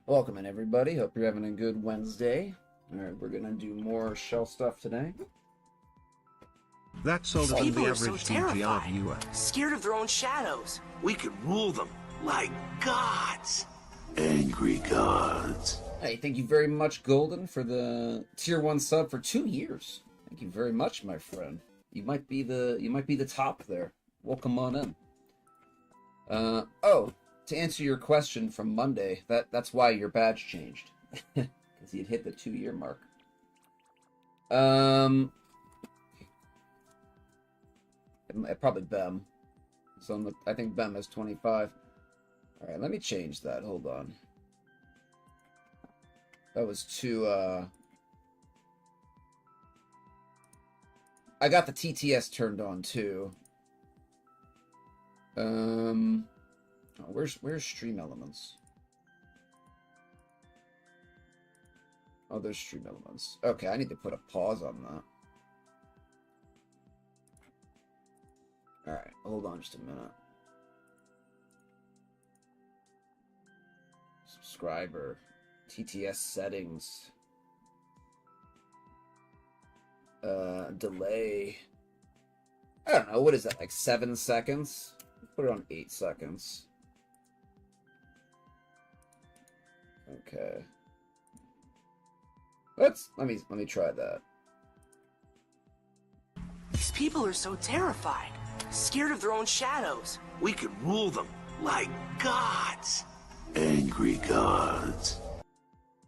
Welcome in, everybody. Hope you're having a good Wednesday. Alright, we're gonna do more shell stuff today. That's older than People the are so average DGR terrified, viewer. scared of their own shadows. We could rule them like gods. Angry gods. Hey, thank you very much, Golden, for the tier 1 sub for 2 years. Thank you very much, my friend. You might be the top there. Welcome on in. Oh, to answer your question from Monday, that's why your badge changed. Because you'd hit the 2-year mark. Probably Bem. So I think Bem is 25. Alright, let me change that. Hold on. That was too, I got the TTS turned on, too. Oh, where's Stream Elements? Oh, there's Stream Elements. Okay, I need to put a pause on that. Alright, hold on just a minute. Subscriber. TTS settings. Delay. I don't know, what is that, like 7 seconds? Put it on 8 seconds. Okay. Let me try that. These people are so terrified, scared of their own shadows. We could rule them like gods. Angry gods.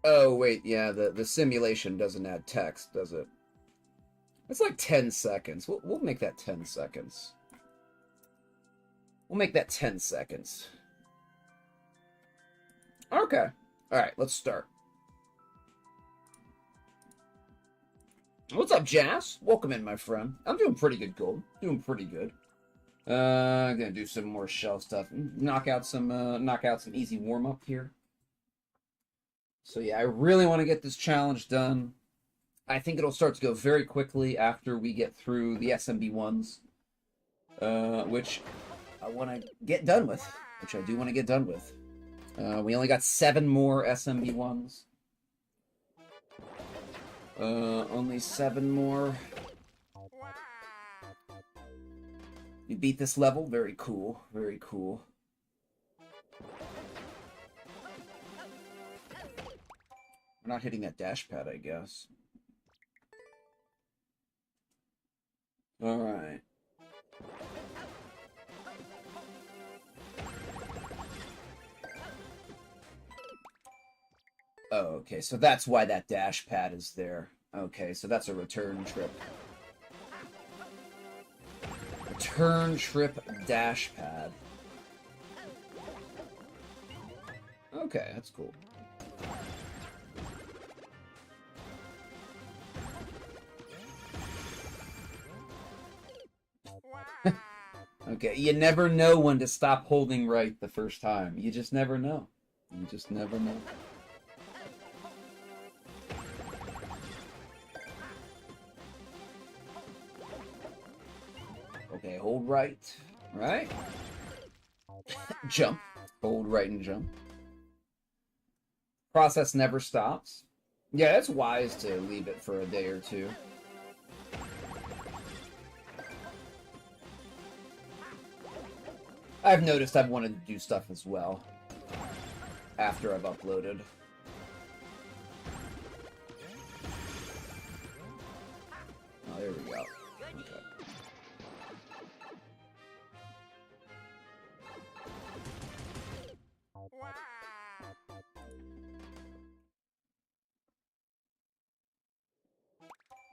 Oh, wait, yeah, the simulation doesn't add text, does it? It's like 10 seconds. We'll make that 10 seconds. We'll make that 10 seconds. Okay. Alright, let's start. What's up, Jazz? Welcome in, my friend. I'm doing pretty good, Gold. Doing pretty good. I'm gonna do some more shell stuff. Knock out some easy warm-up here. So yeah, I really want to get this challenge done. I think it'll start to go very quickly after we get through the SMB ones. Which I want to get done with. Which I do want to get done with. We only got 7 more SMB ones. Only 7 more. We beat this level. Very cool. Very cool. We're not hitting that dash pad, I guess. Alright. Oh, okay, so that's why that dash pad is there. Okay, so that's a return trip. Return trip dash pad. Okay, that's cool. Okay, you never know when to stop holding right the first time. You just never know. You just never know. Okay, hold right. Right? Jump. Hold right and jump. Process never stops. Yeah, it's wise to leave it for a day or two. I've noticed I've wanted to do stuff as well after I've uploaded. Oh, there we go. Okay.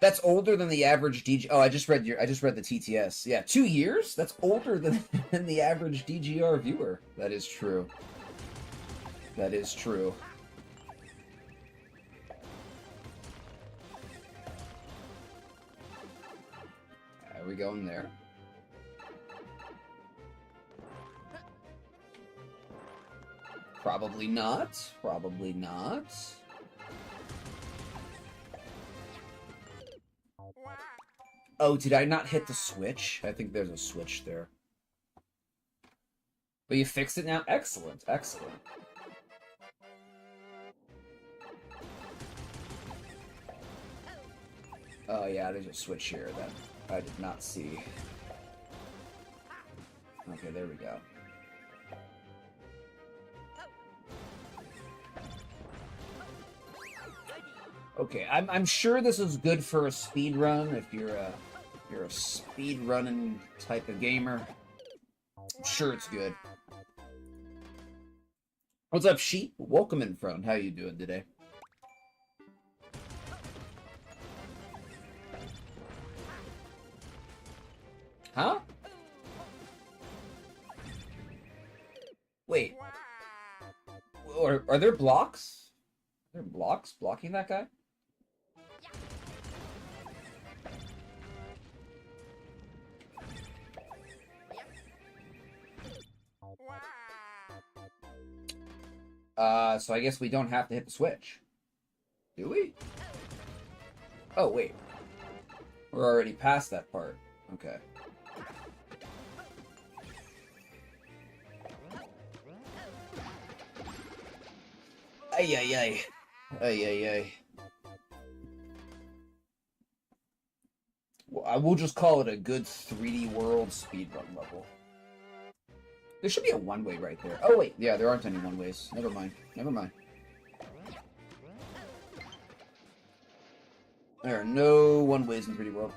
That's older than the average DG. Oh, I just read the TTS. Yeah, 2 years? That's older than the average DGR viewer. That is true. That is true. Are we going there? Probably not. Probably not. Oh, did I not hit the switch? I think there's a switch there. But you fixed it now? Excellent, excellent. Oh yeah, there's a switch here that I did not see. Okay, there we go. Okay, I'm sure this is good for a speed run if you're a speed running type of gamer. I'm sure it's good. What's up, Sheep? Welcome in front. How you doing today? Huh? Wait. Are there blocks? Are there blocks blocking that guy? So I guess we don't have to hit the switch. Do we? Oh, wait. We're already past that part. Okay. Ay, ay, ay. Ay, ay, ay. Well, I will just call it a good 3D World speedrun level. There should be a one-way right there. Oh, wait. Yeah, there aren't any one-ways. Never mind. Never mind. There are no one-ways in 3D World.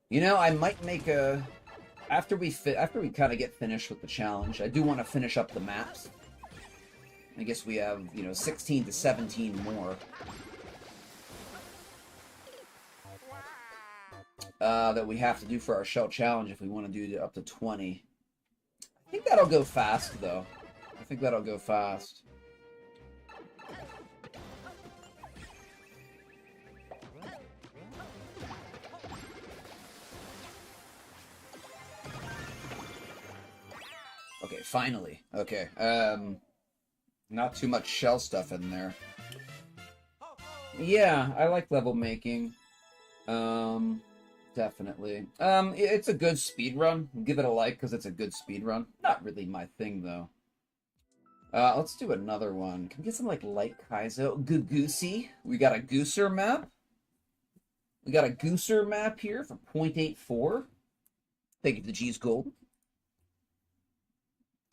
You know, I might make a... After we kind of get finished with the challenge, I do want to finish up the maps. I guess we have, 16 to 17 more. That we have to do for our shell challenge if we want to do up to 20. I think that'll go fast, though. I think that'll go fast. Okay, finally. Okay, not too much shell stuff in there. Yeah, I like level making. Definitely. It's a good speed run. Give it a like because it's a good speed run. Not really my thing though. Let's do another one. Can we get some like light Kaizo? Goosey. We got a Gooser map. We got a Gooser map here for 0.84. Thank you for the G's Gold.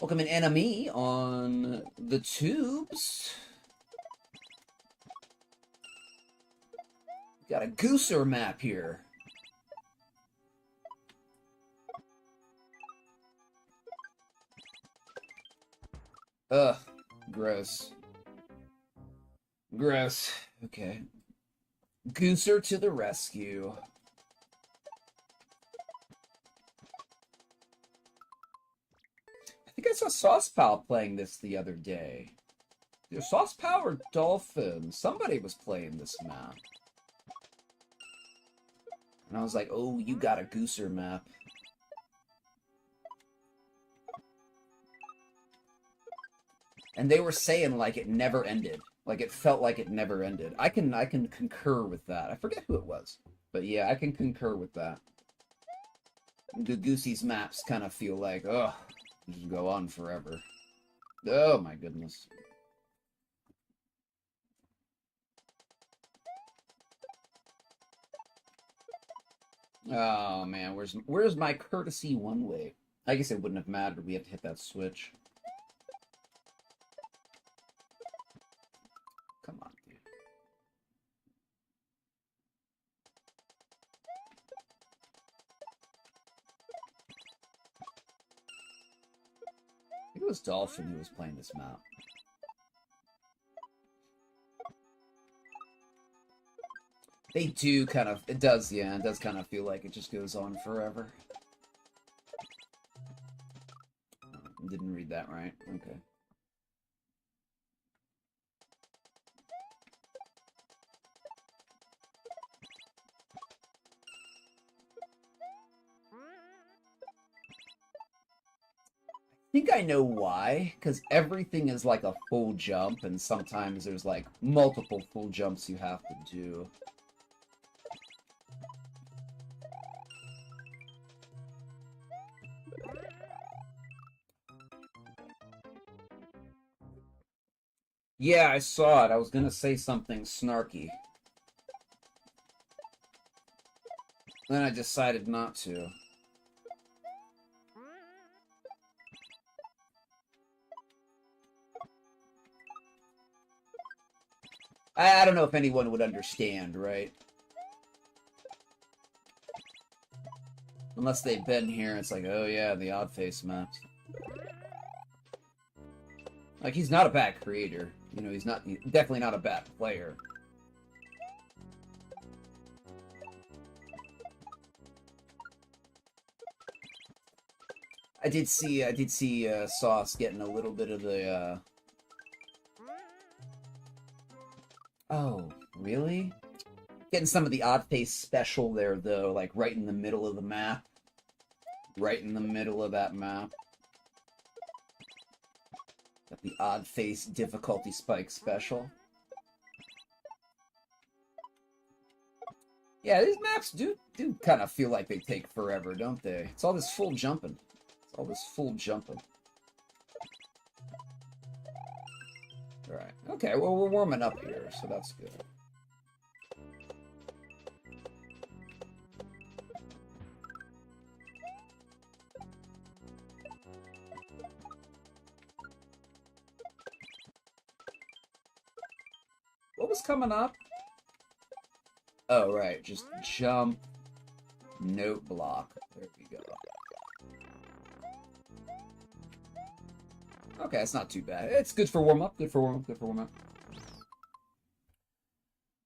Welcome an enemy on the tubes. Got a Gooser map here. Ugh, gross. Gross. Okay. Gooser to the rescue. I think I saw Sauce Pal playing this the other day. Either Sauce Pal or Dolphin. Somebody was playing this map. And I was like, oh, you got a Gooser map. And they were saying like it never ended. Like it felt like it never ended. I can concur with that. I forget who it was. But yeah, I can concur with that. Goosey's maps kind of feel like, ugh, just go on forever. Oh my goodness. Oh man, where's my courtesy one way? I guess it wouldn't have mattered. We had to hit that switch. Come on, dude. I think it was Dolphin who was playing this map. They do kind of, it does, yeah, it does kind of feel like it just goes on forever. Didn't read that right. Okay. I think I know why, because everything is like a full jump, and sometimes there's like multiple full jumps you have to do. Yeah, I saw it. I was gonna say something snarky. Then I decided not to. I don't know if anyone would understand, right? Unless they've been here, it's like, oh yeah, the odd face maps. Like, he's not a bad creator. You know, he's definitely not a bad player. I did see Sauce getting a little bit of the, Oh, really? Getting some of the odd face special there, though, like right in the middle of the map. Right in the middle of that map. Got the odd face difficulty spike special. Yeah, these maps do kind of feel like they take forever, don't they? It's all this full jumping. It's all this full jumping. Alright. Okay, well, we're warming up here, so that's good. What was coming up? Oh, right. Just jump. Note block. There we go. Okay, it's not too bad. It's good for warm-up. Good for warm-up. Good for warm-up.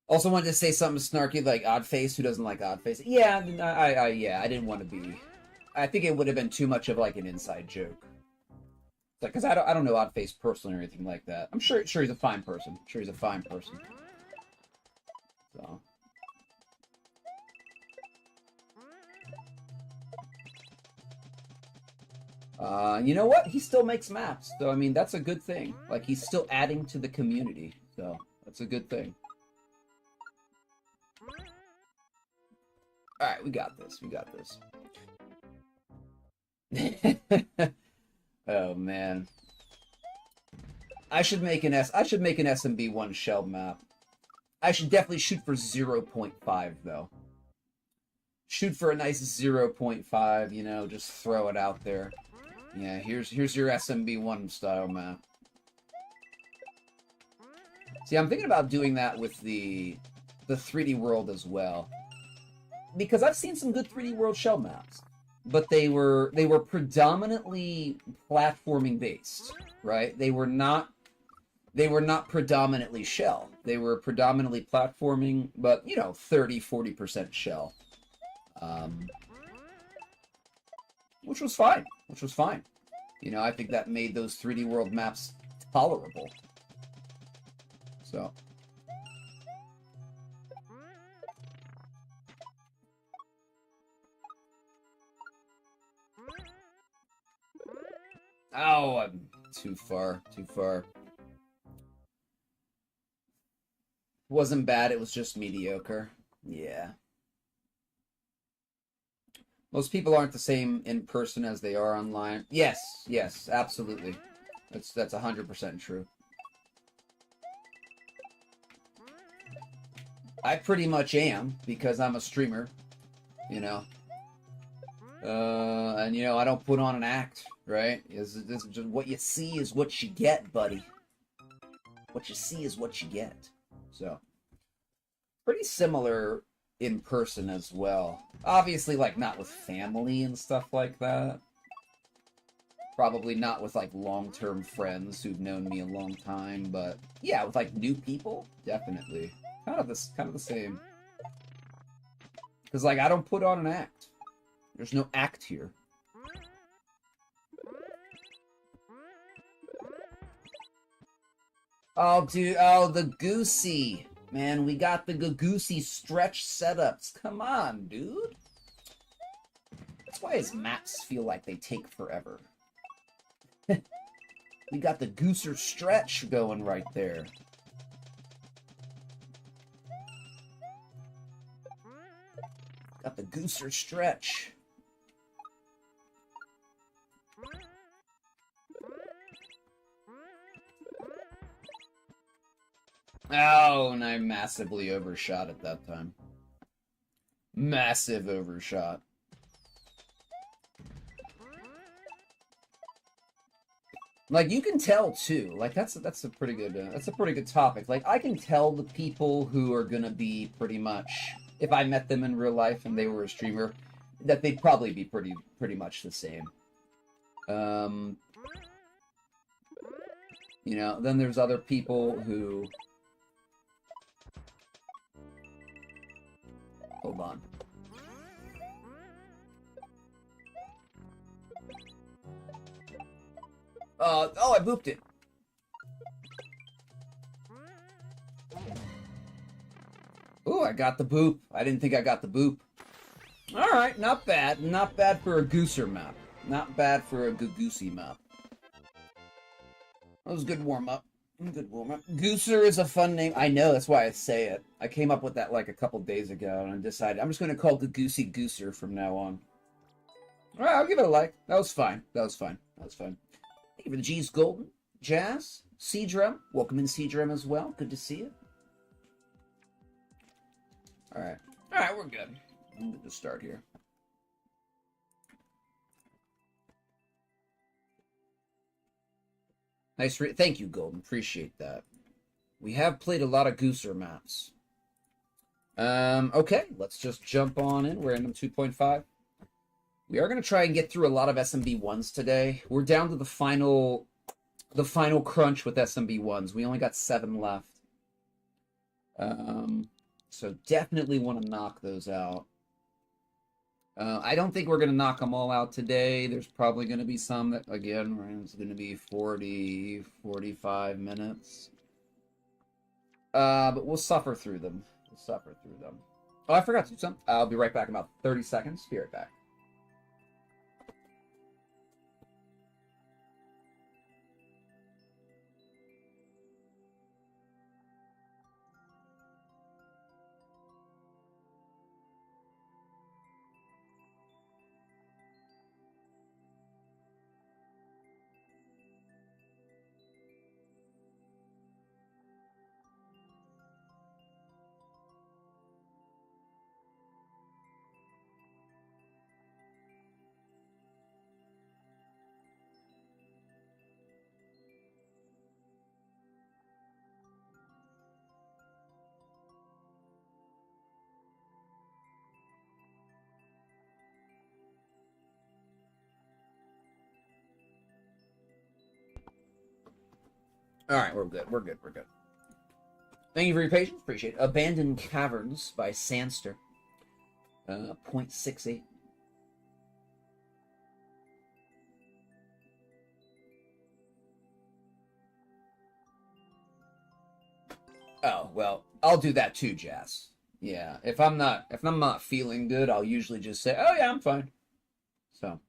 Also wanted to say something snarky like Odd Face. Who doesn't like Odd Face? Yeah, I didn't want to be... I think it would have been too much of like an inside joke. Like, because I don't know Odd Face personally or anything like that. I'm sure he's a fine person. I'm sure he's a fine person. So... you know what? He still makes maps. So, I mean, that's a good thing. Like, he's still adding to the community. So, that's a good thing. Alright, we got this. We got this. Oh, man. I should make an SMB1 shell map. I should definitely shoot for 0.5, though. Shoot for a nice 0.5, you know, just throw it out there. Yeah, here's your SMB1 style map. See, I'm thinking about doing that with the 3D world as well. Because I've seen some good 3D world shell maps. But they were predominantly platforming based, right? They were not predominantly shell. They were predominantly platforming, but, you know, 30-40% shell. Which was fine. Which was fine. You know, I think that made those 3D world maps tolerable. So. Oh, I'm too far. Too far. Wasn't bad, it was just mediocre. Yeah. Most people aren't the same in person as they are online. Yes, yes, absolutely. That's 100% true. I pretty much am, because I'm a streamer, you know. And, you know, I don't put on an act, right? This is just what you see is what you get, buddy. What you see is what you get. So, pretty similar in person as well. Obviously, like, not with family and stuff like that. Probably not with, like, long-term friends who've known me a long time, but yeah, with, like, new people, definitely. Kind of the same. Because, like, I don't put on an act. There's no act here. Oh, dude, oh, the Goosey. Man, we got the Goosey stretch setups. Come on, dude. That's why his maps feel like they take forever. We got the Gooser stretch going right there. Got the Gooser stretch. Oh, and I massively overshot at that time. Massive overshot. Like, you can tell too. Like, that's a pretty good topic. Like, I can tell the people who are gonna be pretty much, if I met them in real life and they were a streamer, that they'd probably be pretty much the same. You know, then there's other people who... Hold on. Oh, I booped it. Ooh, I got the boop. I didn't think I got the boop. Alright, not bad. Not bad for a gooser map. Not bad for a goosey map. That was a good warm-up. Good warm-up. Gooser is a fun name. I know, that's why I say it. I came up with that like a couple days ago, and I decided I'm just going to call it the Goosey Gooser from now on. Alright, I'll give it a like. That was fine. That was fine. That was fine. Thank you for the G's Golden. Jazz. C-Drum. Welcome in C-Drum as well. Good to see you. Alright. Alright, we're good. I'm good to start here. Nice thank you, Golden. Appreciate that. We have played a lot of Gooser maps. Okay, let's just jump on in. We're in 2.5. We are going to try and get through a lot of SMB1s today. We're down to the final crunch with SMB1s. We only got 7 left. So definitely want to knock those out. I don't think we're going to knock them all out today. There's probably going to be some that, again, it's going to be 40, 45 minutes. But we'll suffer through them. We'll suffer through them. Oh, I forgot to do something. I'll be right back in about 30 seconds. Be right back. Alright, we're good. We're good. We're good. Thank you for your patience. Appreciate it. Abandoned Caverns by Sandster. 0.68. Oh, well, I'll do that too, Jazz. Yeah, if I'm not feeling good, I'll usually just say, "Oh yeah, I'm fine." So,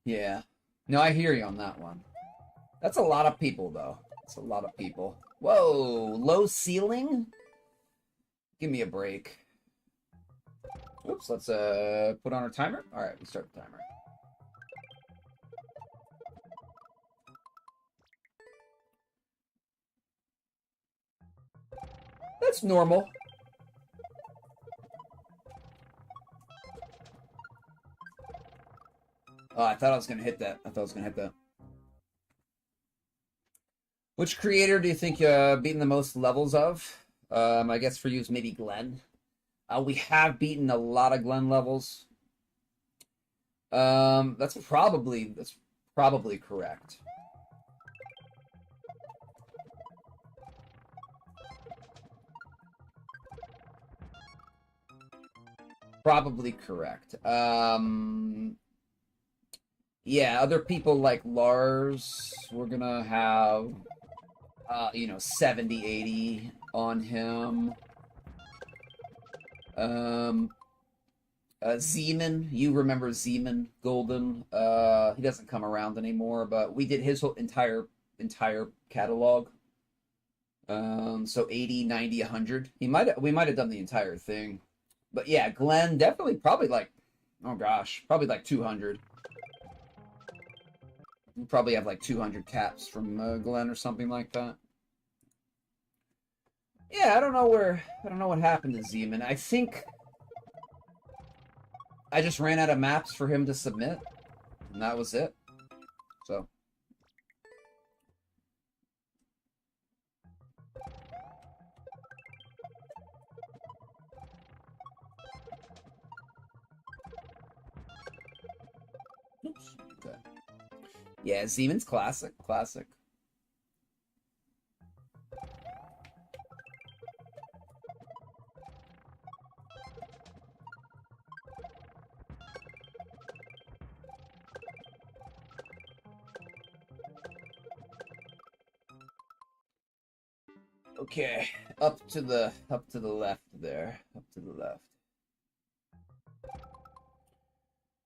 yeah. No, I hear you on that one. That's a lot of people, though. That's a lot of people. Whoa, low ceiling? Give me a break. Oops, let's put on our timer. All right, let's start the timer. That's normal. Oh, I thought I was gonna hit that. Which creator do you think beaten the most levels of? I guess for you is maybe Glenn. We have beaten a lot of Glenn levels. That's probably correct. Probably correct. Yeah, other people like Lars, we're gonna have 70, 80 on him. Zeman, you remember Zeman Golden? He doesn't come around anymore, but we did his whole entire catalog. So 80, 90, 100. We might have done the entire thing. But yeah, Glenn definitely probably like, oh gosh, probably like 200. We probably have like 200 caps from Glenn or something like that. Yeah, I don't know what happened to Zeman. I think I just ran out of maps for him to submit, and that was it. So. Oops. Okay. Yeah, Zeman's classic. Classic. Okay, up to the left there. Up to the left.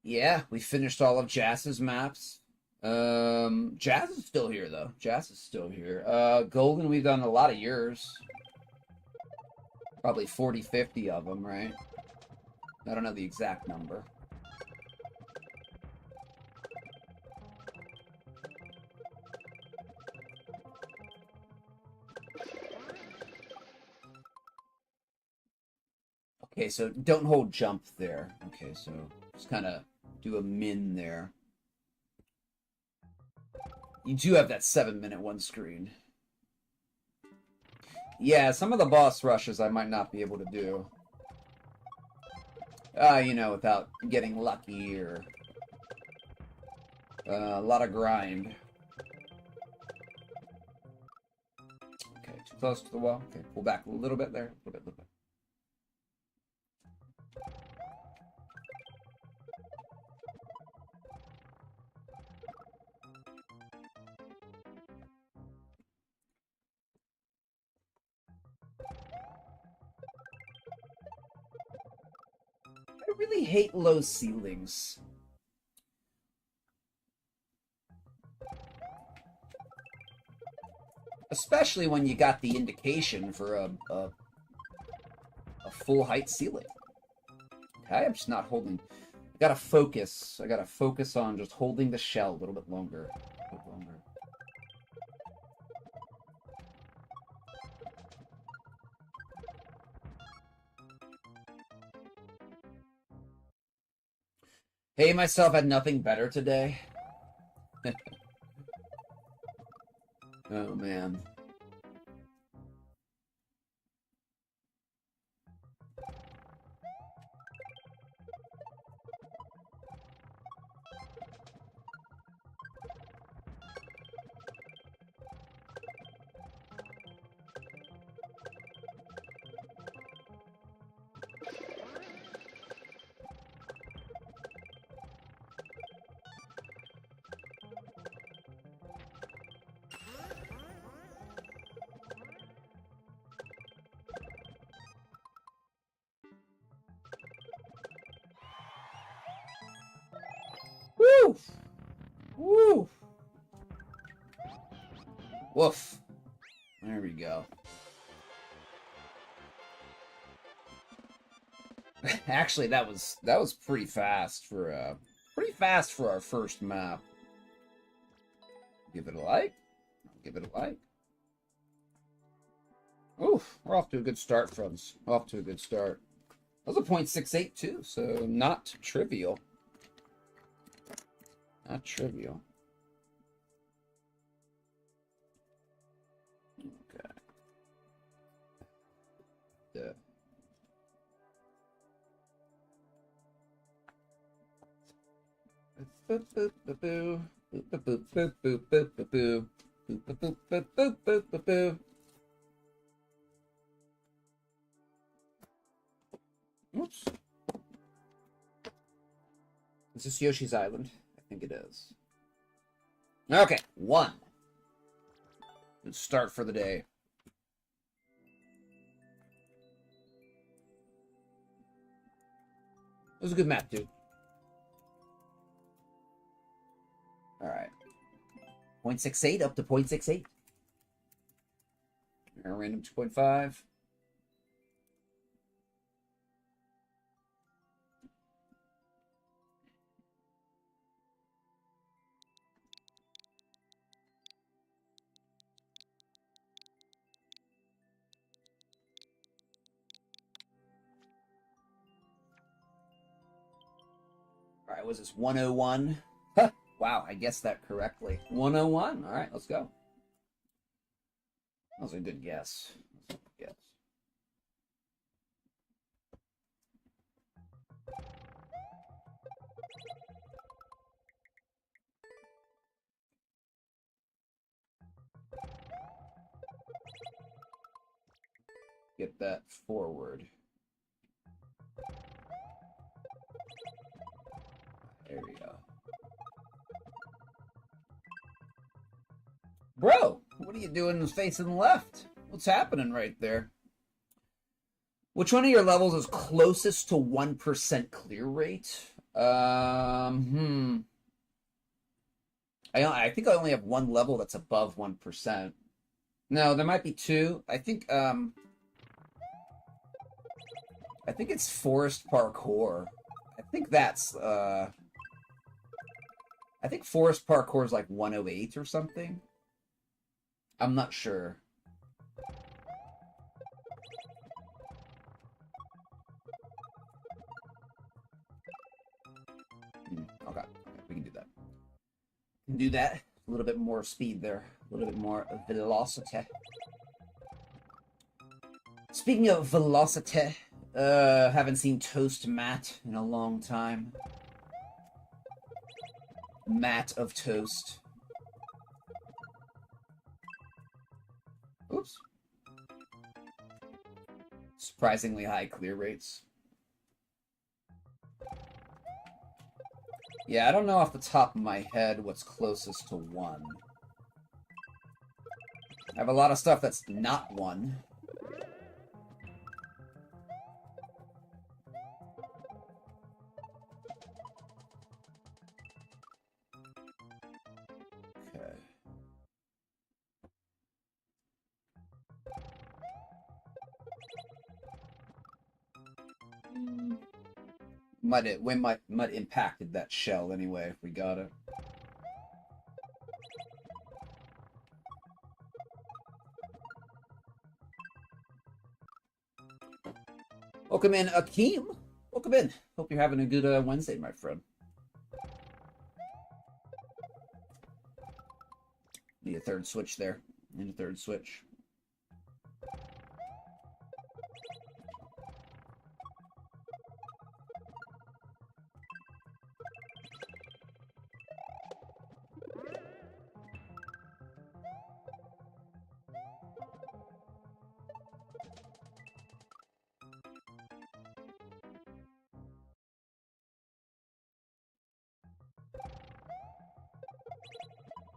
Yeah, we finished all of Jazz's maps. Jazz is still here though. Jazz is still here. Golden, we've done a lot of yours. Probably 40, 50 of them, right? I don't know the exact number. Okay, so don't hold jump there. Okay, so just kind of do a min there. You do have that 7-minute one screen. Yeah, some of the boss rushes I might not be able to do. You know, without getting lucky or a lot of grind. Okay, too close to the wall. Okay, pull back a little bit there. A little bit. I really hate low ceilings. Especially when you got the indication for a full height ceiling. Okay, I'm just not holding. I gotta focus. I gotta focus on just holding the shell a little bit longer. Hey, myself had nothing better today. Oh, man. Woo! Woo! Woof. There we go. Actually, that was pretty fast for our first map. Give it a like. Give it a like. Oof, we're off to a good start, friends. Off to a good start. That was a .68 too, so not trivial. Not trivial. Okay. Yeah. Boop boop boop boo. Boop boop boop boop boop boop boo. Boop boop boop boop boop boop boop boo. Oops. Is this Yoshi's Island? I think it is. Okay, 1. Good start for the day. It was a good map, dude. Alright. .68 up to .68. Random 2.5. was this 101? Huh. Wow, I guessed that correctly. 101. All right, let's go. That was a good guess. Yes. Get that forward. There we go. Bro, what are you doing facing left? What's happening right there? Which one of your levels is closest to 1% clear rate? I think I only have one level that's above 1%. No, there might be two. I think it's forest parkour. I think that's I think forest parkour is like 108 or something. I'm not sure. Okay, we can do that. We can do that. A little bit more speed there. A little bit more velocity. Speaking of velocity, haven't seen Toast Matt in a long time. Matt of Toast. Oops. Surprisingly high clear rates. Yeah, I don't know off the top of my head what's closest to 1. I have a lot of stuff that's not 1. Okay. Mud impacted that shell anyway if we got it. Welcome in, Akeem. Welcome in. Hope you're having a good Wednesday, my friend. Need a third switch there. Need a third switch.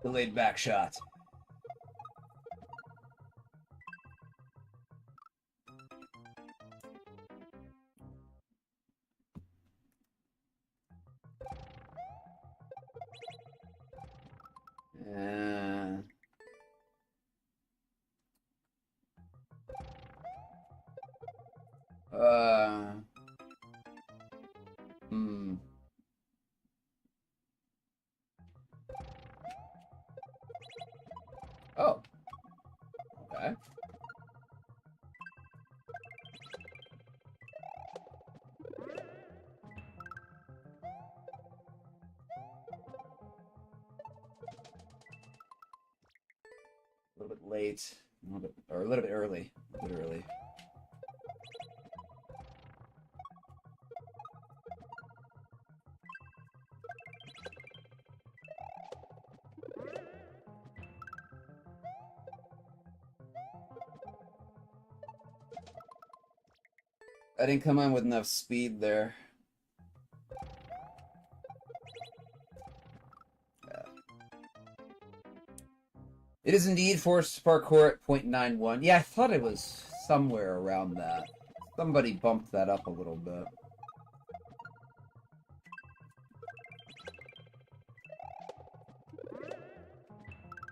Delayed back shot. Hmm. Oh. Okay. A little bit late. A little bit, or a little bit early. A little bit early. I didn't come in with enough speed there. Yeah. It is indeed forced parkour at 0.91. Yeah, I thought it was somewhere around that. Somebody bumped that up a little bit.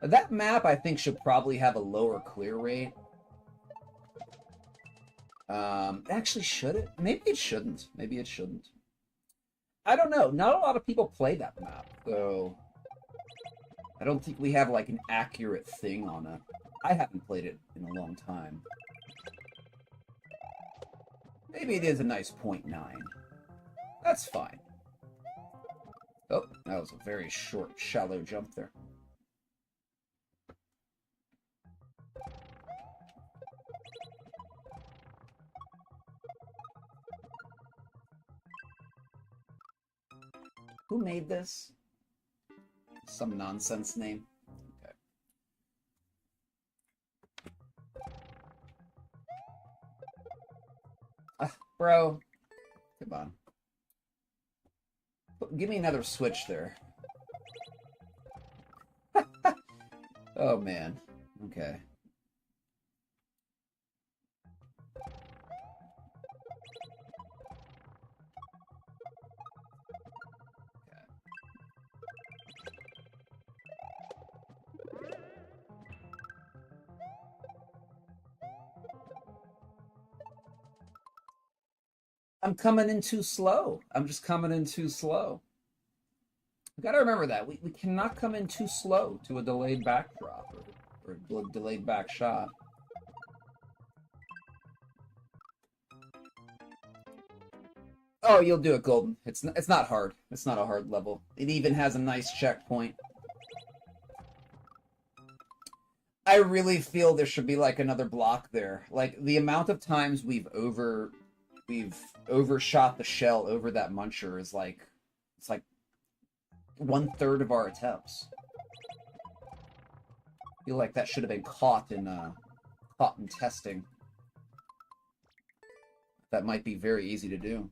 That map, I think, should probably have a lower clear rate. Actually, should it? Maybe it shouldn't. Maybe it shouldn't. I don't know. Not a lot of people play that map, so I don't think we have, like, an accurate thing on it. I haven't played it in a long time. Maybe it is a nice 0.9. That's fine. Oh, that was a very short, shallow jump there. Who made this? Some nonsense name. Okay. Bro. Come on. Give me another switch there. Oh, man. Okay. I'm coming in too slow. I'm just coming in too slow. We gotta remember that. We cannot come in too slow to a delayed backdrop or a delayed back shot. Oh, you'll do it, Golden. It's not hard. It's not a hard level. It even has a nice checkpoint. I really feel there should be like another block there. Like the amount of times we've overshot the shell over that muncher is like it's like 1/3 of our attempts. I feel like that should have been caught in testing. That might be very easy to do.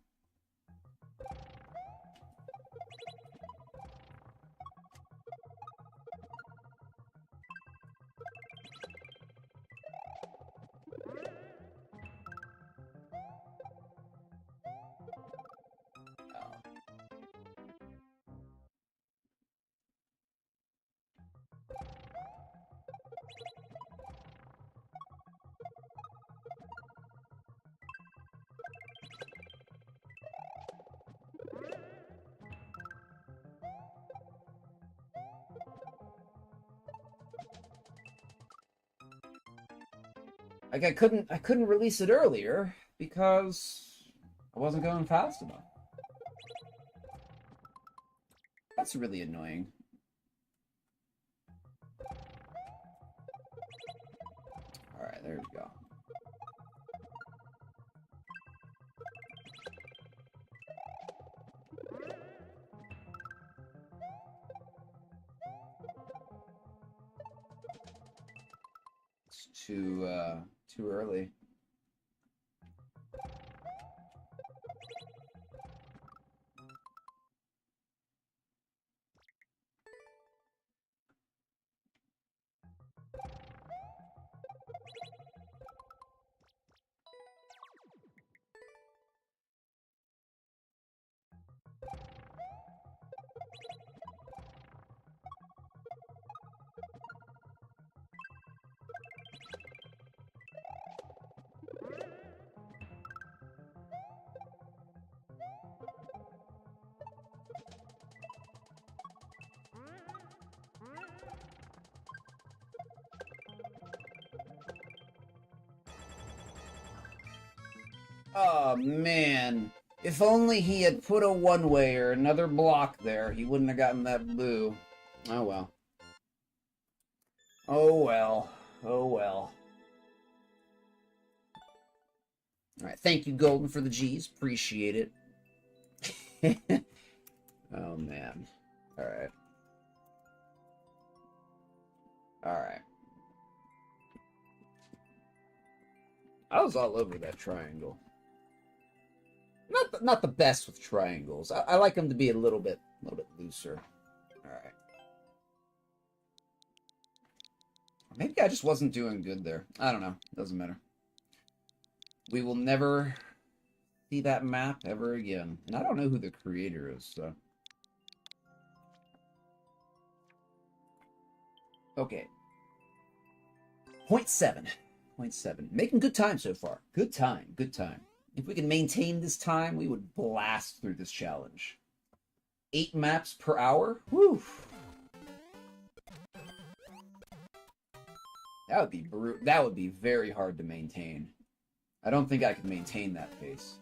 Like I couldn't release it earlier because I wasn't going fast enough. That's really annoying. Alright, there we go. It's too early. Oh, man. If only he had put a one-way or another block there, he wouldn't have gotten that boo. Oh, well. Oh, well. Oh, well. Alright, thank you, Golden, for the G's. Appreciate it. Oh, man. Alright. Alright. I was all over that triangle. Not the best with triangles. I like them to be a little bit looser. All right. Maybe I just wasn't doing good there. I don't know. Doesn't matter. We will never see that map ever again. And I don't know who the creator is, so. Okay. 0.7. 0.7. Making good time so far. Good time. Good time. If we can maintain this time, we would blast through this challenge. 8 maps per hour? Whew. That would be that would be very hard to maintain. I don't think I could maintain that pace.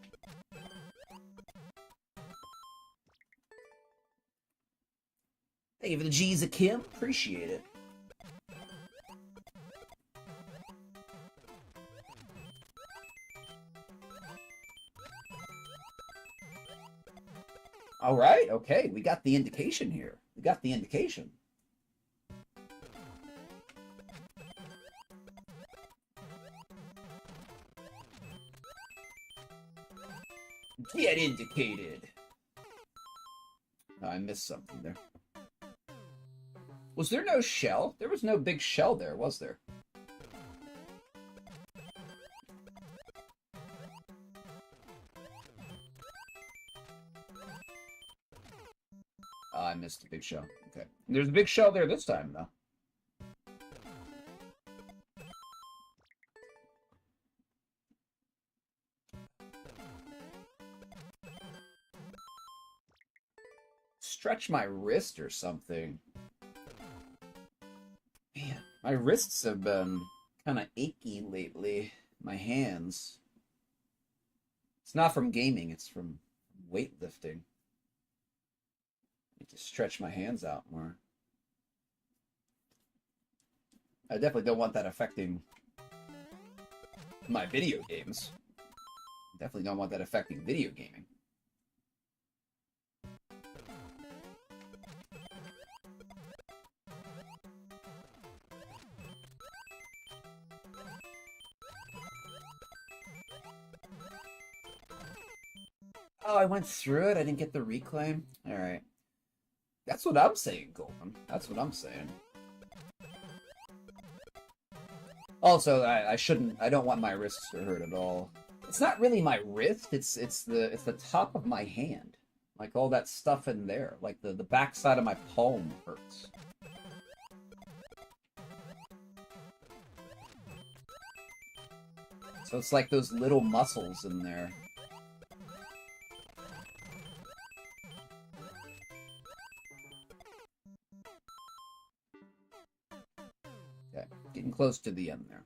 you for the G's of Kim. Appreciate it. All right, okay, we got the indication here. We got the indication. Get indicated. Oh, I missed something there. Was there no shell? There was no big shell there, was there? I missed a big shell. Okay. There's a big shell there this time, though. Stretch my wrist or something. Man, my wrists have been kind of achy lately. My hands. It's not from gaming, it's from weightlifting. I need to stretch my hands out more. I definitely don't want that affecting my video games. Definitely don't want that affecting video gaming. Oh, I went through it. I didn't get the reclaim. All right. That's what I'm saying, Golden. That's what I'm saying. Also, I shouldn't. I don't want my wrists to hurt at all. It's not really my wrist. It's the top of my hand. Like all that stuff in there. Like the back side of my palm hurts. So it's like those little muscles in there. Okay, getting close to the end there.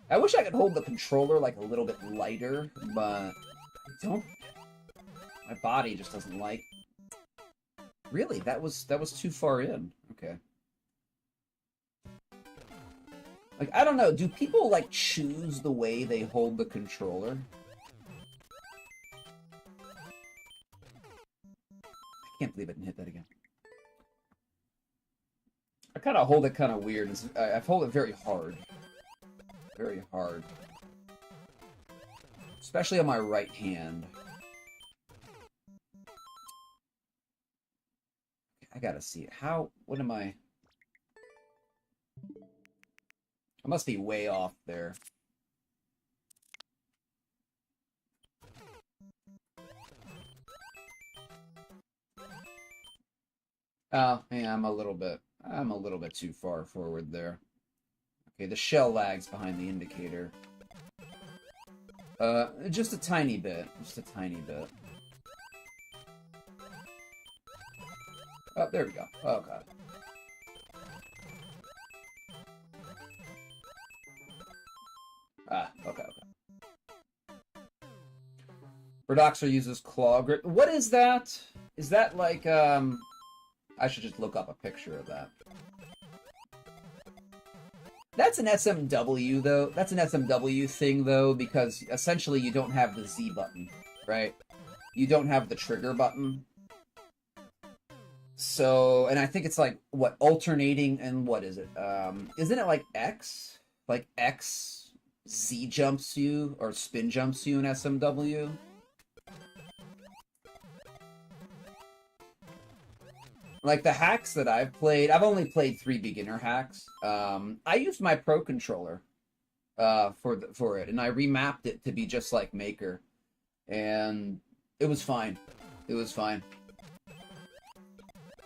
I wish I could hold the controller like a little bit lighter, but I don't. My body just doesn't like. Really, that was too far in. Okay. Like, I don't know. Do people like choose the way they hold the controller? I can't believe I didn't hit that again. I kind of hold it kind of weird. I hold it very hard. Very hard. Especially on my right hand. I gotta see it. How? What am I? I must be way off there. Oh, yeah, I'm a little bit too far forward there. Okay, the shell lags behind the indicator. Just a tiny bit. Just a tiny bit. Oh, there we go. Oh, God. Ah, okay, okay. Redoxer uses claw grip. What is that? Is that like, I should just look up a picture of that. That's an SMW, though. That's an SMW thing, though, because essentially you don't have the Z button, right? You don't have the trigger button. So, and I think it's like, what, alternating, and what is it? Isn't it like X? Like X, Z jumps you, or spin jumps you in SMW? Like the hacks that I've played, I've only played 3 beginner hacks. I used my Pro controller for it, and I remapped it to be just like Maker, and it was fine. It was fine.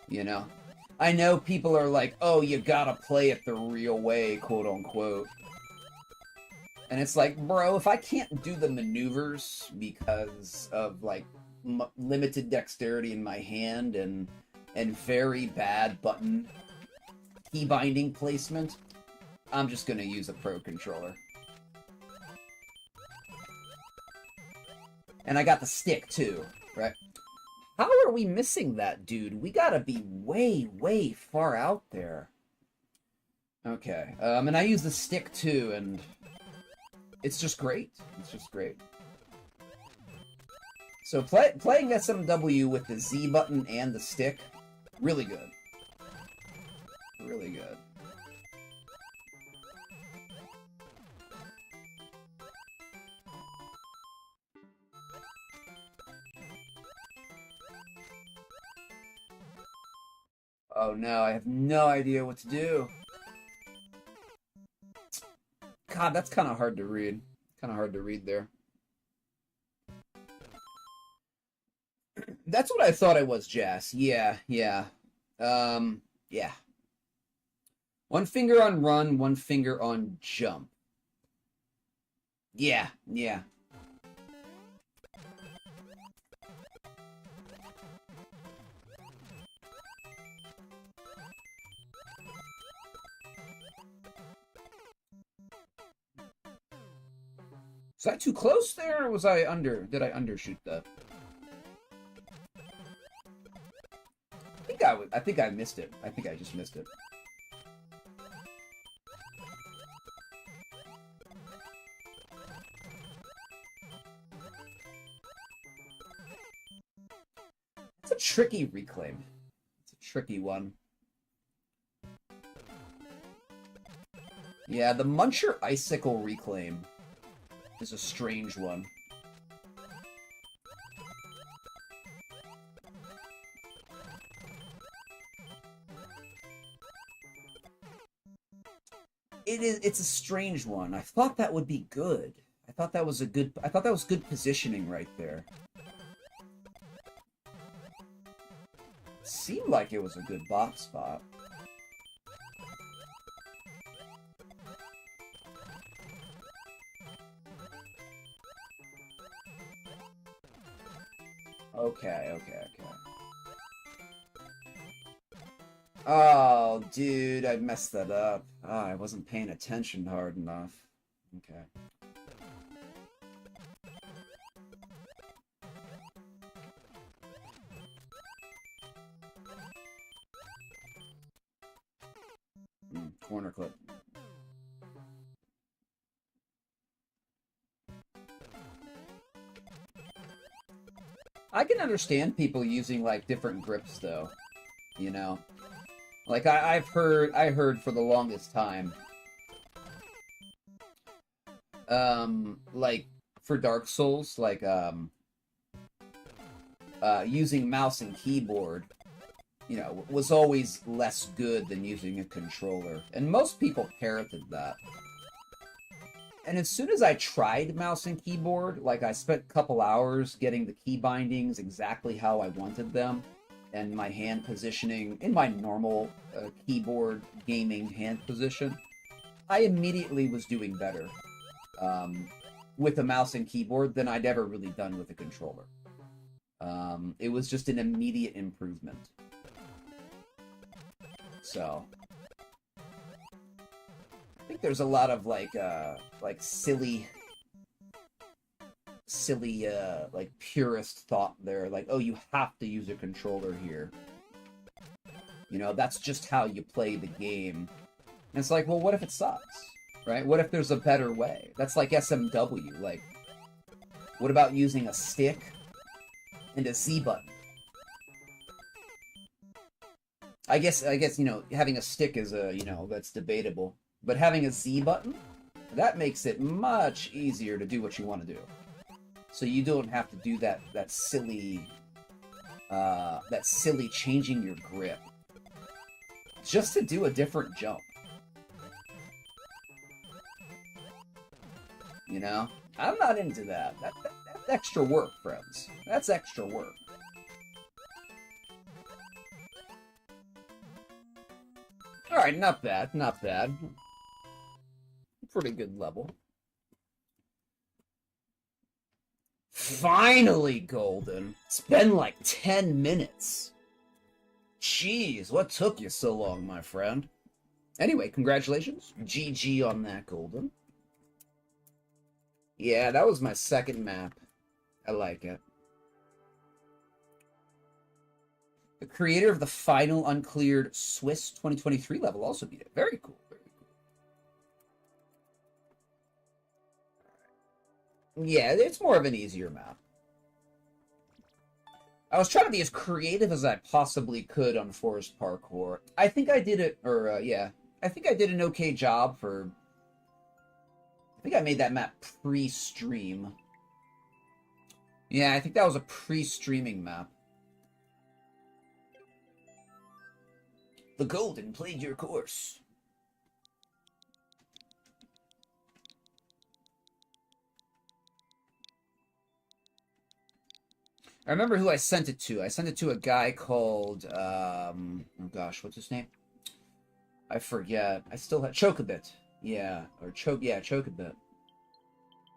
You know, I know people are like, "Oh, you gotta play it the real way," quote unquote. And it's like, bro, if I can't do the maneuvers because of like limited dexterity in my hand and very bad button key binding placement, I'm just gonna use a Pro controller. And I got the stick, too, right? How are we missing that, dude? We gotta be way, way far out there. Okay, and I use the stick, too, and it's just great. It's just great. So playing SMW with the Z button and the stick, really good. Really good. Oh no, I have no idea what to do. God, that's kind of hard to read. Kind of hard to read there. That's what I thought I was, Jas. Yeah. Yeah. One finger on run, one finger on jump. Yeah. Was I too close there, or was I under? Did I undershoot that? I think I missed it. I think I just missed it. It's a tricky reclaim. It's a tricky one. Yeah, the Muncher Icicle reclaim is a strange one. It's a strange one. I thought that would be good. I thought that was good positioning right there. Seemed like it was a good box spot. Okay. Oh, dude, I messed that up. Oh, I wasn't paying attention hard enough. Okay. Corner clip. I can understand people using, like, different grips, though. You know? Like, I heard for the longest time, like, for Dark Souls, like, using mouse and keyboard, you know, was always less good than using a controller. And most people parroted that. And as soon as I tried mouse and keyboard, like, I spent a couple hours getting the key bindings exactly how I wanted them, and my hand positioning in my normal keyboard gaming hand position, I immediately was doing better with a mouse and keyboard than I'd ever really done with a controller. It was just an immediate improvement. So I think there's a lot of like silly like purist thought there, like, oh, you have to use a controller here, you know, that's just how you play the game. And it's like, well, what if it sucks, right? What if there's a better way? That's like SMW. Like, what about using a stick and a Z button? I guess you know, having a stick is you know, that's debatable, but having a Z button, that makes it much easier to do what you want to do. So you don't have to do that silly changing your grip just to do a different jump. You know? I'm not into that. That's extra work, friends. That's extra work. Alright, not bad, not bad. Pretty good level. Finally, Golden. It's been like 10 minutes. Jeez, what took you so long, my friend? Anyway, congratulations. GG on that, Golden. Yeah, that was my second map. I like it. The creator of the final uncleared Swiss 2023 level also beat it. Very cool. Very cool. Yeah, it's more of an easier map. I was trying to be as creative as I possibly could on Forest Parkour. I think I did it, yeah. I think I did an okay job for... I think I made that map pre-stream. Yeah, I think that was a pre-streaming map. The Golden played your course. I remember who I sent it to. I sent it to a guy called, oh gosh, what's his name? I forget. I still have Chocobit. Yeah, or Chocobit.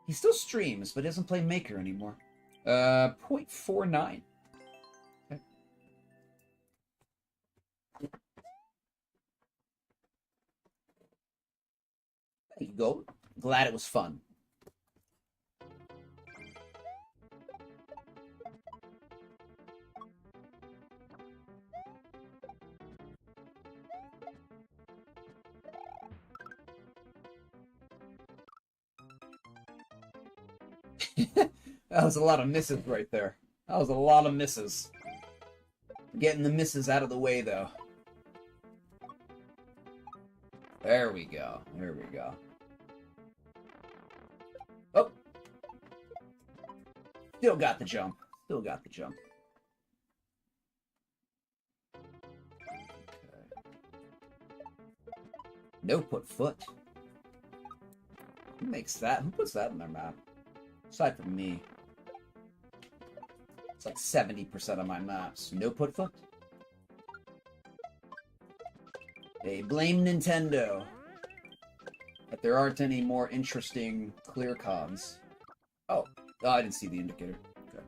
He still streams, but doesn't play Maker anymore. 0.49. Okay. Thank you, Gold. Glad it was fun. That was a lot of misses right there. That was a lot of misses. Getting the misses out of the way, though. There we go. There we go. Oh! Still got the jump. Still got the jump. Okay. No put foot. Who makes that? Who puts that in their map? Aside from me. It's like 70% of my maps. No put foot. They blame Nintendo that there aren't any more interesting clear cons. Oh, I didn't see the indicator. Okay.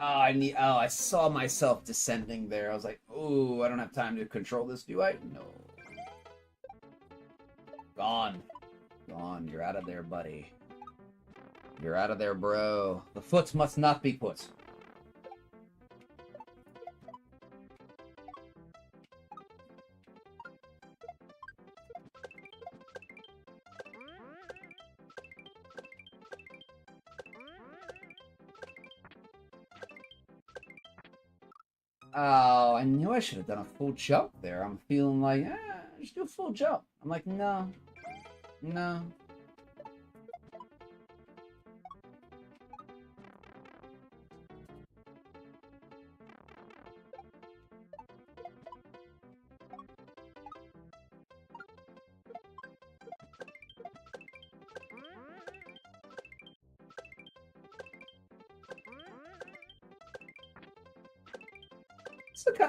I saw myself descending there. I was like, "Ooh, I don't have time to control this, do I?" No. Gone. Gone. You're out of there, buddy. You're out of there, bro. The foots must not be put. Oh, I knew I should have done a full jump there. I'm feeling like, just do a full jump. I'm like, no. No.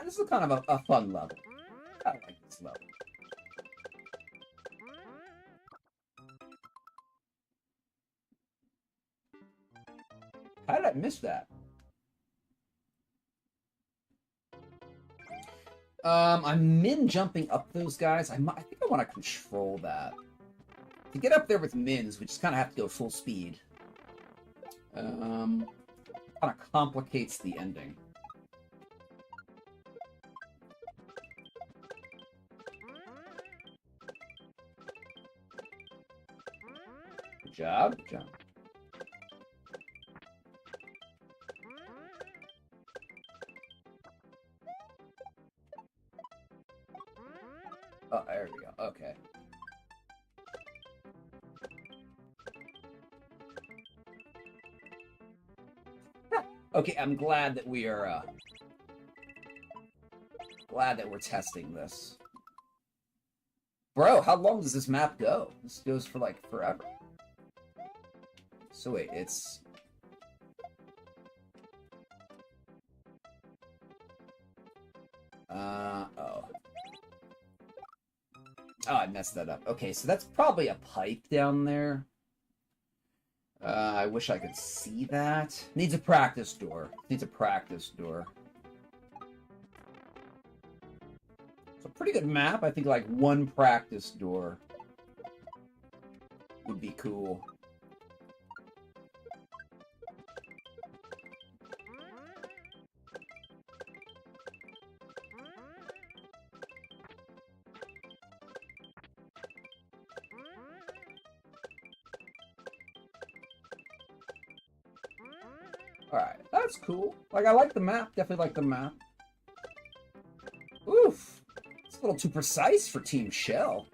This is kind of a fun level. I like this level. How did I miss that? I'm min jumping up those guys. I think I want to control that. To get up there with mins, we just kind of have to go full speed. Kind of complicates the ending. Good job. Good job. Oh, there we go. Okay. Okay, I'm glad that we are, glad that we're testing this. Bro, how long does this map go? This goes for, like, forever. So wait, it's... oh. Oh, I messed that up. Okay, so that's probably a pipe down there. I wish I could see that. Needs a practice door. Needs a practice door. It's a pretty good map. I think like one practice door would be cool. Alright, that's cool. Like, I like the map. Definitely like the map. Oof. It's a little too precise for Team Shell.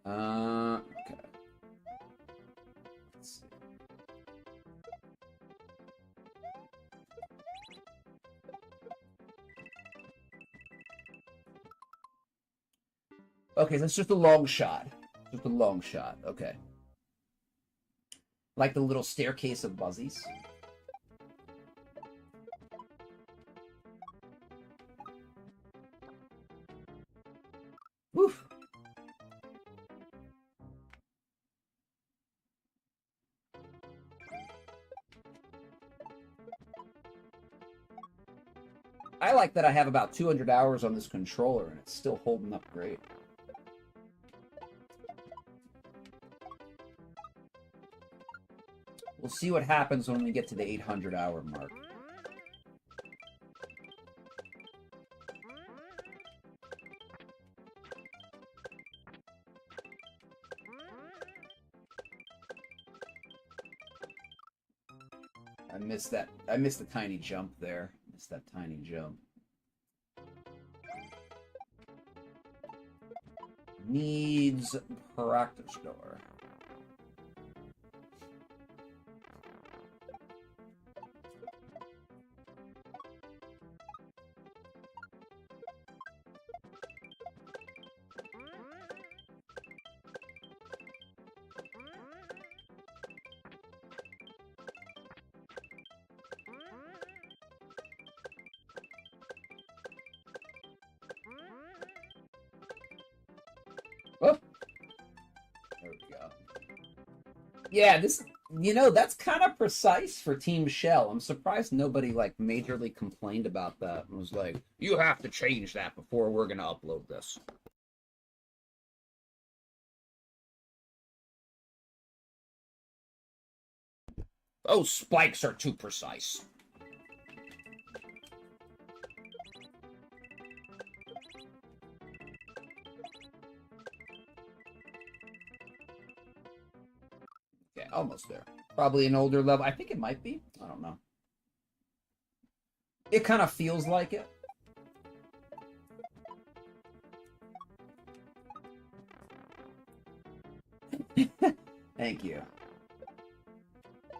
Okay. Let's see. Okay, so it's just a long shot. Just a long shot. Okay. Like the little staircase of Buzzies. Woof. I like that I have about 200 hours on this controller and it's still holding up great. We'll see what happens when we get to the 800-hour mark. I missed that. I missed the tiny jump there. Missed that tiny jump. Needs practice door. Oh, there we go. Yeah, this, you know, that's kind of precise for Team Shell. I'm surprised nobody, like, majorly complained about that and was like, you have to change that before we're going to upload this. Those spikes are too precise. Okay, almost there. Probably an older level. I think it might be. I don't know. It kind of feels like it. Thank you.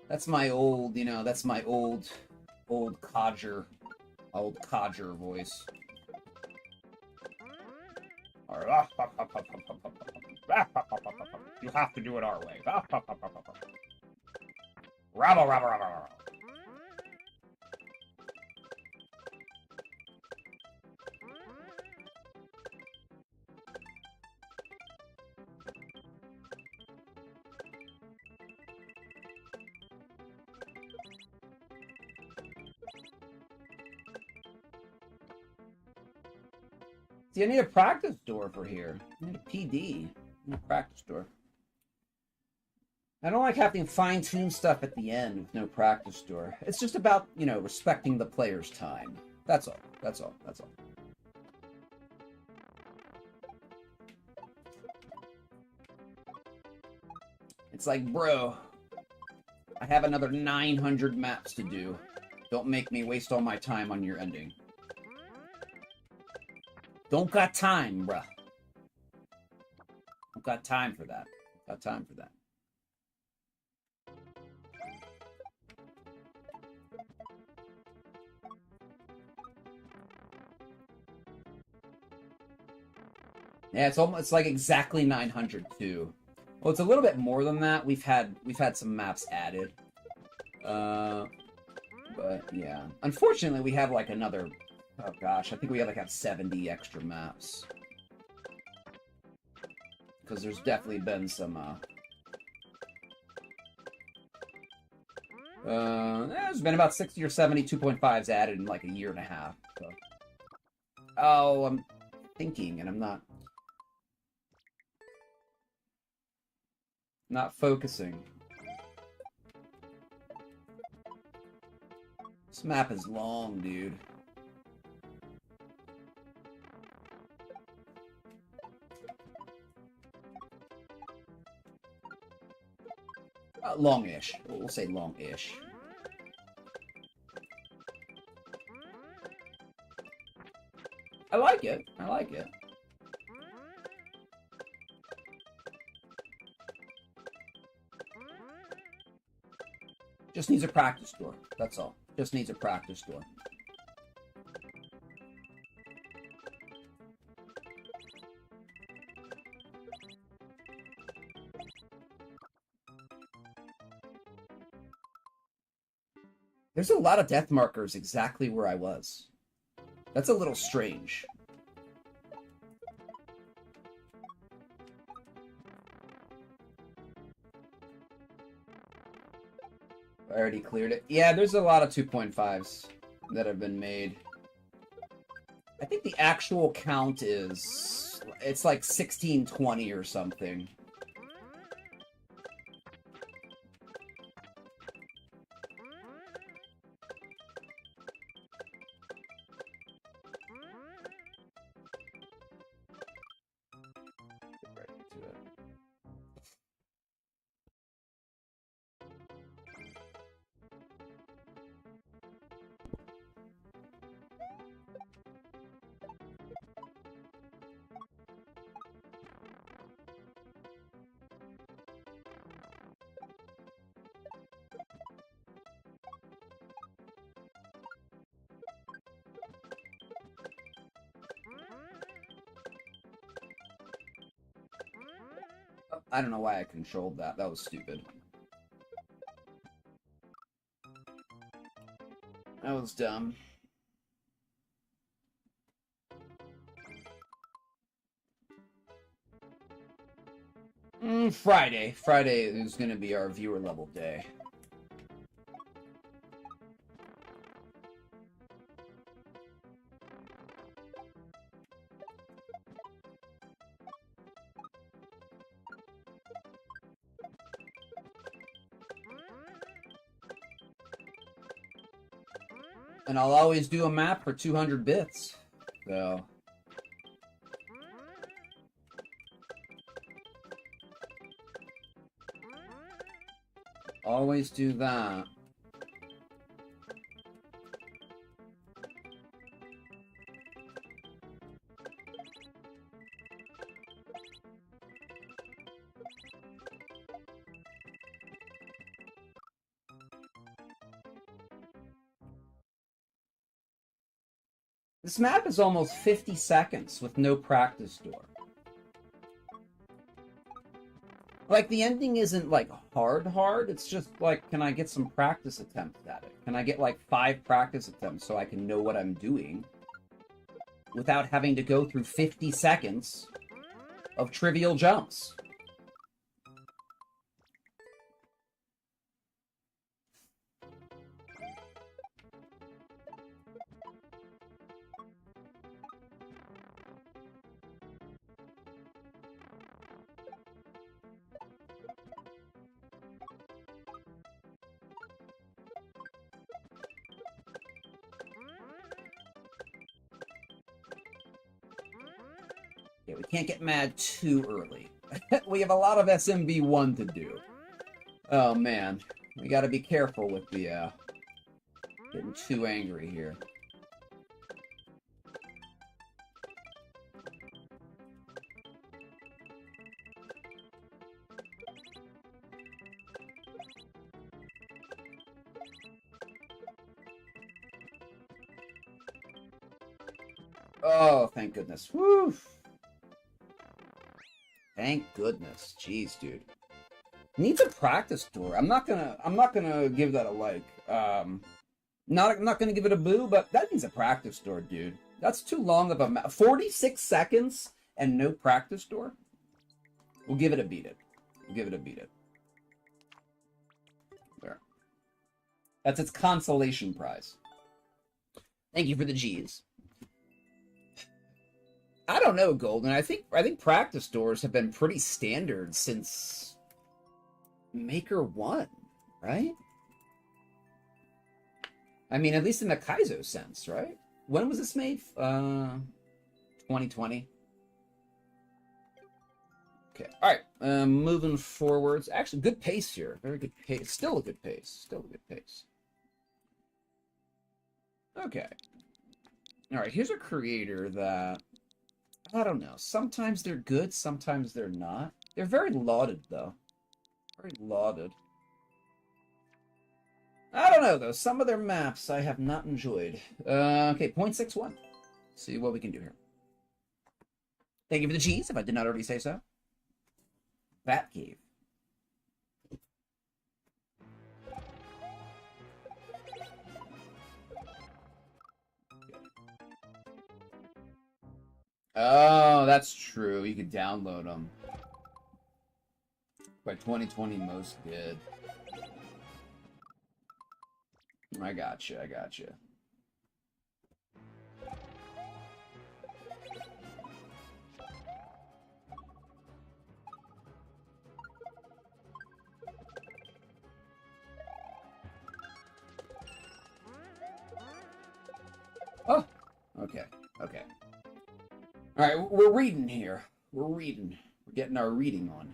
That's my old, you know, that's my old codger voice. You have to do it our way. Rabble, rabble, rabble, rabble. See, I need a practice door for here. I need a PD. I need a practice door. I don't like having fine-tune stuff at the end with no practice door. It's just about, you know, respecting the player's time. That's all. That's all. That's all. It's like, bro, I have another 900 maps to do. Don't make me waste all my time on your ending. Don't got time, bruh. Don't got time for that. Got time for that. Yeah, it's like exactly 900 too. Well, it's a little bit more than that. We've had some maps added. But yeah. Unfortunately, we have like another, oh gosh, I think we have like 70 extra maps. Because there's definitely been some there's been about 60 or 70 2.5s added in like a year and a half. So. Oh, I'm thinking and I'm not focusing. This map is long, dude. Long-ish. We'll say long-ish. I like it. I like it. Just needs a practice door. That's all. Just needs a practice door. There's a lot of death markers exactly where I was. That's a little strange. I already cleared it. Yeah, there's a lot of 2.5s that have been made. I think the actual count is... it's like 1620 or something. Get right into it. I don't know why I controlled that. That was stupid. That was dumb. Friday. Friday is going to be our viewer level day. And I'll always do a map for 200 bits. So... always do that. This map is almost 50 seconds with no practice door. Like, the ending isn't, like, hard. It's just, like, can I get some practice attempts at it? Can I get, like, 5 practice attempts so I can know what I'm doing? Without having to go through 50 seconds of trivial jumps. Yeah, we can't get mad too early. We have a lot of SMB1 to do. Oh, man. We gotta be careful with the, getting too angry here. Oh, thank goodness. Woo! Thank goodness. Jeez, dude. Needs a practice door. I'm not gonna give that a like. I'm not gonna give it a boo, but that needs a practice door, dude. That's too long of a 46 seconds and no practice door. We'll give it a beat it. We'll give it a beat it. There. That's its consolation prize. Thank you for the G's. I don't know, Golden. I think practice doors have been pretty standard since Maker 1, right? I mean, at least in the Kaizo sense, right? When was this made? 2020. Okay, all right. Moving forwards. Actually, good pace here. Very good pace. Still a good pace. Still a good pace. Okay. All right, here's a creator that, I don't know. Sometimes they're good, sometimes they're not. They're very lauded, though. Very lauded. I don't know, though. Some of their maps I have not enjoyed. Okay, 0.61. See what we can do here. Thank you for the cheese, if I did not already say so. Bat Cave. Oh, that's true. You could download them. By 2020, most did. I gotcha, I gotcha. Oh, okay, okay. All right, we're reading here. We're reading. We're getting our reading on.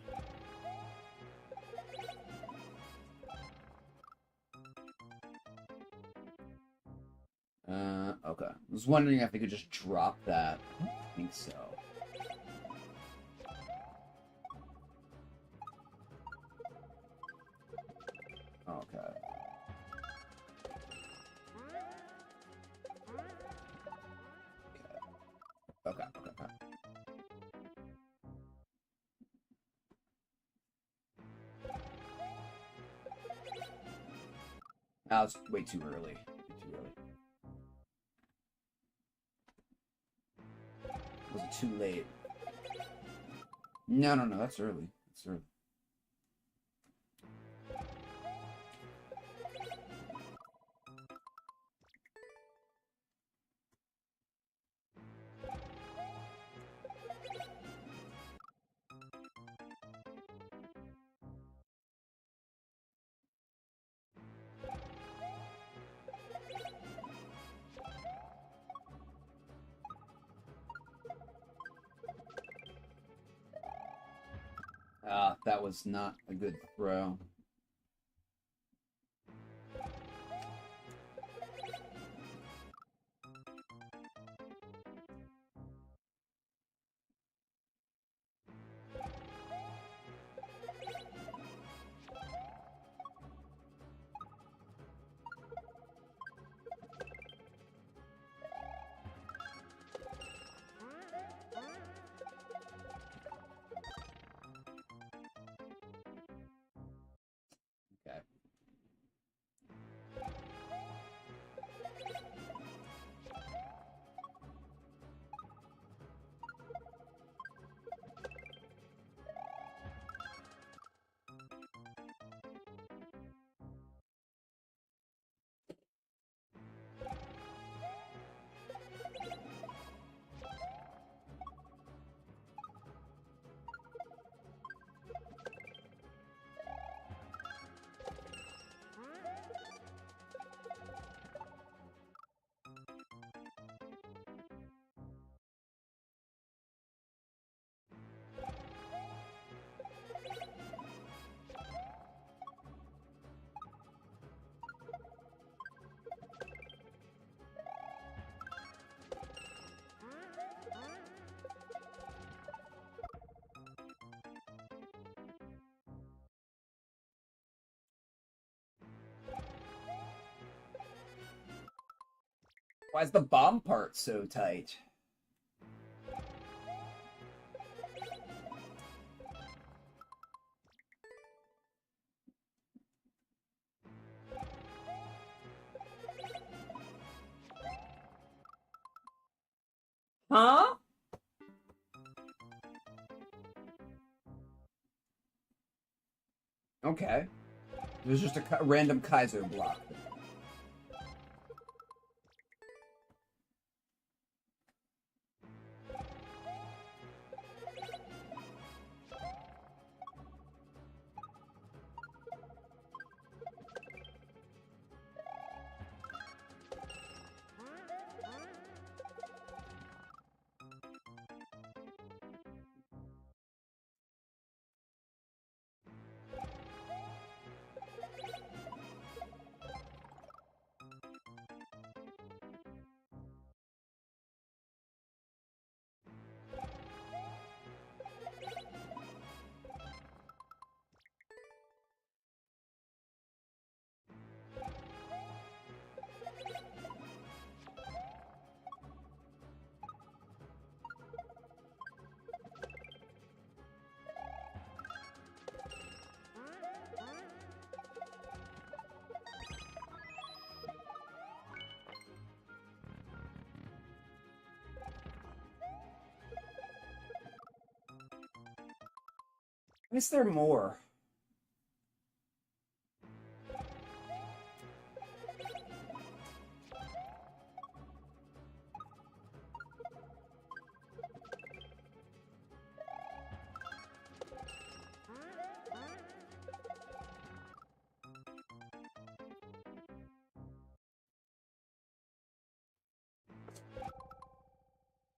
Okay. I was wondering if I could just drop that. I don't think so. Okay. Okay, okay, okay. Now it's way too early. Way too early. Was it too late? No, no, no, that's early. That's early. That was not a good throw. Okay. Why is the bomb part so tight? Okay. There's just a random Kaiser block. Is there more?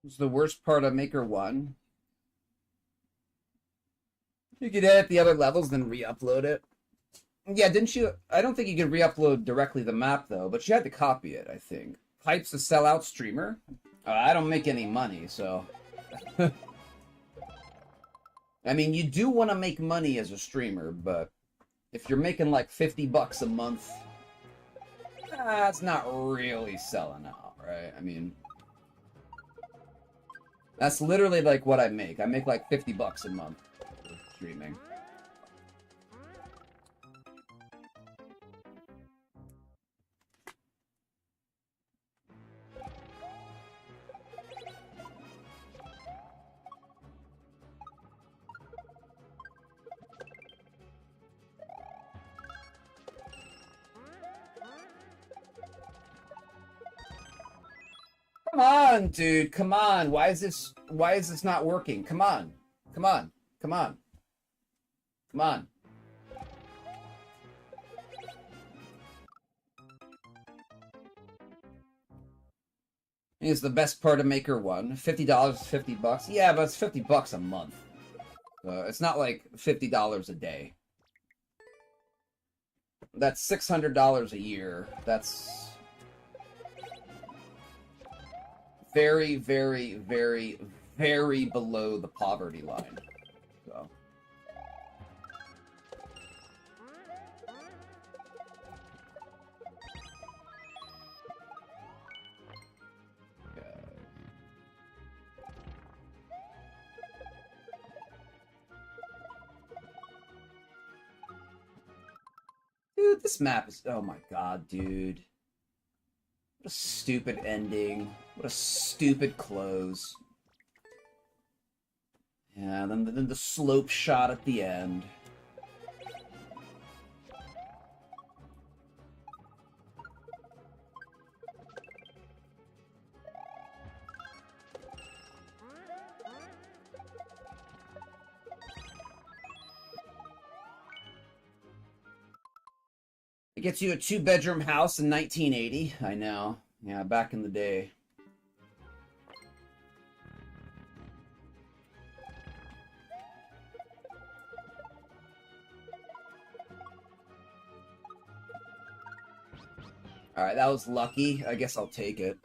It's the worst part of Maker 1. You could edit the other levels, then re-upload it. Yeah, didn't you? I don't think you could re-upload directly the map, though, but you had to copy it, I think. Hype's a sellout streamer? I don't make any money, so... I mean, you do want to make money as a streamer, but if you're making like $50 a month, that's not really selling out, right? I mean... That's literally like what I make. I make like $50 a month for streaming. Come on, dude. Come on. Why is this not working? Come on. Come on. Come on. Come on. It's the best part of Maker 1. $50 is $50. Yeah, but it's $50 a month. It's not like $50 a day. That's $600 a year. That's very, very, very, very below the poverty line. So. Dude, this map is... Oh my god, dude. What a stupid ending. What a stupid close. Yeah, then the slope shot at the end. It gets you a 2-bedroom house in 1980. I know. Yeah, back in the day. Alright, that was lucky. I guess I'll take it.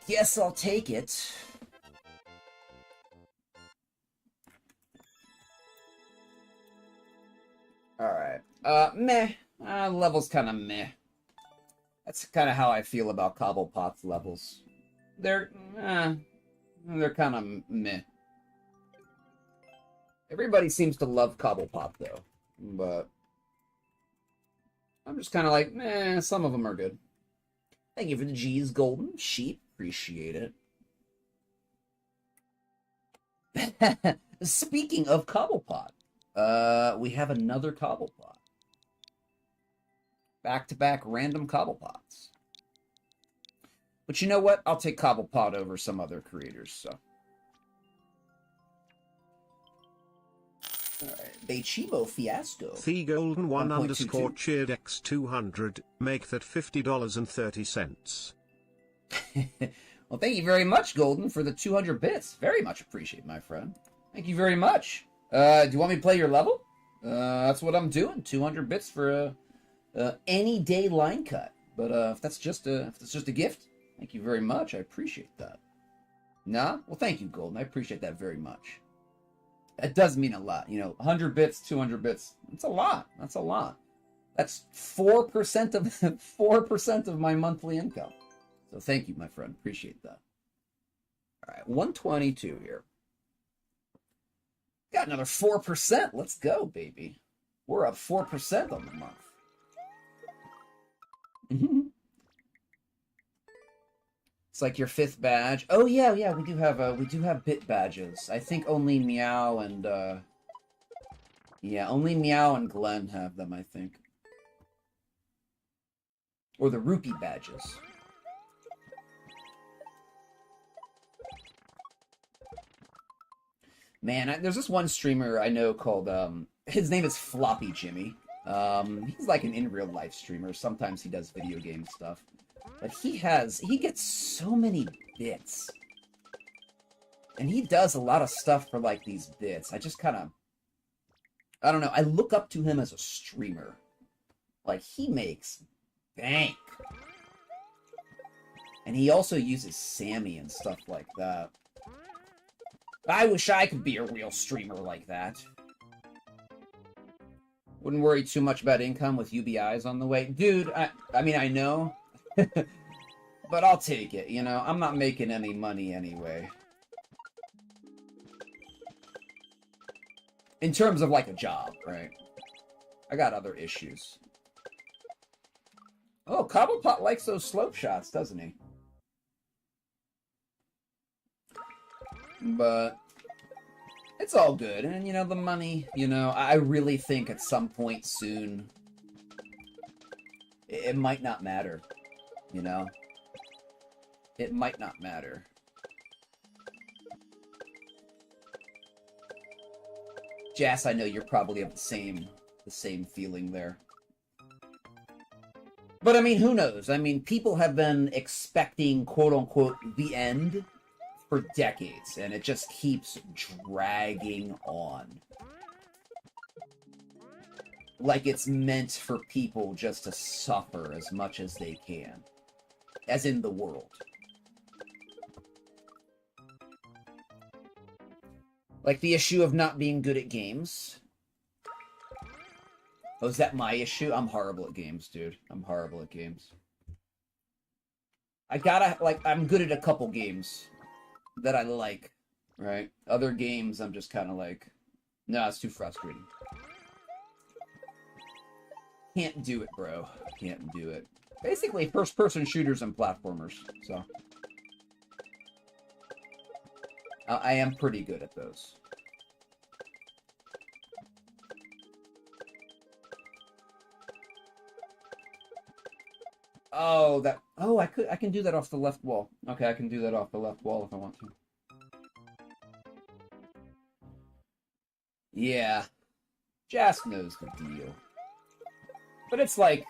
Guess I'll take it. Alright. Meh. Level's kind of meh. That's kind of how I feel about Cobblepot's levels. They're kind of meh. Everybody seems to love Cobblepot, though. But I'm just kind of like, meh, some of them are good. Thank you for the G's, Golden Sheep. Appreciate it. Speaking of Cobblepot, We have another Cobblepot. Back-to-back random Cobblepots. But you know what? I'll take Cobblepot over some other creators, so. Alright, Beichibo Fiasco. The Golden 1 1.22. cheered X200, make that $50.30. Well, thank you very much, Golden, for the 200 bits. Very much appreciate, my friend. Thank you very much. Do you want me to play your level? That's what I'm doing. 200 bits for any day line cut. But if that's just a gift, thank you very much. I appreciate that. Nah? Well, thank you, Golden. I appreciate that very much. That does mean a lot. You know, 100 bits, 200 bits. That's a lot. That's a lot. That's 4% of 4% of my monthly income. So thank you, my friend. Appreciate that. All right, 122 here. Got another 4%. Let's go, baby. We're up 4% on the month. It's like your 5th badge. Oh yeah, we do have bit badges. I think only Meow and yeah, only Meow and Glenn have them, I think. Or the rupee badges. Man, there's this one streamer I know called, his name is Floppy Jimmy. He's like an in-real-life streamer. Sometimes he does video game stuff. But he gets so many bits. And he does a lot of stuff for, like, these bits. I just kind of, I don't know. I look up to him as a streamer. Like, he makes bank. And he also uses Sammy and stuff like that. I wish I could be a real streamer like that. Wouldn't worry too much about income with UBIs on the way. Dude, I mean, I know. But I'll take it, you know? I'm not making any money anyway. In terms of, like, a job, right? I got other issues. Oh, Cobblepot likes those slope shots, doesn't he? But it's all good. And, you know, the money, you know, I really think at some point soon it might not matter, you know? It might not matter. Jas, I know you're probably of the same feeling there. But, I mean, who knows? I mean, people have been expecting, quote-unquote, the end for decades, and it just keeps dragging on. Like it's meant for people just to suffer as much as they can. As in the world. Like the issue of not being good at games. Oh, is that my issue? I'm horrible at games, dude. I'm horrible at games. I'm good at a couple games that I like, right? Other games, I'm just kind of like, no, it's too frustrating. Can't do it, bro. Can't do it. Basically, first-person shooters and platformers, so. I am pretty good at those. Oh, I can do that off the left wall. Okay, I can do that off the left wall if I want to. Yeah. Jas knows the deal. But it's like,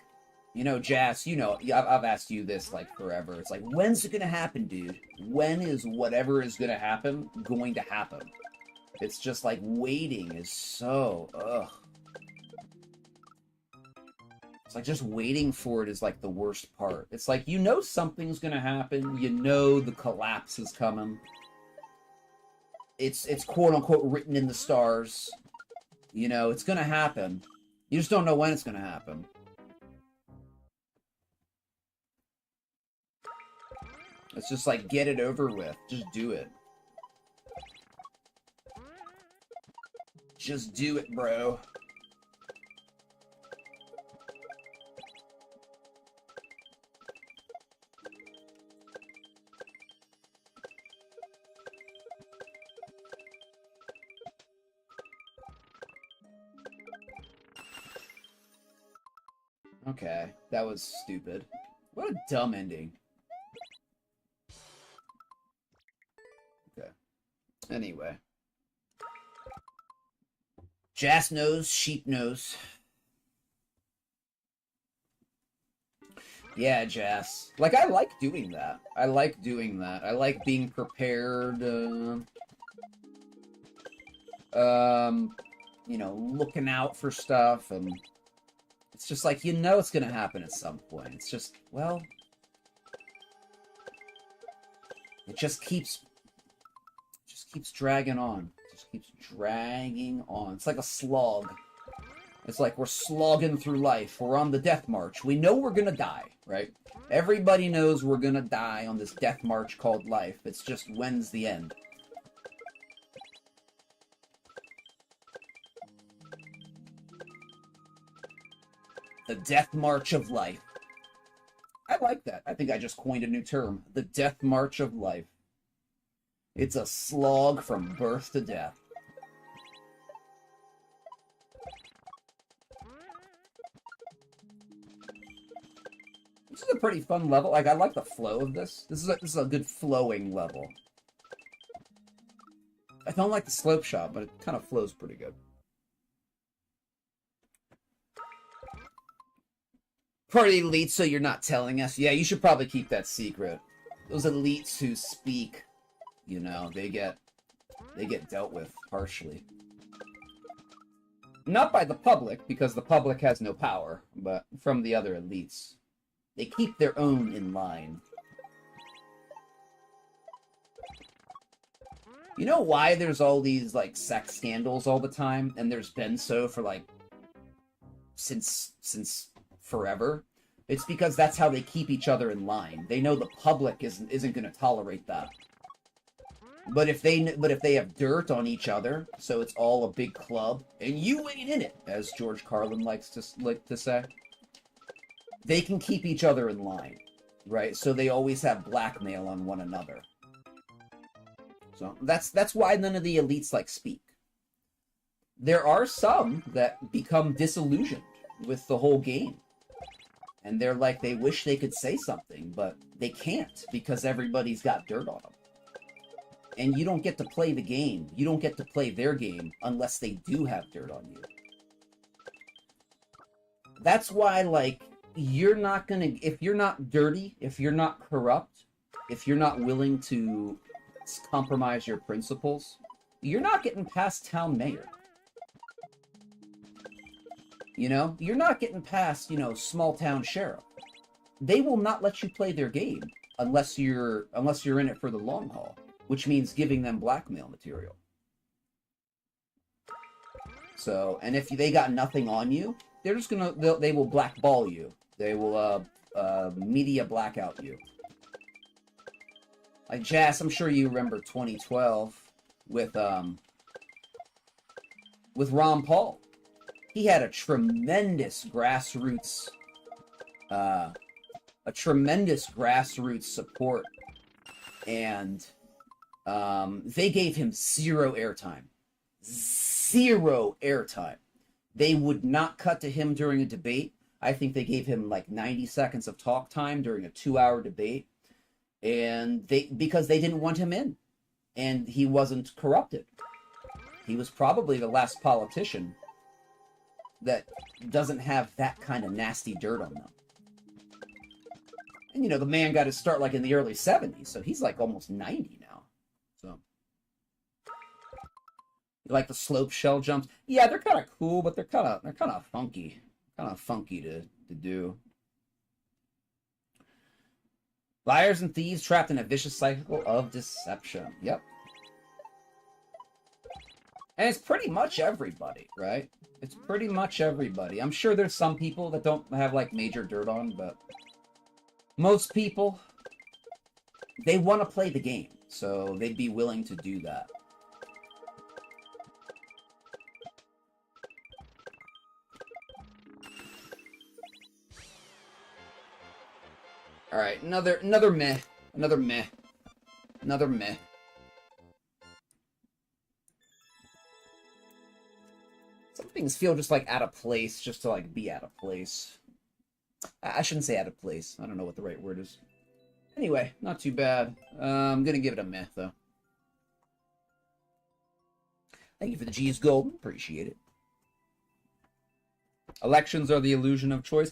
you know, Jas, you know, I've asked you this, like, forever. It's like, when's it gonna happen, dude? When is whatever is gonna happen going to happen? It's just like, waiting is so, ugh. It's like, just waiting for it is, like, the worst part. It's like, you know something's gonna happen. You know the collapse is coming. It's quote-unquote written in the stars. You know, it's gonna happen. You just don't know when it's gonna happen. It's just like, get it over with. Just do it. Just do it, bro. Okay, that was stupid. What a dumb ending. Okay. Anyway. Jass knows, sheep knows. Yeah, Jass. Like, I like doing that. I like doing that. I like being prepared, you know, looking out for stuff, and it's just like, you know it's gonna happen at some point. It's just, well, it just keeps dragging on. It just keeps dragging on. It's like a slog. It's like we're slogging through life. We're on the death march. We know we're gonna die, right? Everybody knows we're gonna die on this death march called life. It's just, when's the end? The death march of life. I like that. I think I just coined a new term. The death march of life. It's a slog from birth to death. This is a pretty fun level. Like, I like the flow of this. This is a good flowing level. I don't like the slope shot, but it kind of flows pretty good. Party elites, so you're not telling us? Yeah, you should probably keep that secret. Those elites who speak, you know, they get dealt with harshly. Not by the public, because the public has no power, but from the other elites. They keep their own in line. You know why there's all these, like, sex scandals all the time? And there's been so for, like, since forever? It's because that's how they keep each other in line. They know the public isn't going to tolerate that. But if they have dirt on each other, so it's all a big club, and you ain't in it, as George Carlin likes to say, they can keep each other in line, right? So they always have blackmail on one another. So that's why none of the elites like speak. There are some that become disillusioned with the whole game. And they're like, they wish they could say something, but they can't because everybody's got dirt on them. And you don't get to play the game. You don't get to play their game unless they do have dirt on you. That's why, like, you're not gonna... If you're not dirty, if you're not corrupt, if you're not willing to compromise your principles, you're not getting past town mayor. You know? You're not getting past, you know, small town sheriff. They will not let you play their game unless you're in it for the long haul, which means giving them blackmail material. So, and if they got nothing on you, they're just gonna, they will blackball you. They will, media blackout you. Like, Jass, I'm sure you remember 2012 with Ron Paul. He had a tremendous grassroots support, and they gave him zero airtime. Zero airtime. They would not cut to him during a debate. I think they gave him like 90 seconds of talk time during a 2-hour debate, and because they didn't want him in, and he wasn't corrupted. He was probably the last politician that doesn't have that kind of nasty dirt on them. And, you know, the man got his start, like, in the early 70s, so he's, like, almost 90 now. So. You like the slope shell jumps? Yeah, they're kind of cool, but they're kind of funky. Kind of funky to do. Liars and thieves trapped in a vicious cycle of deception. Yep. And it's pretty much everybody, right? It's pretty much everybody. I'm sure there's some people that don't have, like, major dirt on, but most people, they want to play the game, so they'd be willing to do that. Alright, another meh. Another meh. Another meh. Some things feel just, like, out of place, just to, like, be out of place. I shouldn't say out of place. I don't know what the right word is. Anyway, not too bad. I'm gonna give it a meh, though. Thank you for the G's Golden. Appreciate it. Elections are the illusion of choice.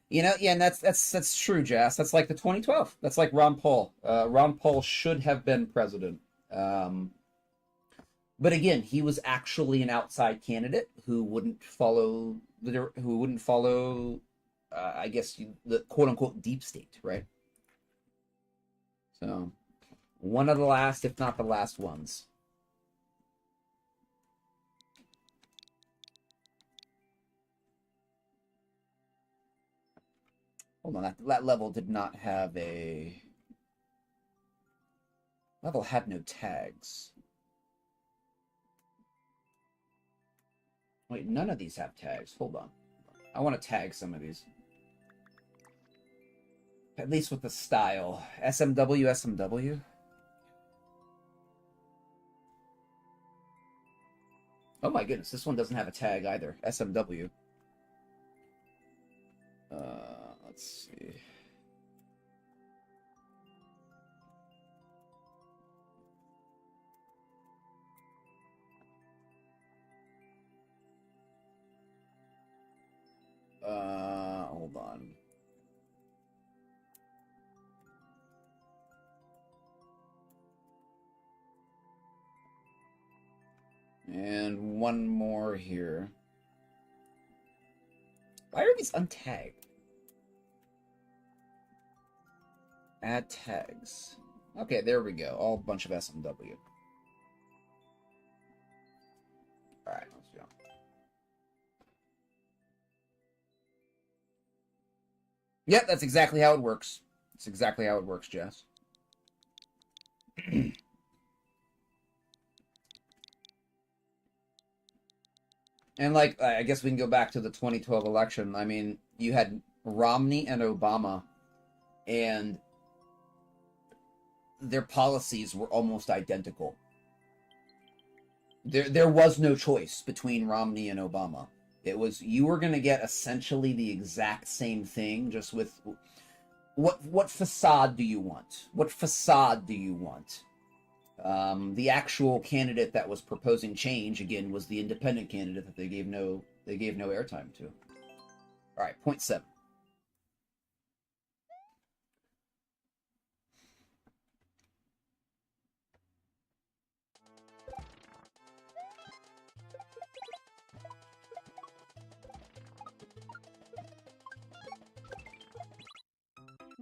You know, yeah, and that's true, Jas. That's like the 2012. That's like Ron Paul. Ron Paul should have been president. But again, he was actually an outside candidate who wouldn't follow I guess the quote unquote deep state, right? So, one of the last, if not the last ones. Hold on, that level did not have a... Level had no tags. Wait, none of these have tags. Hold on. I want to tag some of these. At least with the style. SMW, SMW. Oh my goodness, this one doesn't have a tag either. SMW. Let's see. Hold on. And one more here. Why are these untagged? Add tags. Okay, there we go. All bunch of SMW. Alright, let's go. Yep, that's exactly how it works. That's exactly how it works, Jess. And, like, I guess we can go back to the 2012 election. I mean, you had Romney and Obama, and their policies were almost identical. There was no choice between Romney and Obama. It was, you were going to get essentially the exact same thing, just with... What facade do you want? What facade do you want? The actual candidate that was proposing change, again, was the independent candidate that they gave no airtime to. All right, point 7.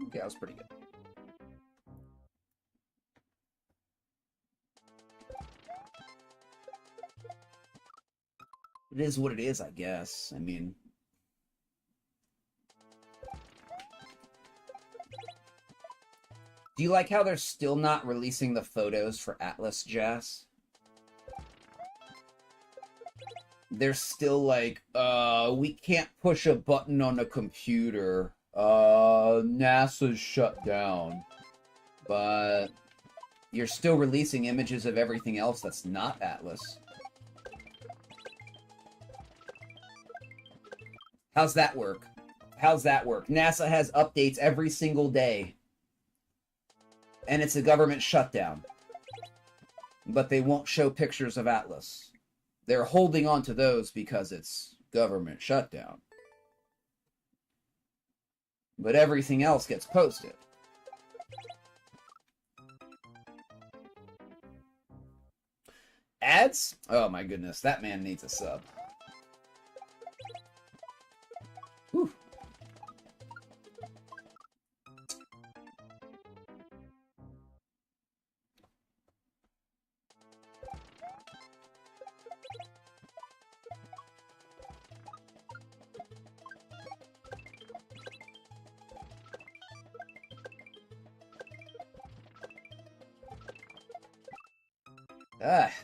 Okay, that was pretty good. It is what it is, I guess. I mean... Do you like how they're still not releasing the photos for Atlas, Jazz? They're still like, we can't push a button on a computer. NASA's shut down. But you're still releasing images of everything else that's not Atlas. How's that work? How's that work? NASA has updates every single day. And it's a government shutdown. But they won't show pictures of Atlas. They're holding on to those because it's government shutdown. But everything else gets posted. Ads? Oh my goodness, that man needs a sub. Whew.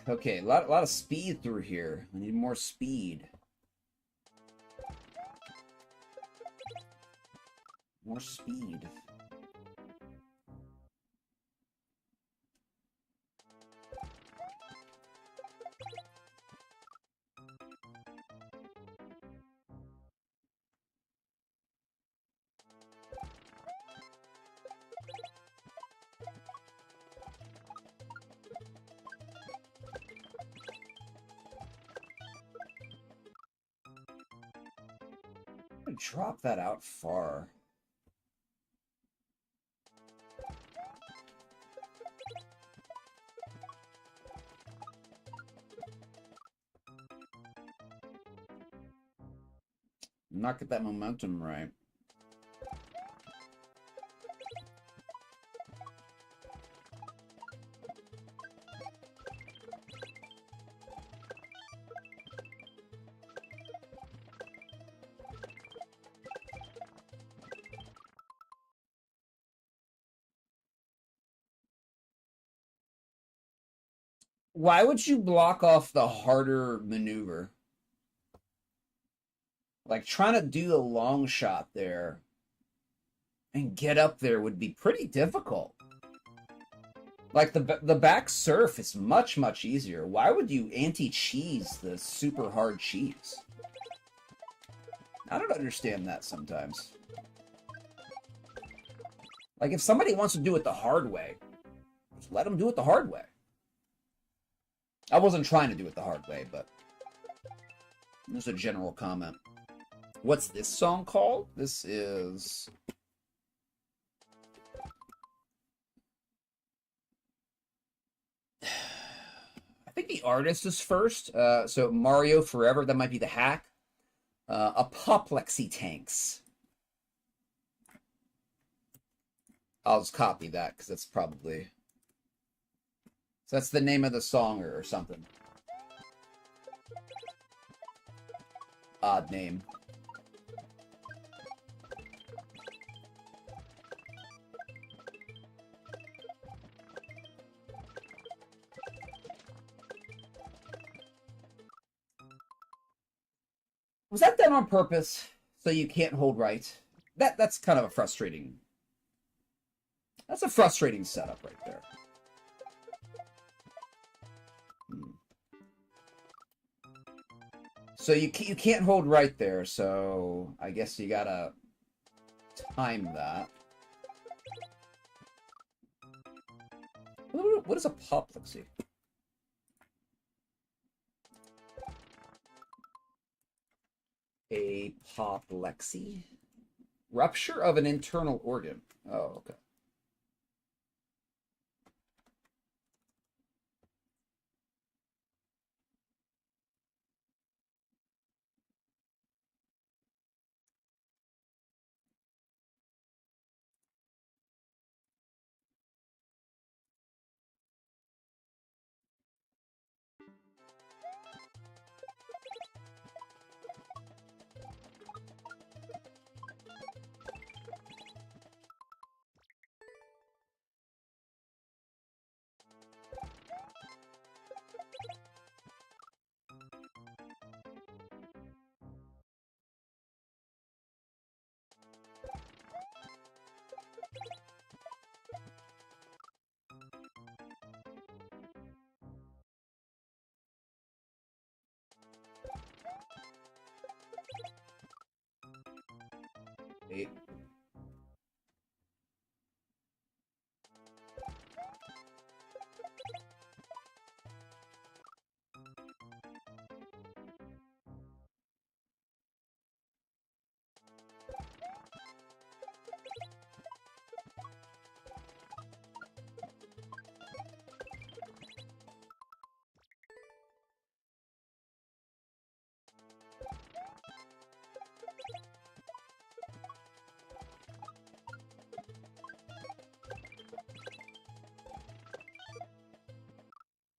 Okay, a lot of speed through here. I need more speed. More speed. would drop that out far? Not get that momentum right. Why would you block off the harder maneuver? Like, trying to do a long shot there and get up there would be pretty difficult. Like, the back surf is much, much easier. Why would you anti-cheese the super hard cheese? I don't understand that sometimes. Like, if somebody wants to do it the hard way, just let them do it the hard way. I wasn't trying to do it the hard way, but there's a general comment. What's this song called? This is... I think the artist is first. So Mario Forever, that might be the hack. Apoplexy Tanks. I'll just copy that because that's probably... So that's the name of the song or something. Odd name. Was that done on purpose so you can't hold right? That's kind of a frustrating... That's a frustrating setup right there. So you can't hold right there, so I guess you gotta time that. What is apoplexy? Apoplexy? Rupture of an internal organ. Oh, okay. Eight.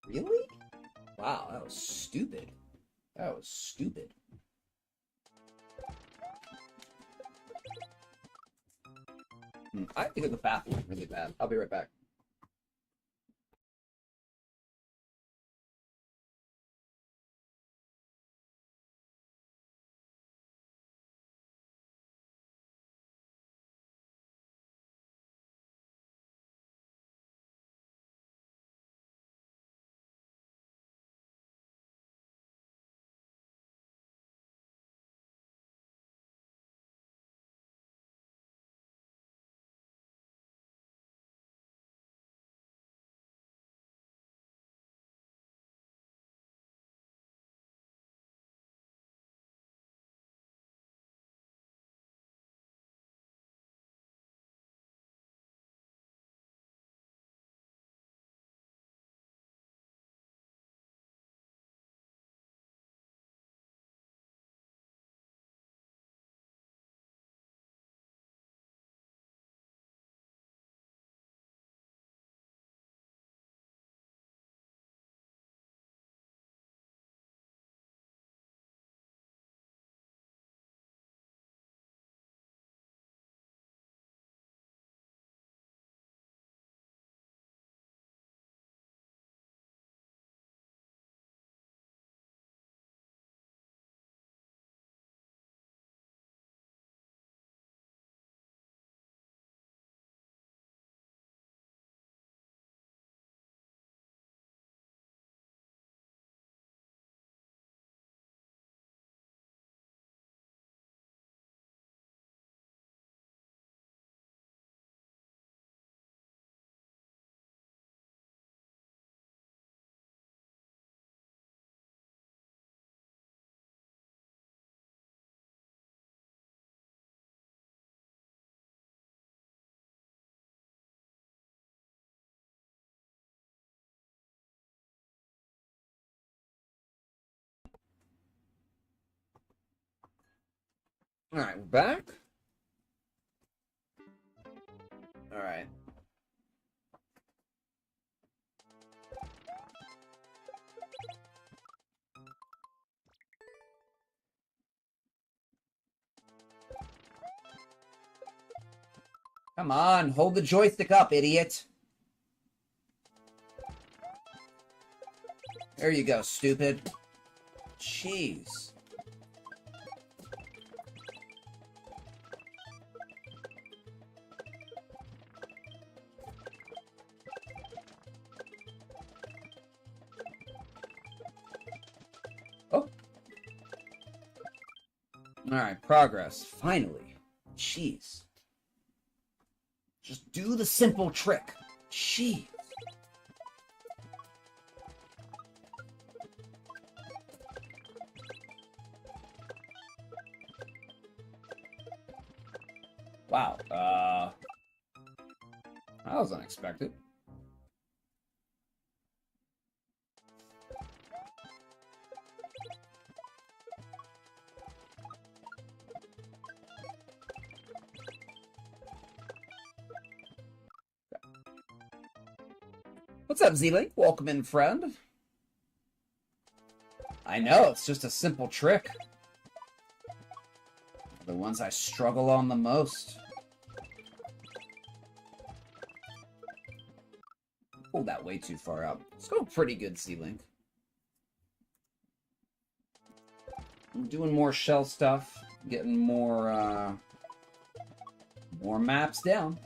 Really? Wow, that was stupid. That was stupid. I have to go to the bathroom really bad. I'll be right back. Alright, we're back. Alright. Come on, hold the joystick up, idiot. There you go, stupid. Jeez. Oh. Alright, progress. Finally. Jeez. Just do the simple trick. Jeez. Wow. That was unexpected. What's up, Z-Link? Welcome in, friend. I know, it's just a simple trick. The ones I struggle on the most. Pulled that way too far out. It's going pretty good, Z-Link. I'm doing more shell stuff, getting more maps down.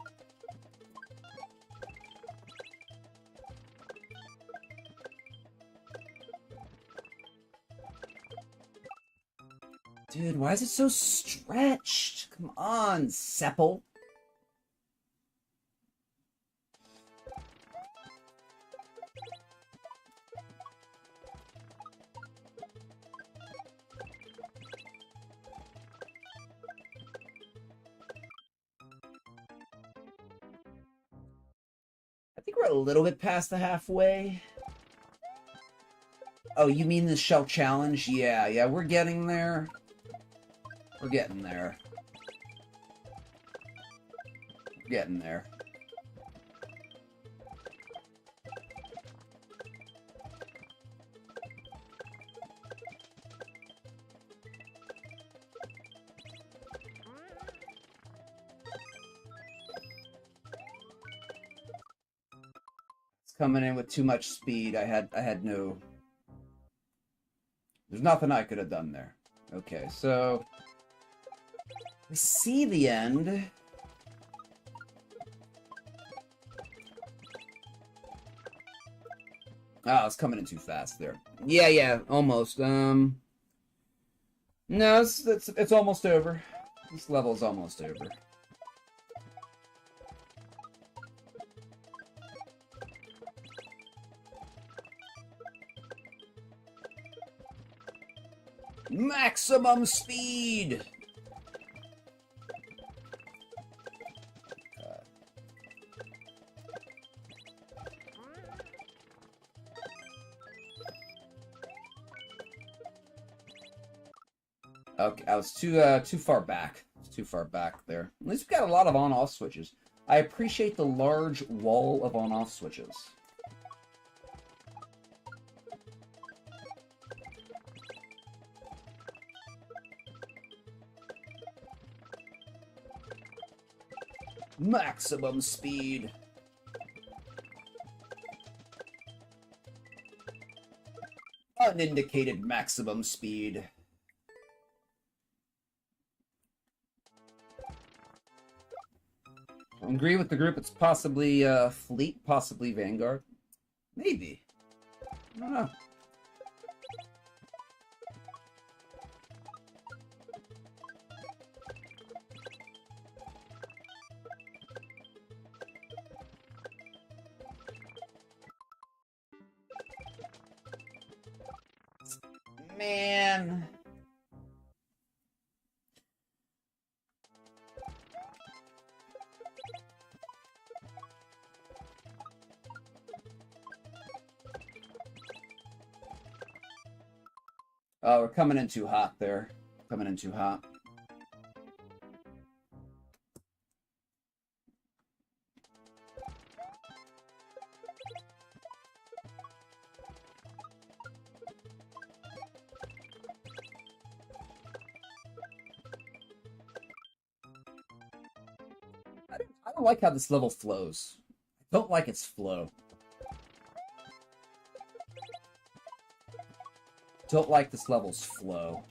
Dude, why is it so stretched? Come on, Sepple. I think we're a little bit past the halfway. Oh, you mean the shell challenge? Yeah, we're getting there. We're getting there. We're getting there. It's coming in with too much speed. I had no... There's nothing I could have done there. Okay, so... We see the end. Oh, it's coming in too fast there. Yeah, almost. No, it's almost over. This level's almost over. Maximum speed! Okay, I was too far back. Too far back there. At least we got a lot of on-off switches. I appreciate the large wall of on-off switches. Maximum speed. Unindicated maximum speed. I agree with the group. It's possibly Fleet, possibly Vanguard. Maybe. I don't know. Man. Oh, we're coming in too hot there. Coming in too hot. I don't like how this level flows. I don't like its flow. Don't like this level's flow.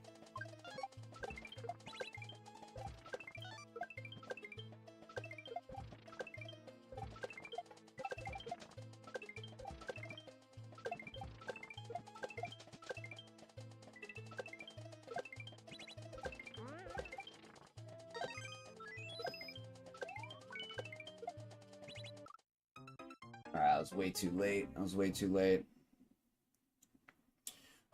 Alright, I was way too late. I was way too late.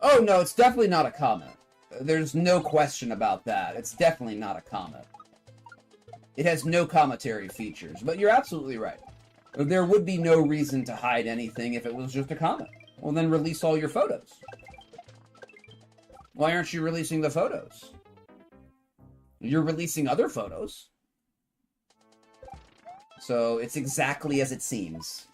Oh, no, it's definitely not a comet. There's no question about that. It's definitely not a comet. It has no cometary features, but you're absolutely right. There would be no reason to hide anything if it was just a comet. Well, then release all your photos. Why aren't you releasing the photos? You're releasing other photos. So it's exactly as it seems.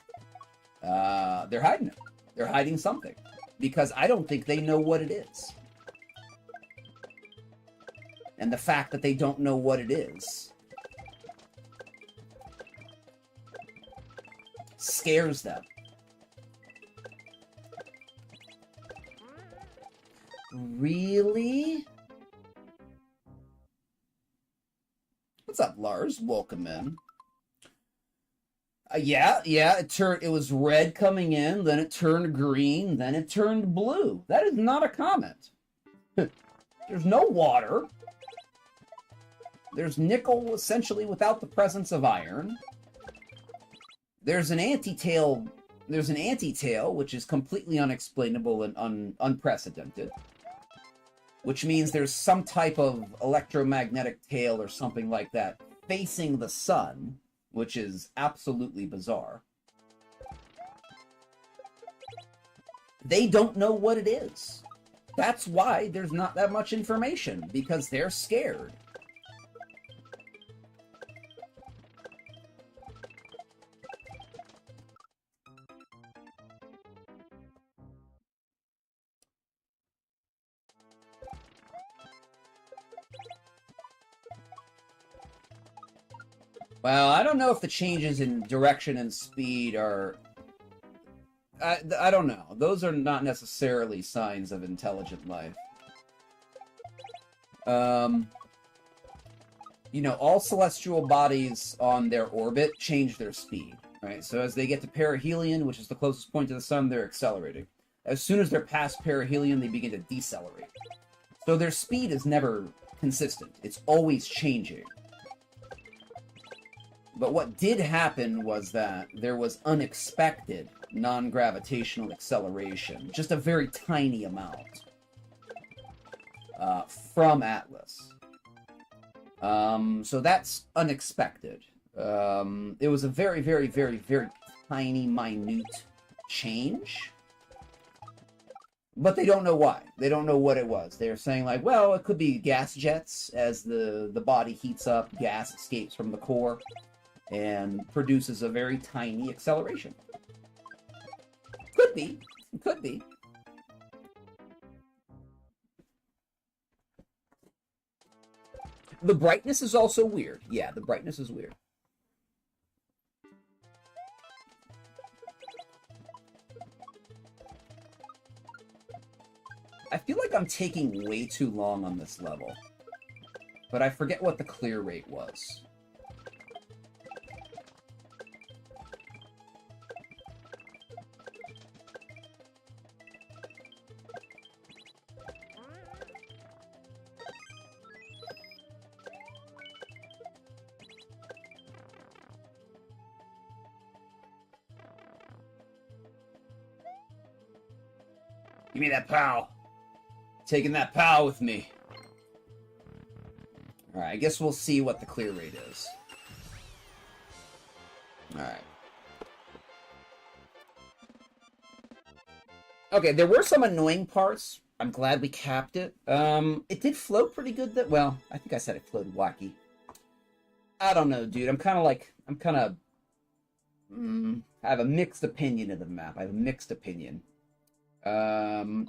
They're hiding it. They're hiding something. Because I don't think they know what it is. And the fact that they don't know what it is scares them. Really? What's up, Lars? Welcome in. Yeah, it was red coming in, then it turned green, then it turned blue. That is not a comet. There's no water. There's nickel, essentially, without the presence of iron. There's an anti-tail, which is completely unexplainable and unprecedented. Which means there's some type of electromagnetic tail or something like that facing the sun, which is absolutely bizarre. They don't know what it is. That's why there's not that much information, because they're scared. Well, I don't know if the changes in direction and speed are... I don't know. Those are not necessarily signs of intelligent life. You know, all celestial bodies on their orbit change their speed, right? So as they get to perihelion, which is the closest point to the sun, they're accelerating. As soon as they're past perihelion, they begin to decelerate. So their speed is never consistent. It's always changing. But what did happen was that there was unexpected non-gravitational acceleration, just a very tiny amount, from Atlas. So that's unexpected. It was a very, very, very, very tiny, minute change. But they don't know why. They don't know what it was. They're saying, like, well, it could be gas jets. As the body heats up, gas escapes from the core and produces a very tiny acceleration. Could be. Could be. The brightness is also weird. Yeah, the brightness is weird. I feel like I'm taking way too long on this level. But I forget what the clear rate was. Give me that POW. Taking that POW with me. Alright, I guess we'll see what the clear rate is. Alright. Okay, there were some annoying parts. I'm glad we capped it. It did float pretty good. Well, I think I said it floated wacky. I don't know, dude. I have a mixed opinion of the map. I have a mixed opinion. I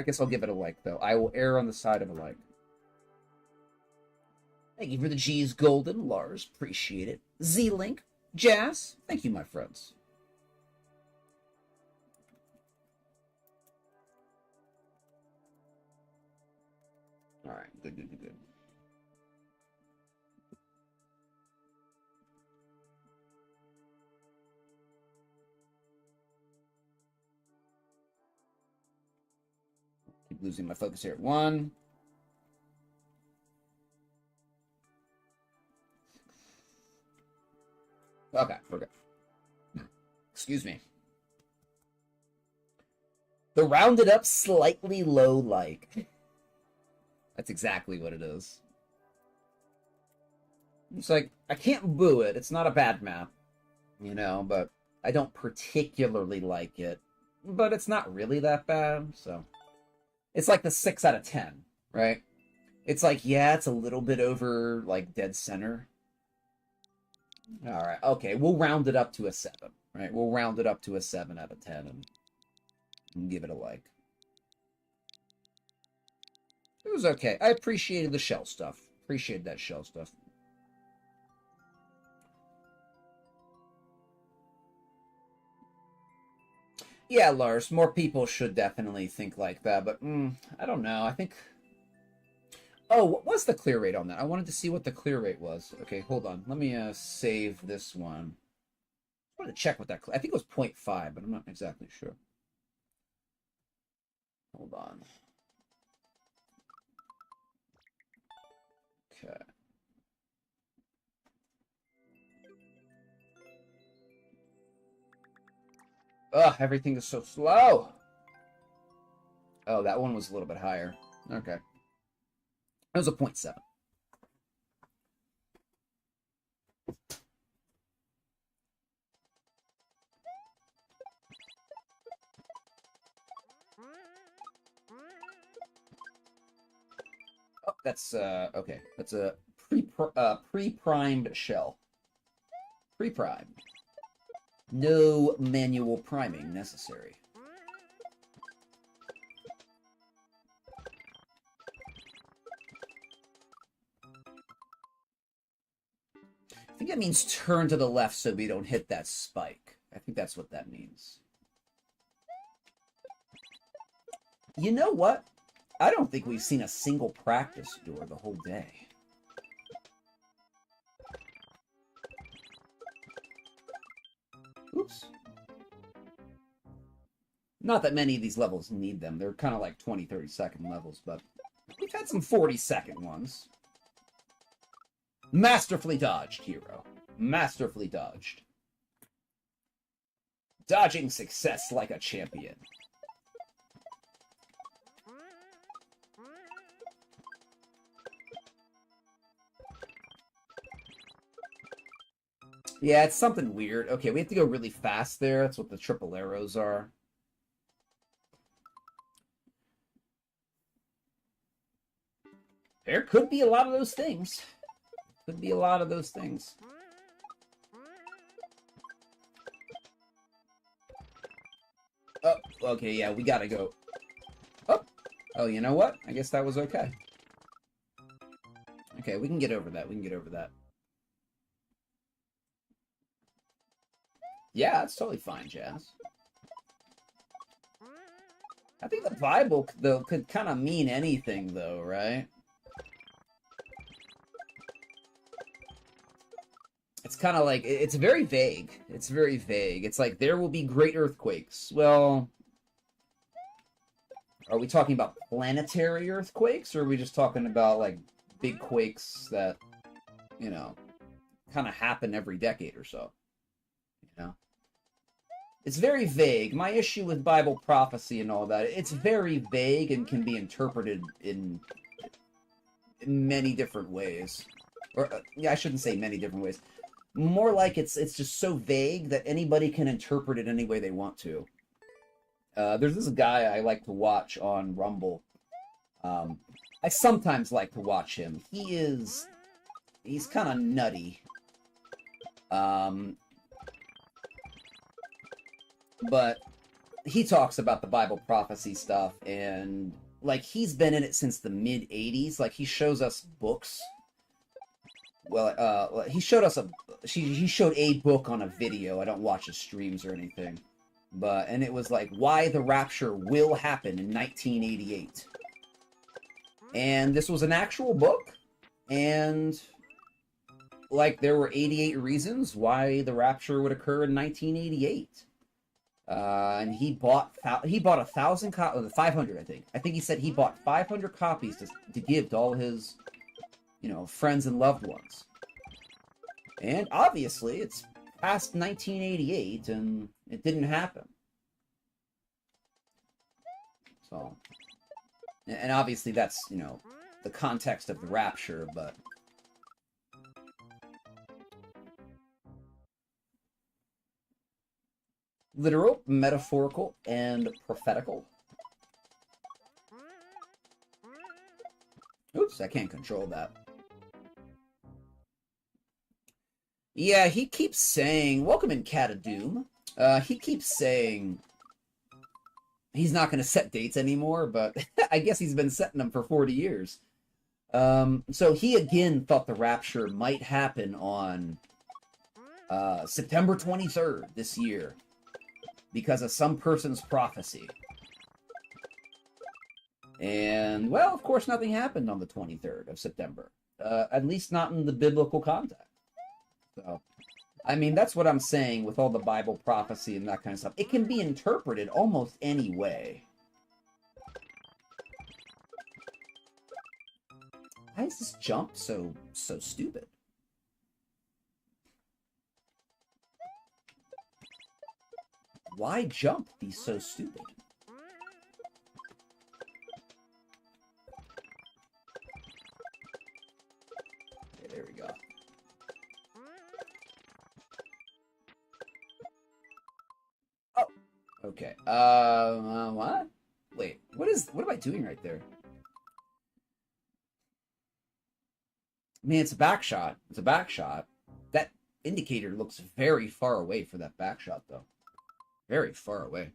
guess I'll give it a like, though. I will err on the side of a like. Thank you for the G's Golden, Lars. Appreciate it. Z-Link, Jazz, thank you, my friends. All right, good. Keep losing my focus here at 1. Okay, we're good. Excuse me. The rounded up, slightly low like. That's exactly what it is. It's like, I can't boo it. It's not a bad map, you know, but I don't particularly like it. But it's not really that bad, so. It's like the 6 out of 10, right? It's like, yeah, it's a little bit over, like, dead center. Alright, okay, we'll round it up to a 7, right? We'll round it up to a 7 out of 10 and give it a like. It was okay. I appreciated the shell stuff. Appreciated that shell stuff. Yeah, Lars, more people should definitely think like that, but I don't know. I think... Oh, what was the clear rate on that? I wanted to see what the clear rate was. Okay, hold on. Let me save this one. I wanted to check what that... I think it was 0.5, but I'm not exactly sure. Hold on. Okay. Ugh, everything is so slow. Oh, that one was a little bit higher. Okay. It was a 0.7. Oh, that's, okay. That's a pre-primed shell. Pre-primed. No manual priming necessary. I think that means turn to the left so we don't hit that spike. I think that's what that means. You know what? I don't think we've seen a single practice door the whole day. Oops. Not that many of these levels need them. They're kind of like 20, 30-second levels, but we've had some 40-second ones. Masterfully dodged, hero. Masterfully dodged. Dodging success like a champion. Yeah, it's something weird. Okay, we have to go really fast there. That's what the triple arrows are. There could be a lot of those things. Could be a lot of those things. Oh, okay, yeah, we gotta go. Oh, you know what? I guess that was okay. Okay, we can get over that. We can get over that. Yeah, that's totally fine, Jazz. I think the Bible, though, could kind of mean anything, though, right? It's kind of like, it's very vague. It's very vague. It's like, there will be great earthquakes. Well, are we talking about planetary earthquakes, or are we just talking about, like, big quakes that, you know, kind of happen every decade or so? You know? It's very vague. My issue with Bible prophecy and all that, it's very vague and can be interpreted in many different ways. Or, yeah, I shouldn't say many different ways. More like it's just so vague that anybody can interpret it any way they want to. There's this guy I like to watch on Rumble. I sometimes like to watch him. He's kind of nutty. But he talks about the Bible prophecy stuff, and, like, he's been in it since the mid-'80s. Like, he shows us books he showed us he showed a book on a video. I don't watch his streams or anything, and it was like why the rapture will happen in 1988, and this was an actual book, and like there were 88 reasons why the rapture would occur in 1988. And he bought 1,000 copies, 500, I think. I think he said he bought 500 copies to give to all his, friends and loved ones. And obviously, it's past 1988, and it didn't happen. So, and obviously that's, the context of the rapture, but literal, metaphorical, and prophetical. Oops, I can't control that. Yeah, he keeps saying, welcome in Cat of Doom. He keeps saying he's not going to set dates anymore, but I guess he's been setting them for 40 years. So he again thought the rapture might happen on September 23rd this year, because of some person's prophecy. And, well, of course, nothing happened on the 23rd of September. At least not in the biblical context. So, I mean, that's what I'm saying with all the Bible prophecy and that kind of stuff. It can be interpreted almost any way. Why is this jump so stupid? Why jump be so stupid? Okay, there we go. Oh, okay. What? Wait, what am I doing right there? I mean, it's a back shot. It's a back shot. That indicator looks very far away for that back shot, though. Very far away.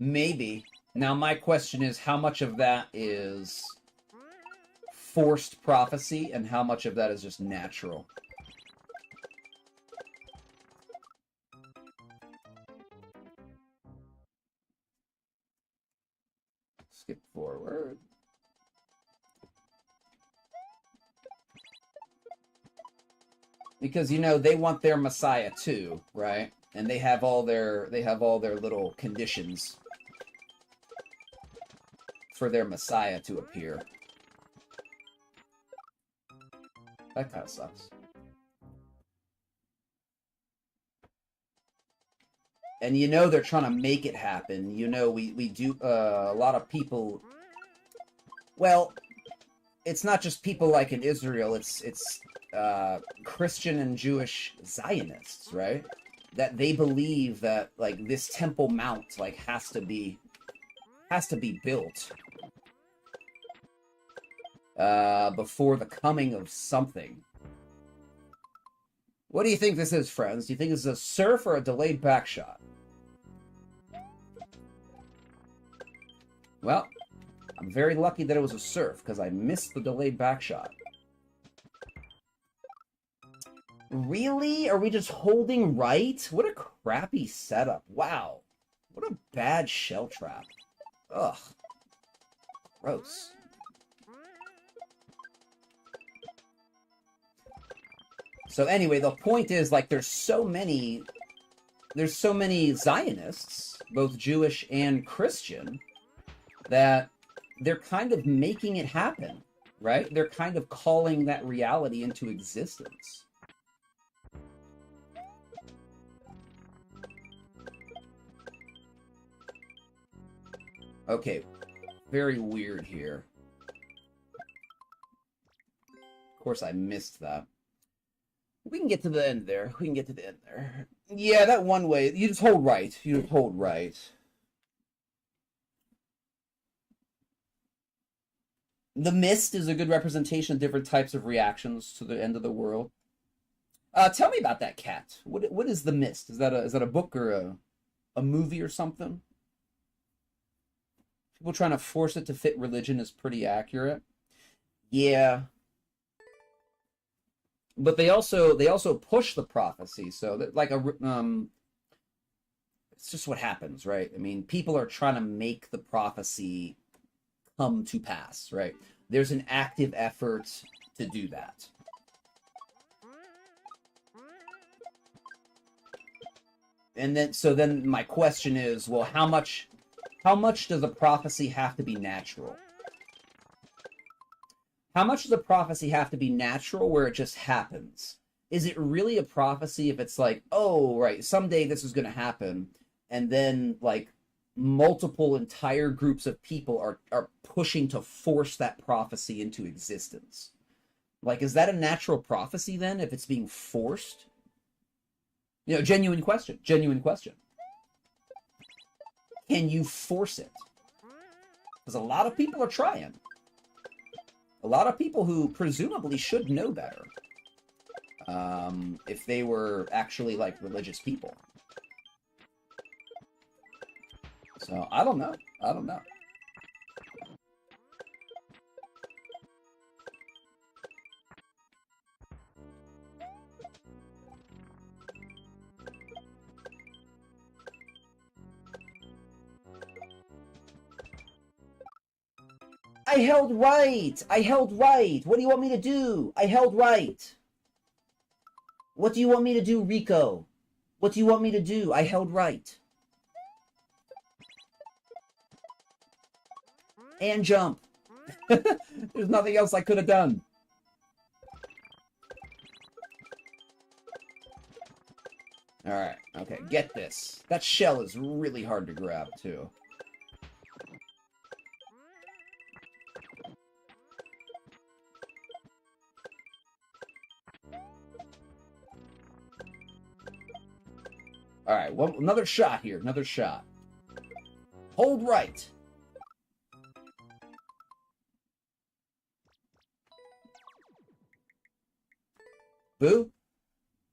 Maybe. Now, my question is, how much of that is forced prophecy, and how much of that is just natural? Skip forward. Because they want their Messiah too, right? And they have all their little conditions for their Messiah to appear. That kind of sucks. And they're trying to make it happen. We do a lot of people. Well, it's not just people like in Israel. It's Christian and Jewish Zionists, right? That they believe that like this Temple Mount like has to be built before the coming of something. What do you think this is, friends? Do you think this is a surf or a delayed back shot? Well, I'm very lucky that it was a surf, because I missed the delayed back shot. Really? Are we just holding right? What a crappy setup. Wow. What a bad shell trap. Ugh. Gross. So anyway, the point is, like, there's so many Zionists, both Jewish and Christian, that they're kind of making it happen, right? They're kind of calling that reality into existence. Okay, very weird here. Of course, I missed that. We can get to the end there. We can get to the end there. Yeah, that one way. You just hold right. You just hold right. The mist is a good representation of different types of reactions to the end of the world. Tell me about that cat. What is The Mist? Is that a book or a movie or something? People trying to force it to fit religion is pretty accurate. Yeah, but they also push the prophecy, so that like it's just what happens, right? I mean, people are trying to make the prophecy come to pass, right? There's an active effort to do that. And then my question is, well, how much does a prophecy have to be natural? How much does a prophecy have to be natural where it just happens? Is it really a prophecy if it's like, oh, right, someday this is going to happen, and then, like, multiple entire groups of people are pushing to force that prophecy into existence? Like, is that a natural prophecy then if it's being forced? You know, genuine question. Genuine question. Can you force it? Because a lot of people are trying. A lot of people who presumably should know better. If they were actually, like, religious people. So, I don't know. I don't know. I held right! I held right! What do you want me to do? I held right! What do you want me to do, Rico? What do you want me to do? I held right. And jump. There's nothing else I could have done. Alright, okay, get this. That shell is really hard to grab, too. Alright, well, another shot here. Another shot. Hold right. Boo.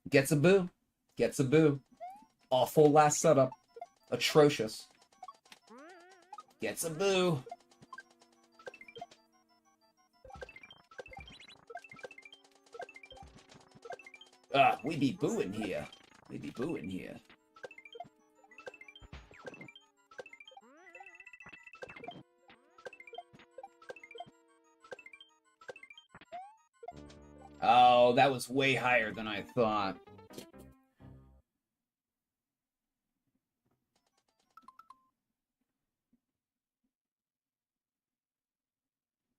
Gets a boo. Gets a boo. Awful last setup. Atrocious. Gets a boo. We be booing here. We be booing here. Oh, that was way higher than I thought.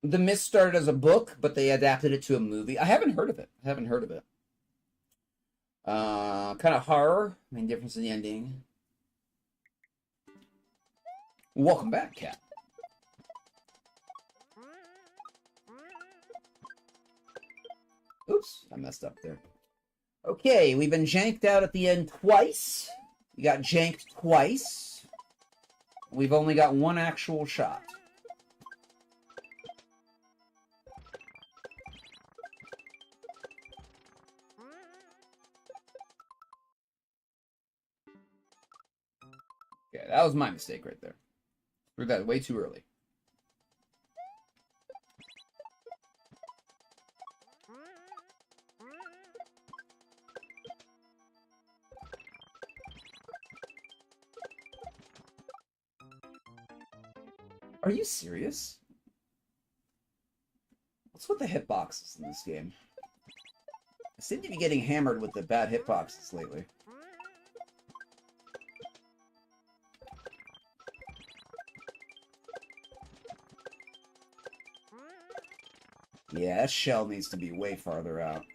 The Mist started as a book, but they adapted it to a movie. I haven't heard of it. I haven't heard of it. Kind of horror. Main difference in the ending. Welcome back, Cat. Oops, I messed up there. Okay, we've been janked out at the end twice. We got janked twice. We've only got one actual shot. Okay, that was my mistake right there. Threw that way too early. Are you serious? What's with the hitboxes in this game? I seem to be getting hammered with the bad hitboxes lately. Yeah, that shell needs to be way farther out.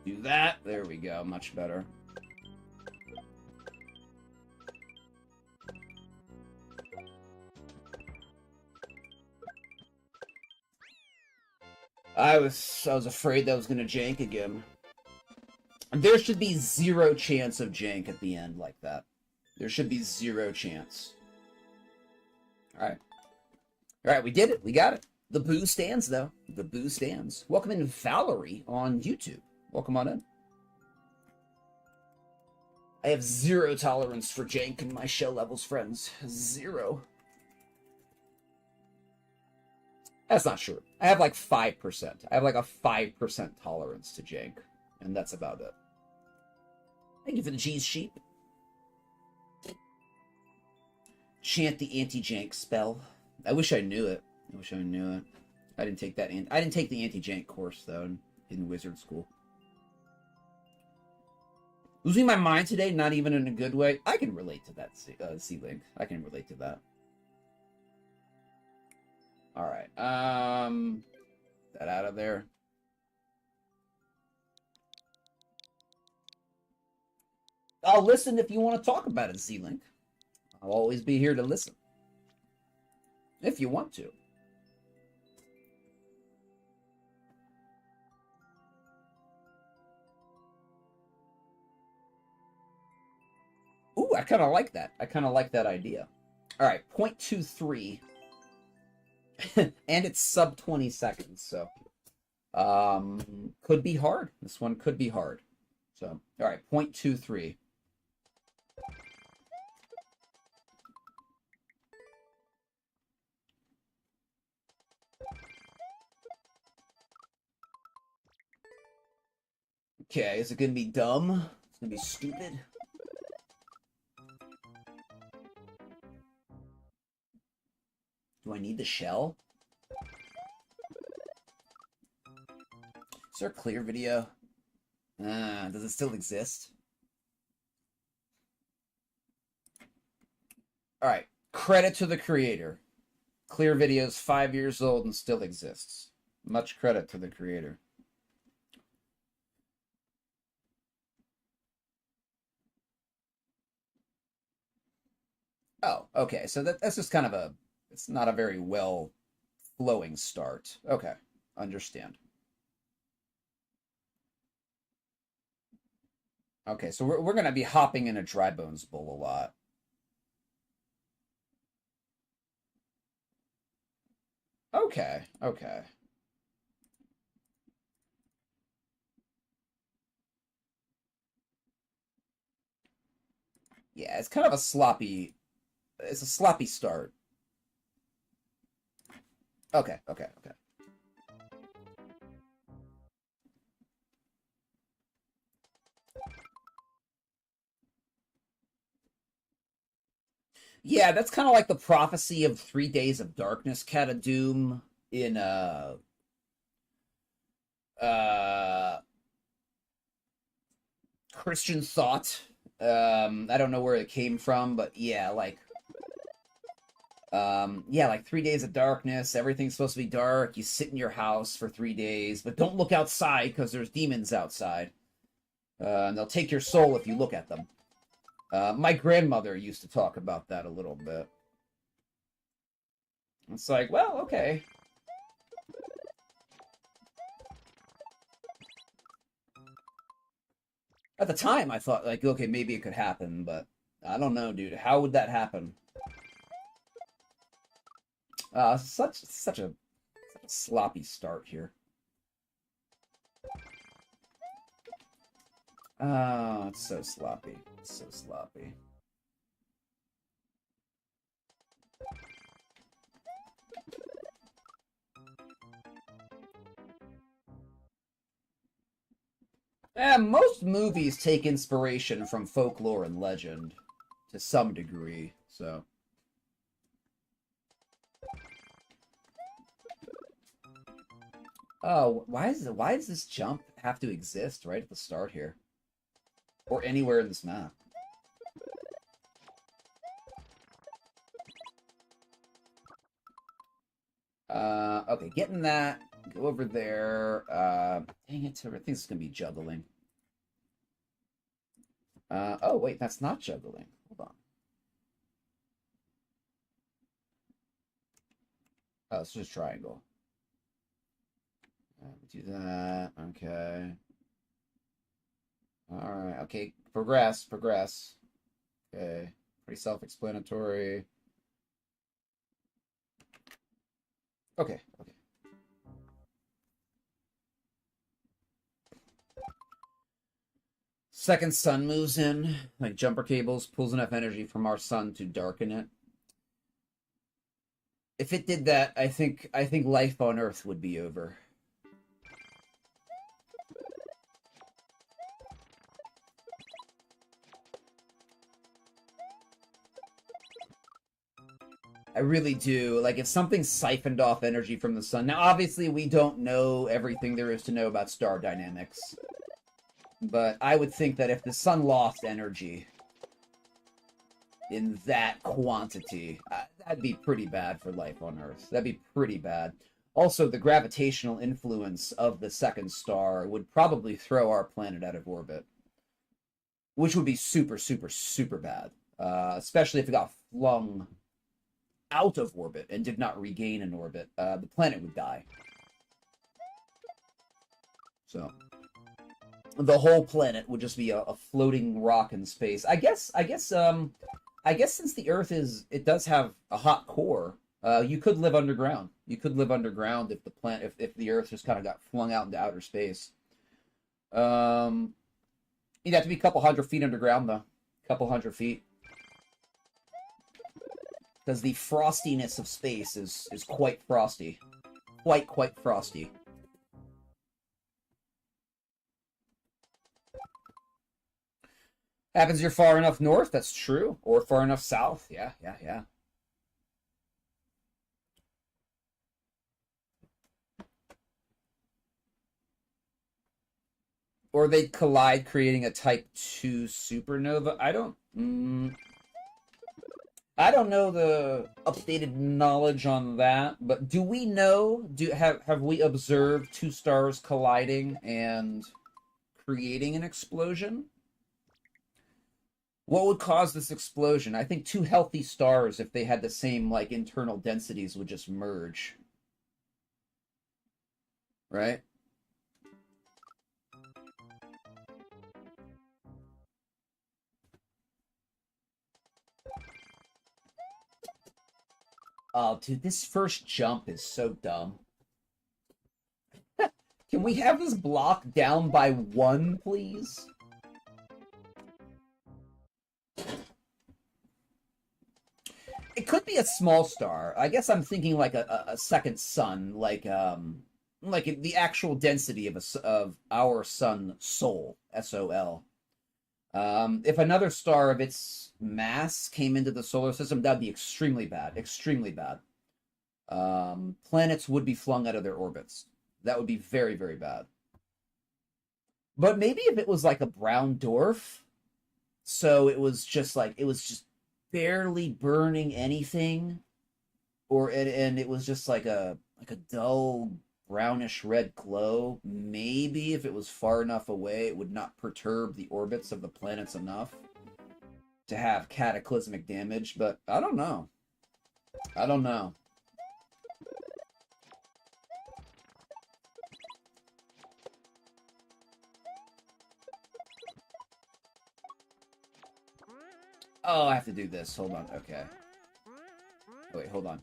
Do that. There we go. Much better. I was afraid that was gonna jank again. There should be zero chance of jank at the end like that. There should be zero chance. All right. All right, we did it. We got it. The boo stands, though. The boo stands. Welcome in Valerie on YouTube. Welcome on in. I have 0 tolerance for jank in my shell levels, friends. 0. That's not true. I have like 5%. I have like a 5% tolerance to jank, and that's about it. Thank you for the cheese sheep. Chant the anti-jank spell. I wish I knew it. I wish I knew it. I didn't take that. I didn't take the anti-jank course though in wizard school. Losing my mind today, not even in a good way. I can relate to that, C-Link. I can relate to that. All right. That out of there. I'll listen if you want to talk about it, Z-Link. I'll always be here to listen. If you want to. Ooh, I kind of like that. I kind of like that idea. All right, 0.23. And it's sub 20 seconds, so could be hard. This one could be hard. So, all right, 0.23. Okay, is it going to be dumb? It's going to be stupid? Do I need the shell? Is there a clear video? Does it still exist? Alright, credit to the creator. Clear video's 5 years old and still exists. Much credit to the creator. Oh, okay, so that's just kind of a... It's not a very well flowing start. Okay, understand. Okay, so we're going to be hopping in a dry bones bowl a lot. Okay, okay. Yeah, it's kind of a sloppy... It's a sloppy start. Okay, okay, okay. Yeah, that's kind of like the prophecy of 3 Days of Darkness, Cat of Doom in Christian thought. I don't know where it came from, but yeah, like like 3 Days of Darkness, everything's supposed to be dark. You sit in your house for 3 days, but don't look outside because there's demons outside. And they'll take your soul if you look at them. My grandmother used to talk about that a little bit. It's like, well, okay. At the time, I thought, like, okay, maybe it could happen, but I don't know, dude. How would that happen? Such a sloppy start here. Oh, it's so sloppy. It's so sloppy. Most movies take inspiration from folklore and legend to some degree, so. Oh, why does this jump have to exist right at the start here? Or anywhere in this map? Okay, getting that. Go over there. Dang it, I think it's gonna be juggling. Oh wait, that's not juggling. Hold on. Oh, it's just triangle. Do that. Okay. All right. Okay. Progress. Progress. Okay. Pretty self-explanatory. Okay, okay. Second sun moves in, like jumper cables, pulls enough energy from our sun to darken it. If it did that, I think life on Earth would be over. I really do. Like, if something siphoned off energy from the sun. Now, obviously, we don't know everything there is to know about star dynamics. But I would think that if the sun lost energy in that quantity, that'd be pretty bad for life on Earth. That'd be pretty bad. Also, the gravitational influence of the second star would probably throw our planet out of orbit, which would be super, super, super bad. Especially if it got flung out of orbit and did not regain an orbit. The planet would die. So the whole planet would just be a floating rock in space. I guess since the Earth does have a hot core, you could live underground. You could live underground if the Earth just kind of got flung out into outer space. You'd have to be a couple hundred feet underground, though. A couple hundred feet. Because the frostiness of space is quite frosty. Quite frosty. Happens you're far enough north, that's true. Or far enough south. Yeah. Or they'd collide, creating a Type 2 supernova. I don't know the updated knowledge on that, but do we know? Have we observed two stars colliding and creating an explosion? What would cause this explosion? I think two healthy stars, if they had the same like internal densities, would just merge. Right? Oh, dude, this first jump is so dumb. Can we have this block down by 1, please? It could be a small star. I guess I'm thinking like a second sun, like the actual density of our sun, Sol, Sol. If another star of its mass came into the solar system, that'd be extremely bad. Extremely bad. Planets would be flung out of their orbits. That would be very, very bad. But maybe if it was like a brown dwarf, so it was just barely burning anything, and it was just like a dull brownish red glow. Maybe if it was far enough away, it would not perturb the orbits of the planets enough to have cataclysmic damage, but I don't know. I don't know. Oh, I have to do this. Hold on. Okay. Oh, wait, hold on.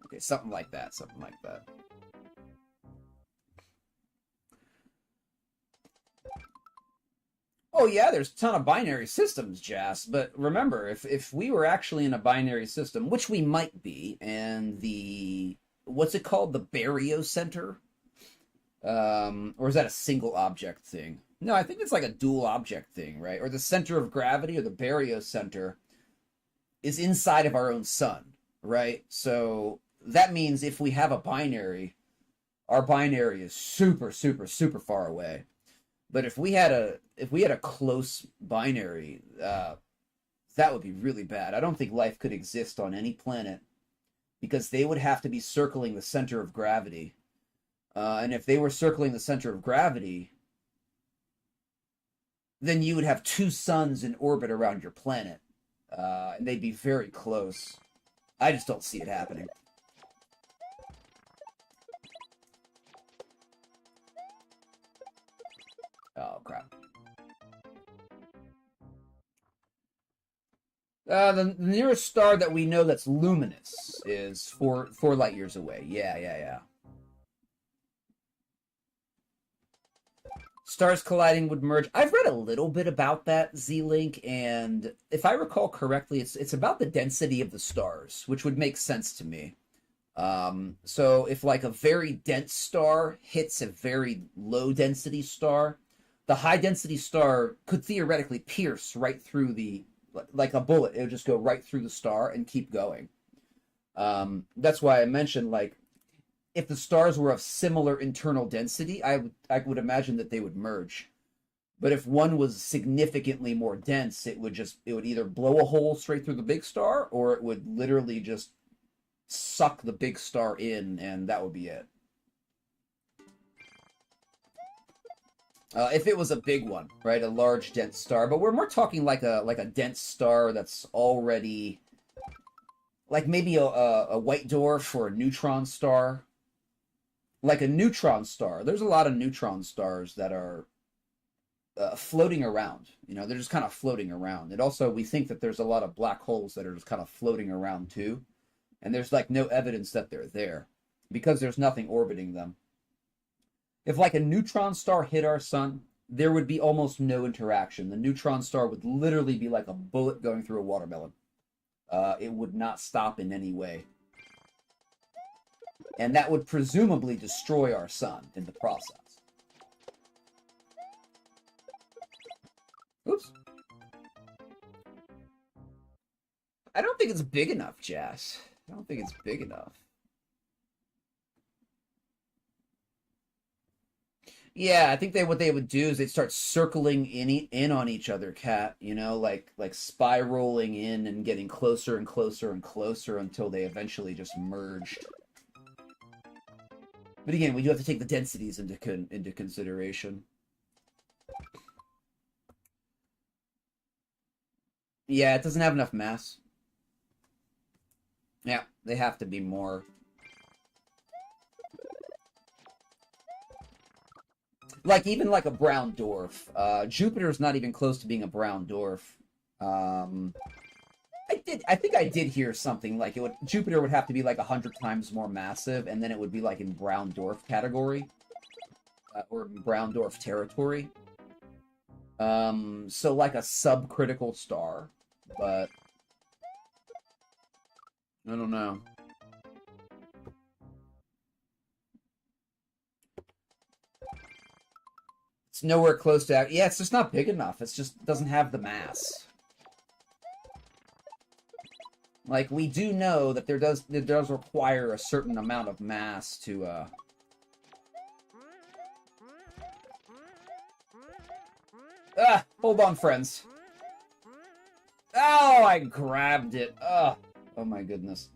Okay, something like that. Something like that. Oh yeah, there's a ton of binary systems, Jas. But remember, if we were actually in a binary system, which we might be, and what's it called? The baryocenter? Or is that a single object thing? No, I think it's like a dual object thing, right? Or the center of gravity or the baryocenter is inside of our own sun, right? So that means if we have a binary, our binary is super, super, super far away. But if we had a close binary, that would be really bad. I don't think life could exist on any planet because they would have to be circling the center of gravity. And if they were circling the center of gravity, then you would have two suns in orbit around your planet. And they'd be very close. I just don't see it happening. Oh, crap. The nearest star that we know that's luminous is four light years away. Yeah. Stars colliding would merge. I've read a little bit about that, Z-Link, and if I recall correctly, it's about the density of the stars, which would make sense to me. So if like a very dense star hits a very low density star, the high density star could theoretically pierce right through like a bullet. It would just go right through the star and keep going. That's why I mentioned, like, if the stars were of similar internal density, I would imagine that they would merge. But if one was significantly more dense, it would either blow a hole straight through the big star, or it would literally just suck the big star in, and that would be it. If it was a big one, right, a large dense star, but we're more talking like a dense star that's already like maybe a white dwarf or a neutron star. Like a neutron star, there's a lot of neutron stars that are floating around. You know, they're just kind of floating around. And also, we think that there's a lot of black holes that are just kind of floating around too. And there's like no evidence that they're there because there's nothing orbiting them. If like a neutron star hit our sun, there would be almost no interaction. The neutron star would literally be like a bullet going through a watermelon. It would not stop in any way. And that would presumably destroy our sun in the process. Oops. I don't think it's big enough, Jazz. I don't think it's big enough. Yeah, I think what they would do is they'd start circling in on each other, Cat. You know, like spiraling in and getting closer and closer and closer until they eventually just merged. But again, we do have to take the densities into consideration. Yeah, it doesn't have enough mass. Yeah, they have to be more. Like, even like a brown dwarf. Jupiter's not even close to being a brown dwarf. I think I did hear something like Jupiter would have to be like 100 times more massive, and then it would be like in brown dwarf category, or brown dwarf territory. So like a subcritical star, but I don't know. It's nowhere close to. Yeah, it's just not big enough. It's just doesn't have the mass. Like, we do know that it does require a certain amount of mass to, hold on, friends. Oh, I grabbed it. Oh my goodness.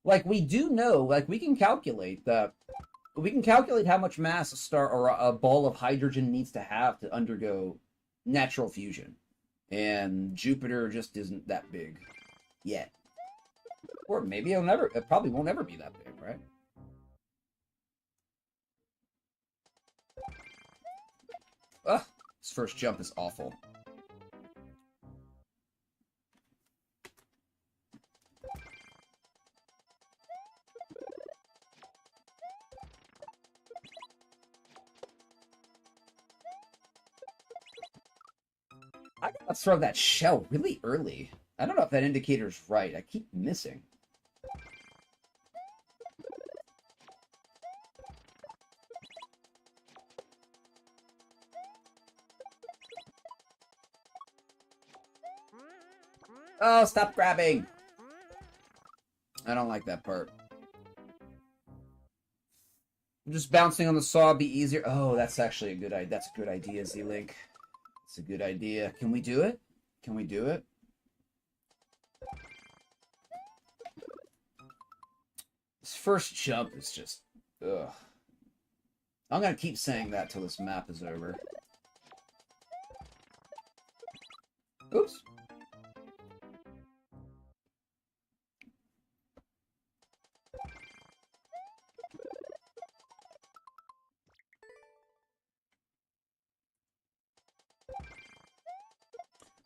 Like, we do know, like, we can calculate how much mass a star or a ball of hydrogen needs to have to undergo natural fusion. And Jupiter just isn't that big yet. Or maybe it probably won't ever be that big, right? Ugh, this first jump is awful. I gotta throw that shell really early. I don't know if that indicator's right. I keep missing. Oh, stop grabbing! I don't like that part. Just bouncing on the saw would be easier. Oh, that's actually a good idea. That's a good idea, Z-Link. It's a good idea. Can we do it? Can we do it? This first jump is just... ugh. I'm gonna keep saying that till this map is over. Oops.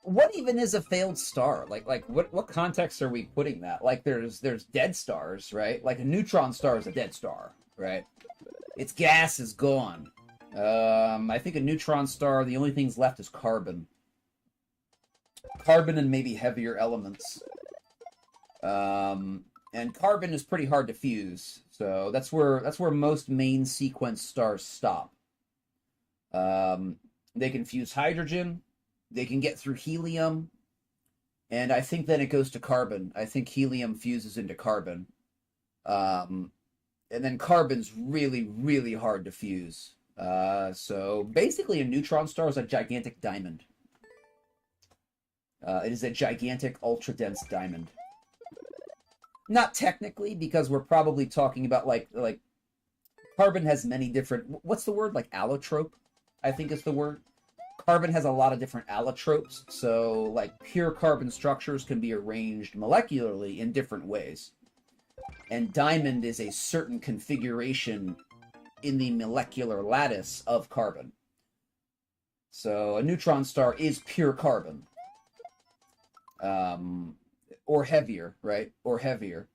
what even is a failed star? Like what context are we putting that? Like there's dead stars, right? Like a neutron star is a dead star, right? Its gas is gone. I think a neutron star, the only things left is carbon. Carbon and maybe heavier elements. And carbon is pretty hard to fuse, so that's where most main sequence stars stop. They can fuse hydrogen, they can get through helium, and I think then it goes to carbon. I think helium fuses into carbon. And then carbon's really, really hard to fuse. So basically a neutron star is a gigantic diamond. It is a gigantic, ultra-dense diamond. Not technically, because we're probably talking about, like carbon has many different... What's the word? Like allotrope, I think is the word. Carbon has a lot of different allotropes, so, like, pure carbon structures can be arranged molecularly in different ways. And diamond is a certain configuration in the molecular lattice of carbon. So a neutron star is pure carbon. Or heavier, right? Or heavier.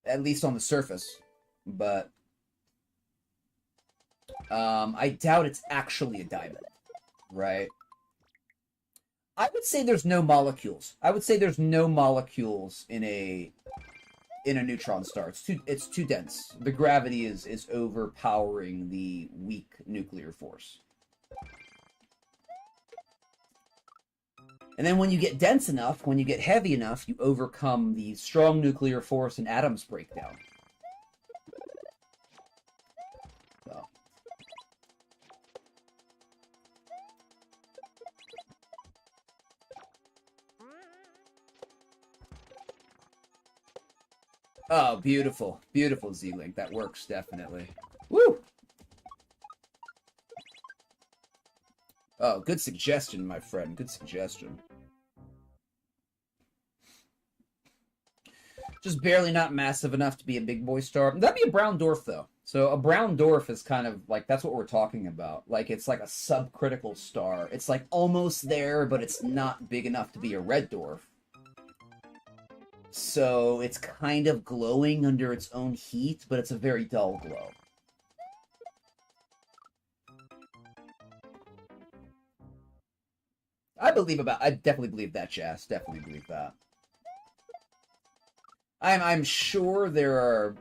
At least on the surface. But I doubt it's actually a diamond, right? I would say there's no molecules. I would say there's no molecules in a neutron star. It's too dense. The gravity is overpowering the weak nuclear force. And then when you get dense enough, when you get heavy enough, you overcome the strong nuclear force and atoms break down. So. Oh, beautiful. Beautiful, Z-Link. That works, definitely. Woo! Oh, good suggestion, my friend. Good suggestion. Just barely not massive enough to be a big boy star. That'd be a brown dwarf, though. So a brown dwarf is kind of like, that's what we're talking about. Like, it's like a subcritical star. It's like almost there, but it's not big enough to be a red dwarf. So it's kind of glowing under its own heat, but it's a very dull glow. I definitely believe that, Jazz. Definitely believe that. I'm sure there are,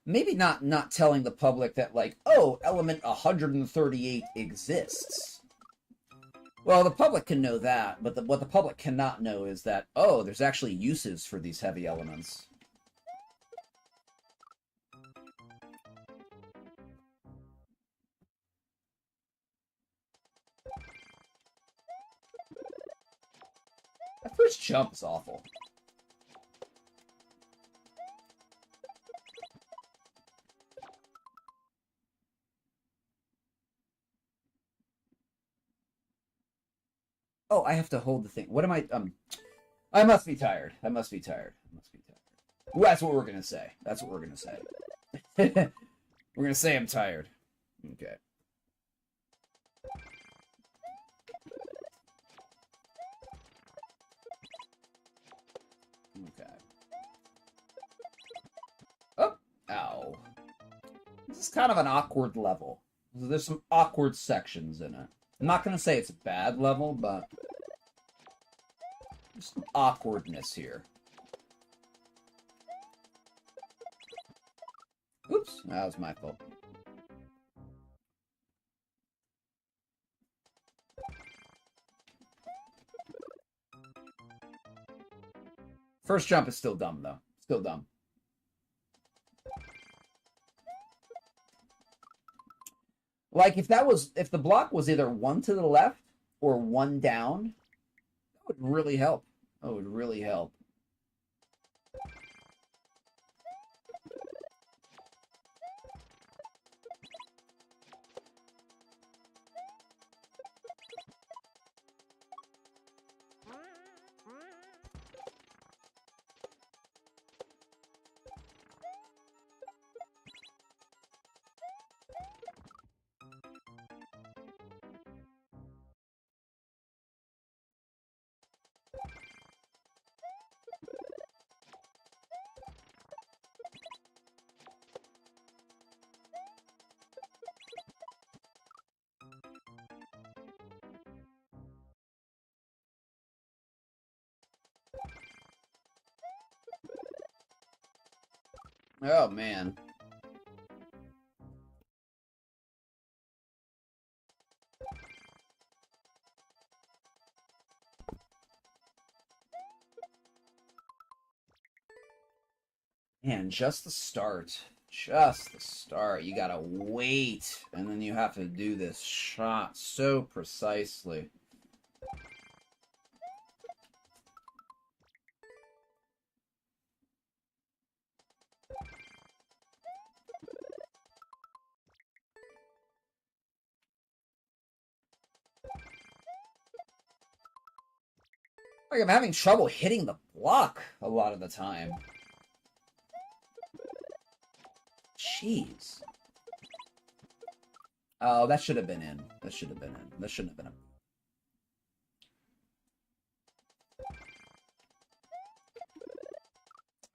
maybe not telling the public that, like, oh, element 138 exists. Well, the public can know that, but what the public cannot know is that, oh, there's actually uses for these heavy elements. That first jump is awful. Oh, I have to hold the thing. What am I... I must be tired. I must be tired. I must be tired. Well, that's what we're gonna say. That's what we're gonna say. We're gonna say I'm tired. Okay. Okay. Oh! Ow. This is kind of an awkward level. There's some awkward sections in it. I'm not gonna say it's a bad level, but... there's some awkwardness here. Oops, that was my fault. First jump is still dumb, though. Still dumb. Like, if the block was either one to the left or one down, that would really help. That would really help. Oh, man. Man, just the start. Just the start. You gotta wait, and then you have to do this shot so precisely. Like, I'm having trouble hitting the block a lot of the time. Jeez. Oh, that should have been in. That should have been in. That shouldn't have been in.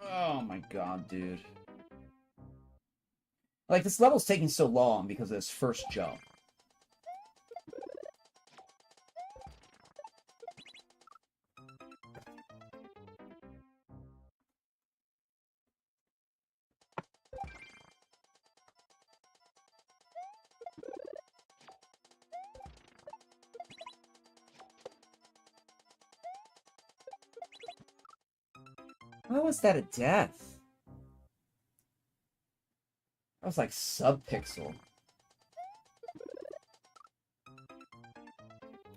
Oh my god, dude. Like, this level's taking so long because of this first jump. How was that a death? That was like sub-pixel.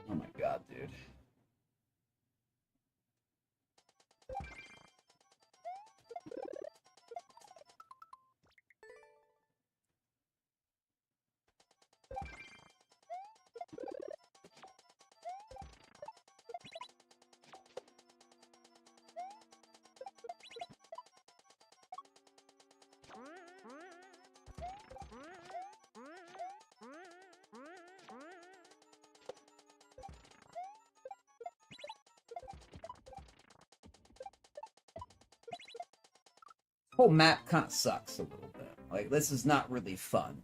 Oh my god, dude. Whole map kind of sucks a little bit. Like, this is not really fun.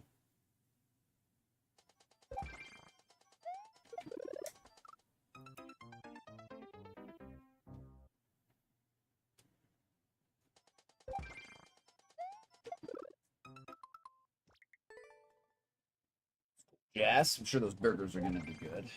Yes, I'm sure those burgers are gonna be good.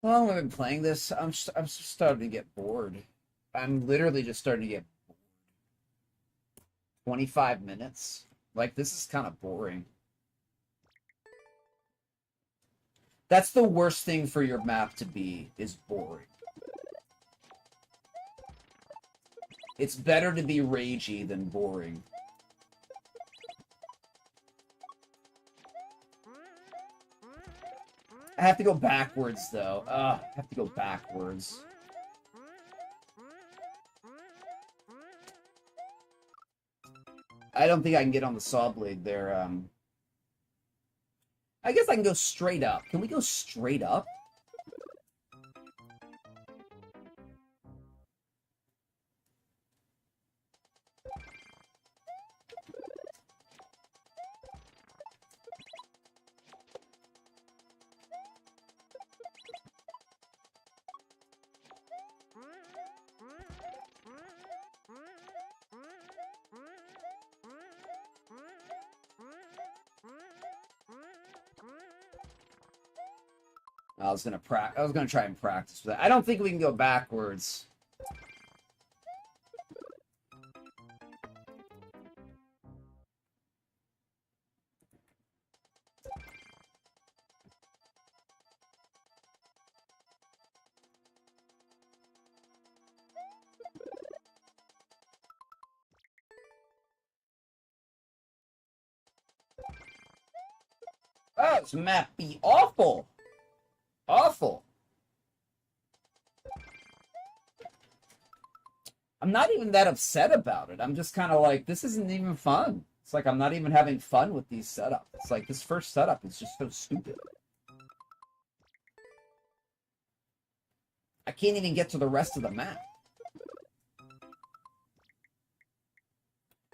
How long have I been playing this? I'm just starting to get bored. I'm literally just starting to get 25 minutes. Like, this is kind of boring. That's the worst thing for your map to be, is boring. It's better to be ragey than boring. I have to go backwards, though. I have to go backwards. I don't think I can get on the saw blade there. I guess I can go straight up. Can we go straight up? I was gonna try and practice with that. I don't think we can go backwards. Oh, this map be awful. Awful. I'm not even that upset about it. I'm just kind of like, this isn't even fun. It's like I'm not even having fun with these setups. It's like this first setup is just so stupid. I can't even get to the rest of the map.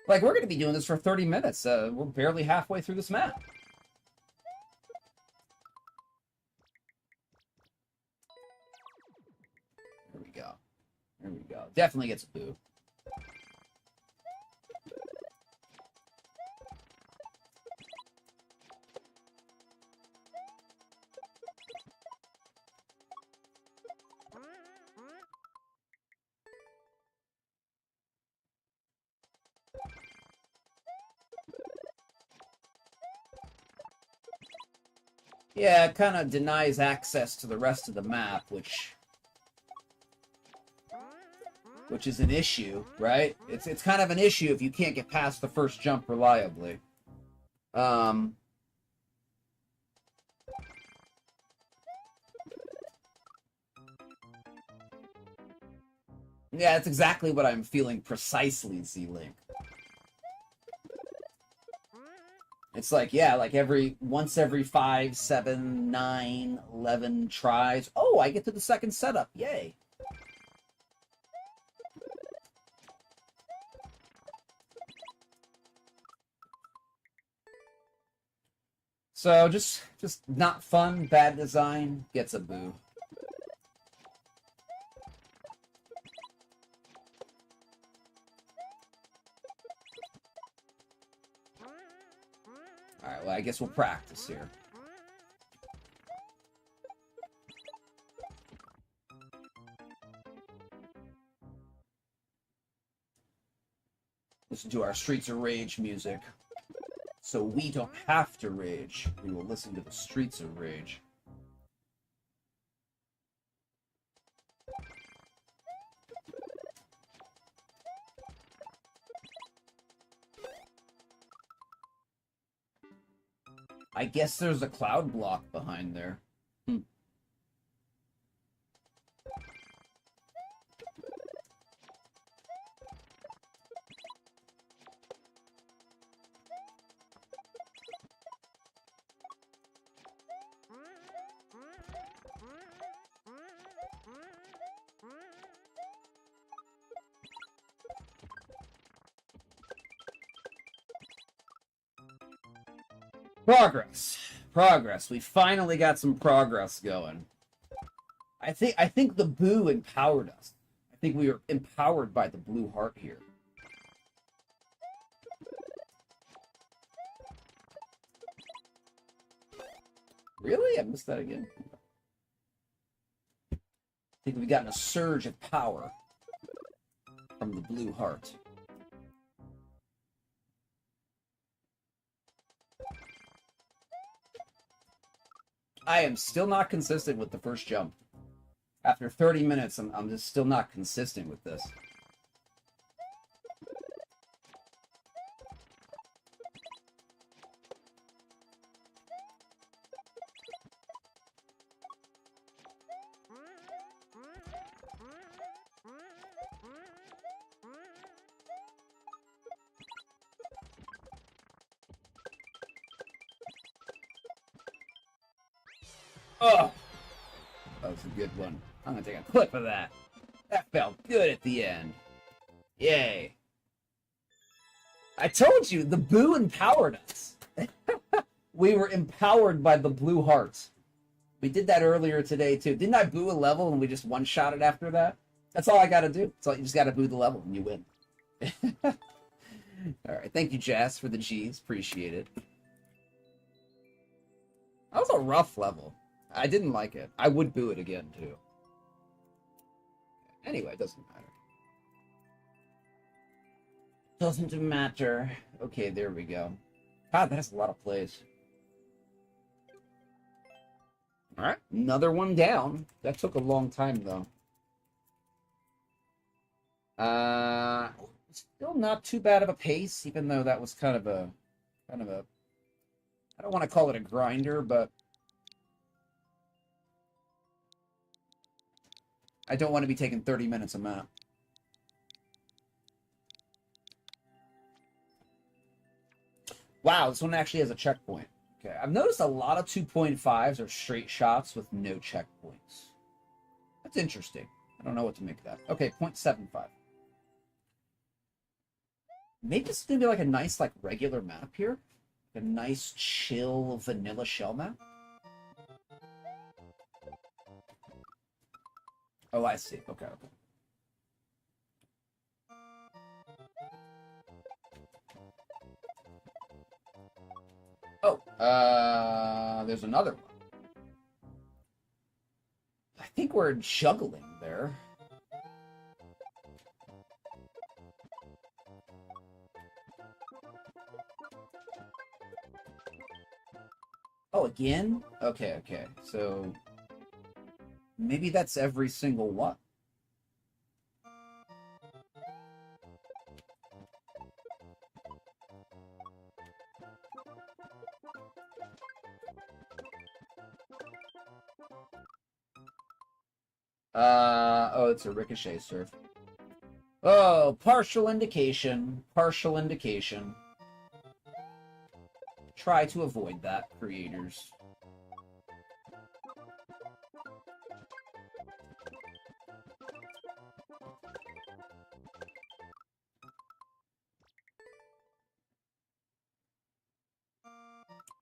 Like, we're going to be doing this for 30 minutes. We're barely halfway through this map. There we go. There we go. Definitely gets a boo. Yeah, it kind of denies access to the rest of the map, which is an issue, right? It's kind of an issue if you can't get past the first jump reliably. Yeah, that's exactly what I'm feeling precisely, Z-Link. It's like, yeah, like once every 5, 7, 9, 11 tries. Oh, I get to the second setup. Yay. So just not fun, bad design, gets a boo. Alright, well, I guess we'll practice here. Listen to our Streets of Rage music. So we don't have to rage. We will listen to the Streets of Rage. I guess there's a cloud block behind there. Progress. We finally got some progress going. I think the boo empowered us. I think we were empowered by the blue heart here. Really? I missed that again. I think we've gotten a surge of power from the blue heart. I am still not consistent with the first jump. After 30 minutes, I'm just still not consistent with this. Oh, that was a good one. I'm gonna take a clip of that. That felt good at the end. Yay. I told you, the boo empowered us. We were empowered by the blue hearts. We did that earlier today, too. Didn't I boo a level and we just one-shot it after that? That's all I gotta do. That's all, you just gotta boo the level and you win. Alright, thank you, Jazz, for the G's. Appreciate it. That was a rough level. I didn't like it. I would boo it again, too. Anyway, it doesn't matter. Doesn't matter. Okay, there we go. God, that's a lot of plays. Alright, another one down. That took a long time, though. Still not too bad of a pace, even though that was kind of a... I don't want to call it a grinder, but... I don't want to be taking 30 minutes a map. Wow, this one actually has a checkpoint. Okay, I've noticed a lot of 2.5s are straight shots with no checkpoints. That's interesting. I don't know what to make of that. Okay, 0.75. Maybe this is going to be like a nice, like, regular map here. A nice, chill, vanilla shell map. Oh, I see. Okay, okay. Oh, there's another one. I think we're juggling there. Oh, again? Okay, okay. So maybe that's every single one. Oh, it's a ricochet surf. Oh, partial indication. Partial indication. Try to avoid that, creators.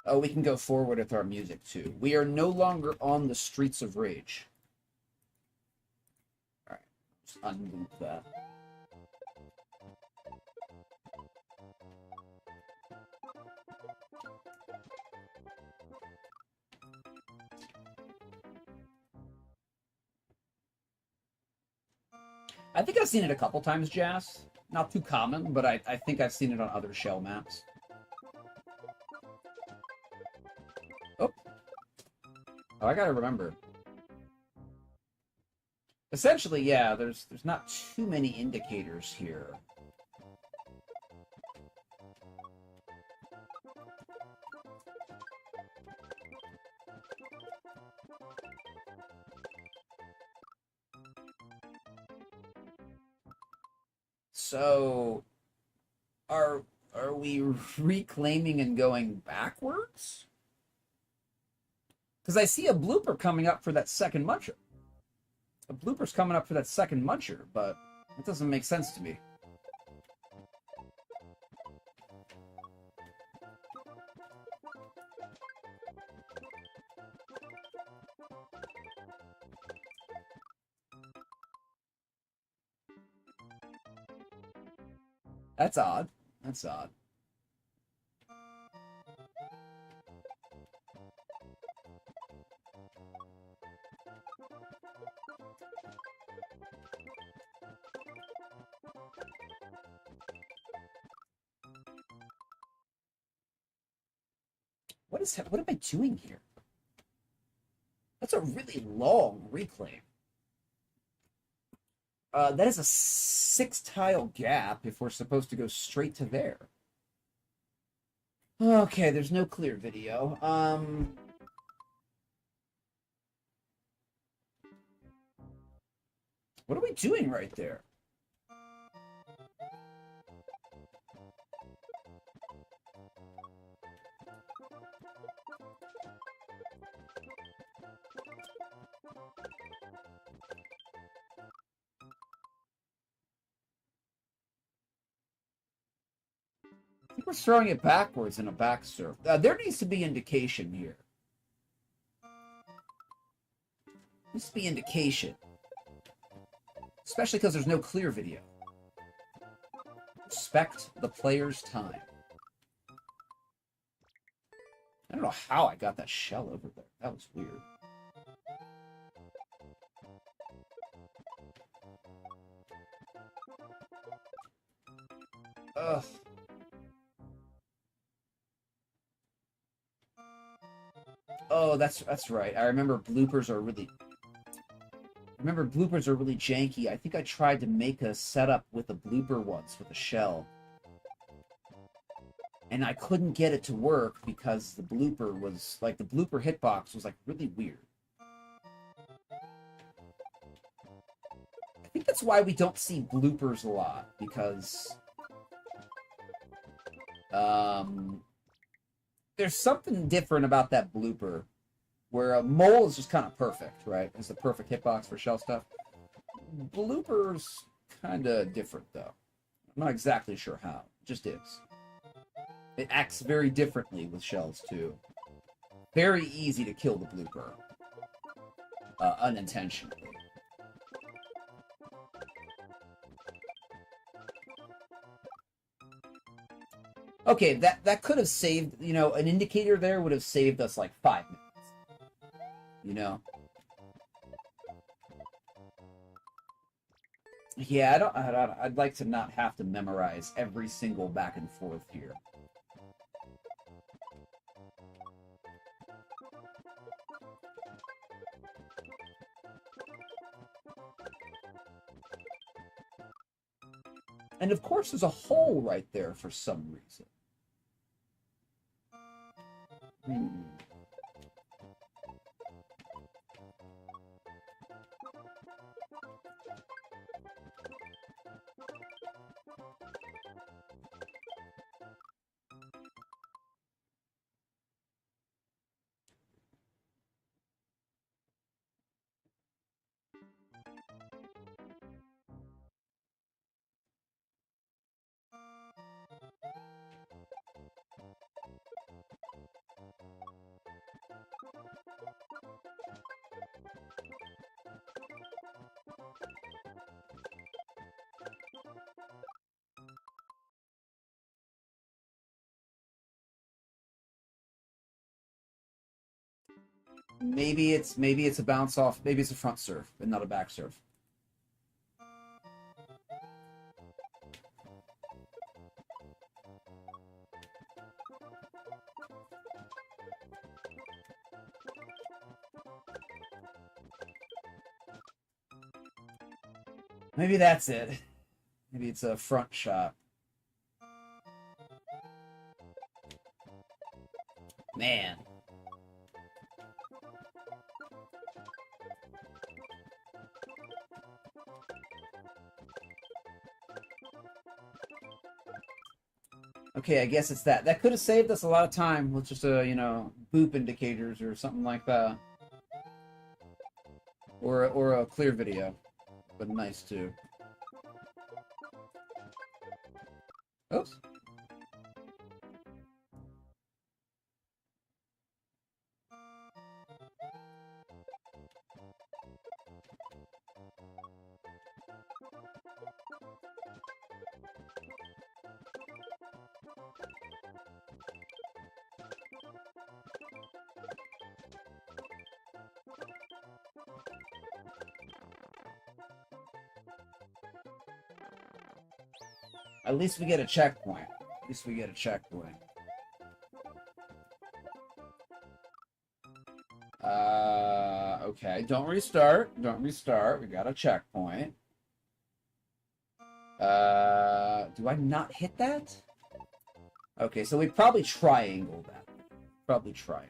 Oh, we can go forward with our music, too. We are no longer on the streets of rage. Alright, just unloop that. I think I've seen it a couple times, Jas. Not too common, but I think I've seen it on other shell maps. Oh. Oh, I gotta remember. Essentially, yeah, there's not too many indicators here. So, are we reclaiming and going backwards? Because I see a blooper coming up for that second muncher. A blooper's coming up for that second muncher, but it doesn't make sense to me. That's odd. That's odd. What am I doing here? That's a really long reclaim. That is a 6-tile gap if we're supposed to go straight to there. Okay, there's no clear video. What are we doing right there? I think we're throwing it backwards in a back surf. There needs to be indication here. Needs to be indication. Especially because there's no clear video. Respect the player's time. I don't know how I got that shell over there. That was weird. Ugh. Oh, that's right. I remember bloopers are really janky. I think I tried to make a setup with a blooper once with a shell. And I couldn't get it to work because the blooper was like the blooper hitbox was like really weird. I think that's why we don't see bloopers a lot, because there's something different about that blooper, where a mole is just kind of perfect, right? It's the perfect hitbox for shell stuff. Blooper's kind of different, though. I'm not exactly sure how. It just is. It acts very differently with shells, too. Very easy to kill the blooper. Unintentionally. Okay, that could have saved, you know, an indicator there would have saved us like 5 minutes. You know? Yeah, I'd like to not have to memorize every single back and forth here. And of course, there's a hole right there for some reason. Maybe it's a bounce off. Maybe it's a front serve and not a back serve. Maybe that's it. Maybe it's a front shot. Man. Okay, I guess it's that. That could have saved us a lot of time with just you know, boop indicators or something like that. Or a clear video. But nice too. Oops. At least we get a checkpoint. At least we get a checkpoint. Okay. Don't restart. Don't restart. We got a checkpoint. Do I not hit that? Okay, so we probably triangle that. Probably triangle.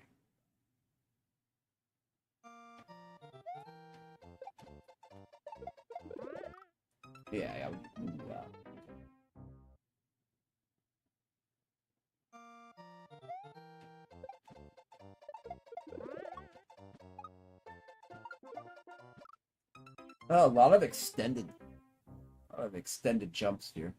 Yeah. Oh, a lot of extended jumps here.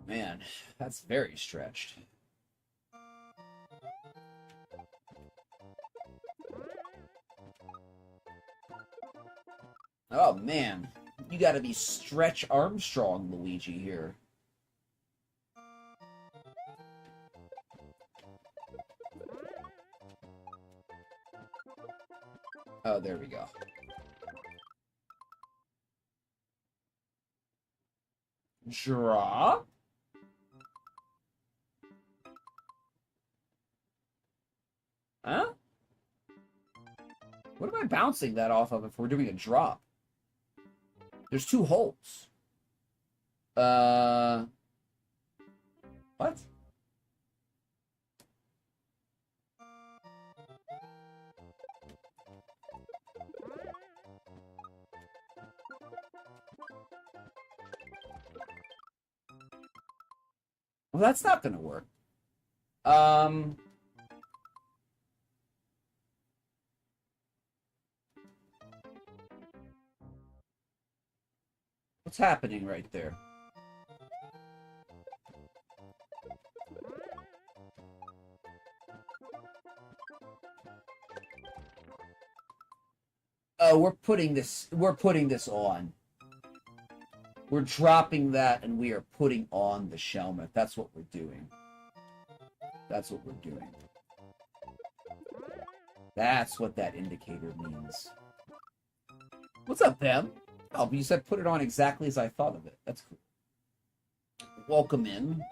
Man, that's very stretched. Oh man, you gotta be Stretch Armstrong, Luigi, here. Oh, there we go. Draw? Huh? What am I bouncing that off of if we're doing a drop? There's 2 holes. What? Well, that's not going to work. What's happening right there? Oh, we're putting this on. We're dropping that and we are putting on the Shelmet. That's what we're doing. That's what we're doing. That's what that indicator means. What's up, Bam? Oh, you said put it on exactly as I thought of it. That's cool. Welcome in.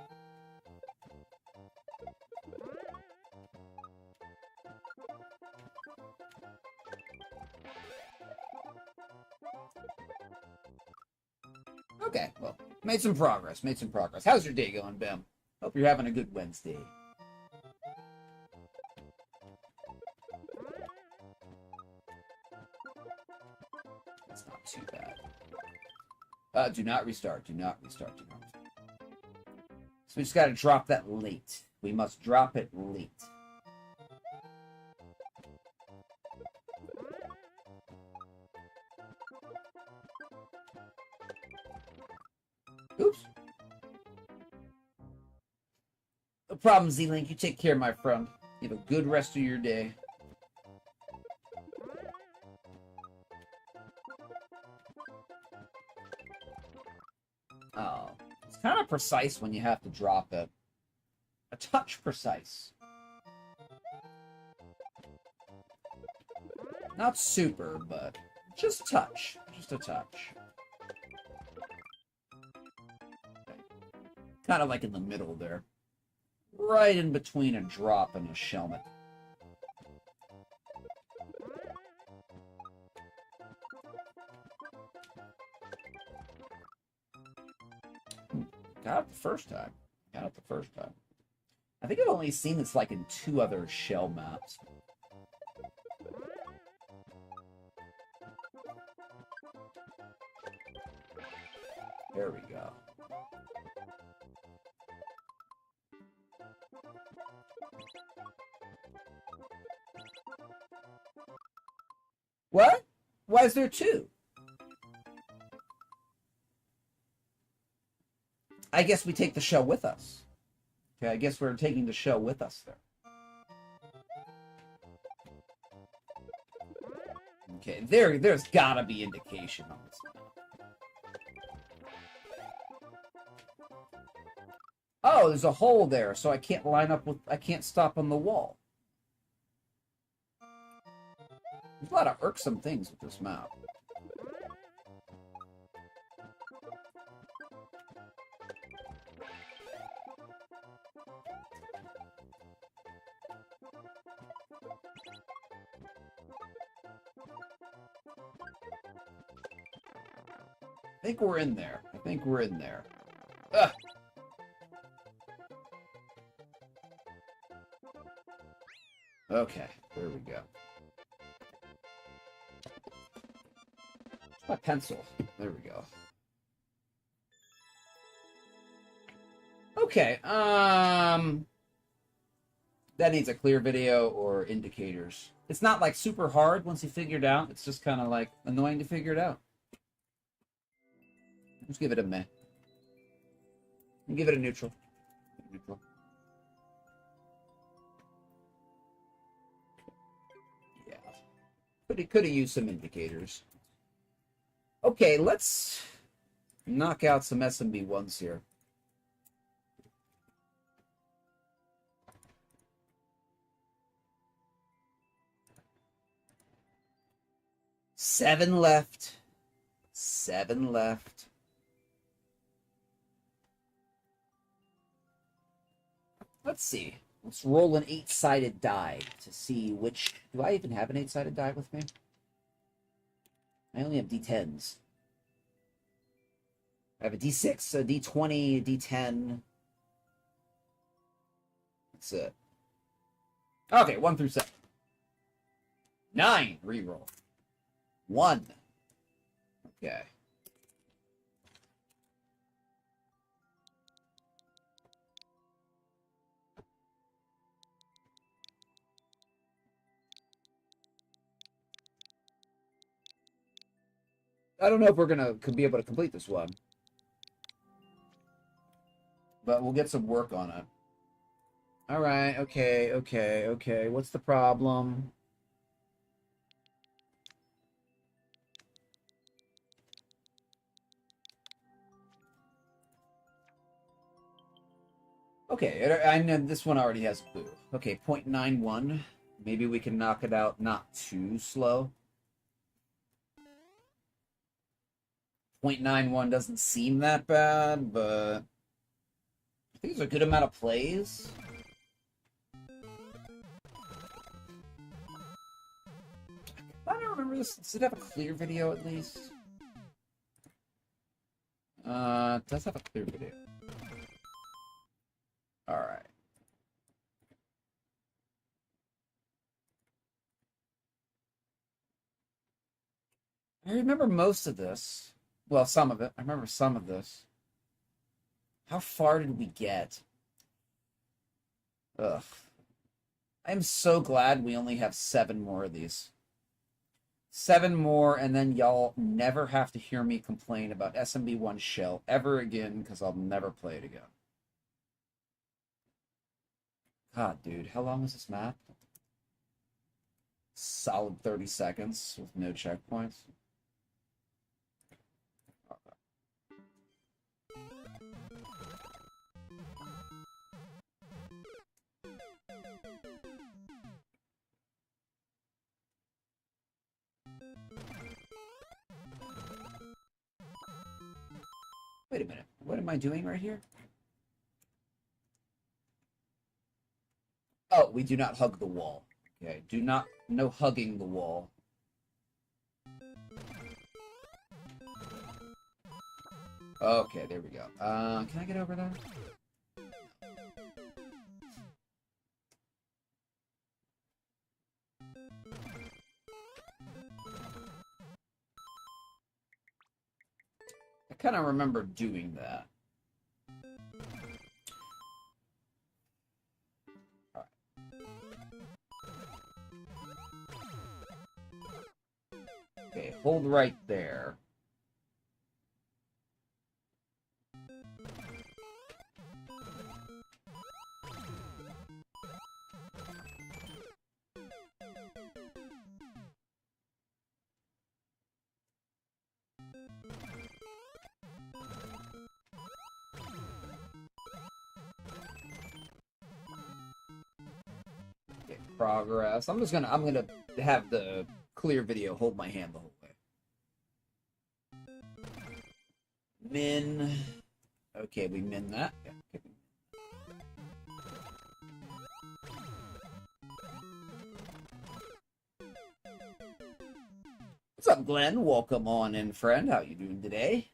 Okay, well, made some progress, made some progress. How's your day going, Bam? Hope you're having a good Wednesday. That's not too bad. Do not restart, do not restart, do not restart. So we just gotta drop that late. We must drop it late. Oops. No problem, Z-Link. You take care, my friend. You have a good rest of your day. Oh, it's kind of precise when you have to drop it. A touch precise. Not super, but just a touch. Just a touch. Kind of like in the middle there. Right in between a drop and a Shelmet. Got it the first time. Got it the first time. I think I've only seen this like in 2 other shell maps. There we go. What? Why is there 2? I guess we take the shell with us. Okay, I guess we're taking the shell with us there. Okay, there's gotta be indication on this map. Oh, there's a hole there, so I can't line up with... I can't stop on the wall. There's a lot of irksome things with this map. I think we're in there. I think we're in there. Ugh. Okay, there we go. My pencil. There we go. Okay, that needs a clear video or indicators. It's not like super hard once you figure it out. It's just kind of like annoying to figure it out. Let's give it a meh. And give it a neutral. Neutral. Yeah. Could have used some indicators. Okay, let's knock out some SMB1s here. Seven left. 7 left. Let's see. Let's roll an 8-sided die to see which... Do I even have an 8-sided die with me? I only have D10s. I have a D6, a D20, a D10. That's it. Okay, 1 through 7. 9, reroll. 1. Okay. I don't know if we're could be able to complete this one. But we'll get some work on it. Alright, okay. What's the problem? Okay, I know this one already has a boo. Okay, 0.91. Maybe we can knock it out not too slow. 0.91 doesn't seem that bad, but I think it's a good amount of plays. I don't remember this. Does it have a clear video at least? It does have a clear video. Alright. I remember most of this. Well, some of it. I remember some of this. How far did we get? Ugh. I'm so glad we only have 7 more of these. 7 more, and then y'all never have to hear me complain about SMB1 Shell ever again, because I'll never play it again. God, dude, how long is this map? Solid 30 seconds with no checkpoints. Wait a minute. What am I doing right here? Oh, we do not hug the wall. Okay, no hugging the wall. Okay, there we go. Can I get over there? I kind of remember doing that. Okay, hold right there. Okay, progress. I'm gonna have the clear video hold my hand the whole way. Min. Okay, we min that. Yeah, okay. What's up, Glenn? Welcome on in, friend. How you doing today?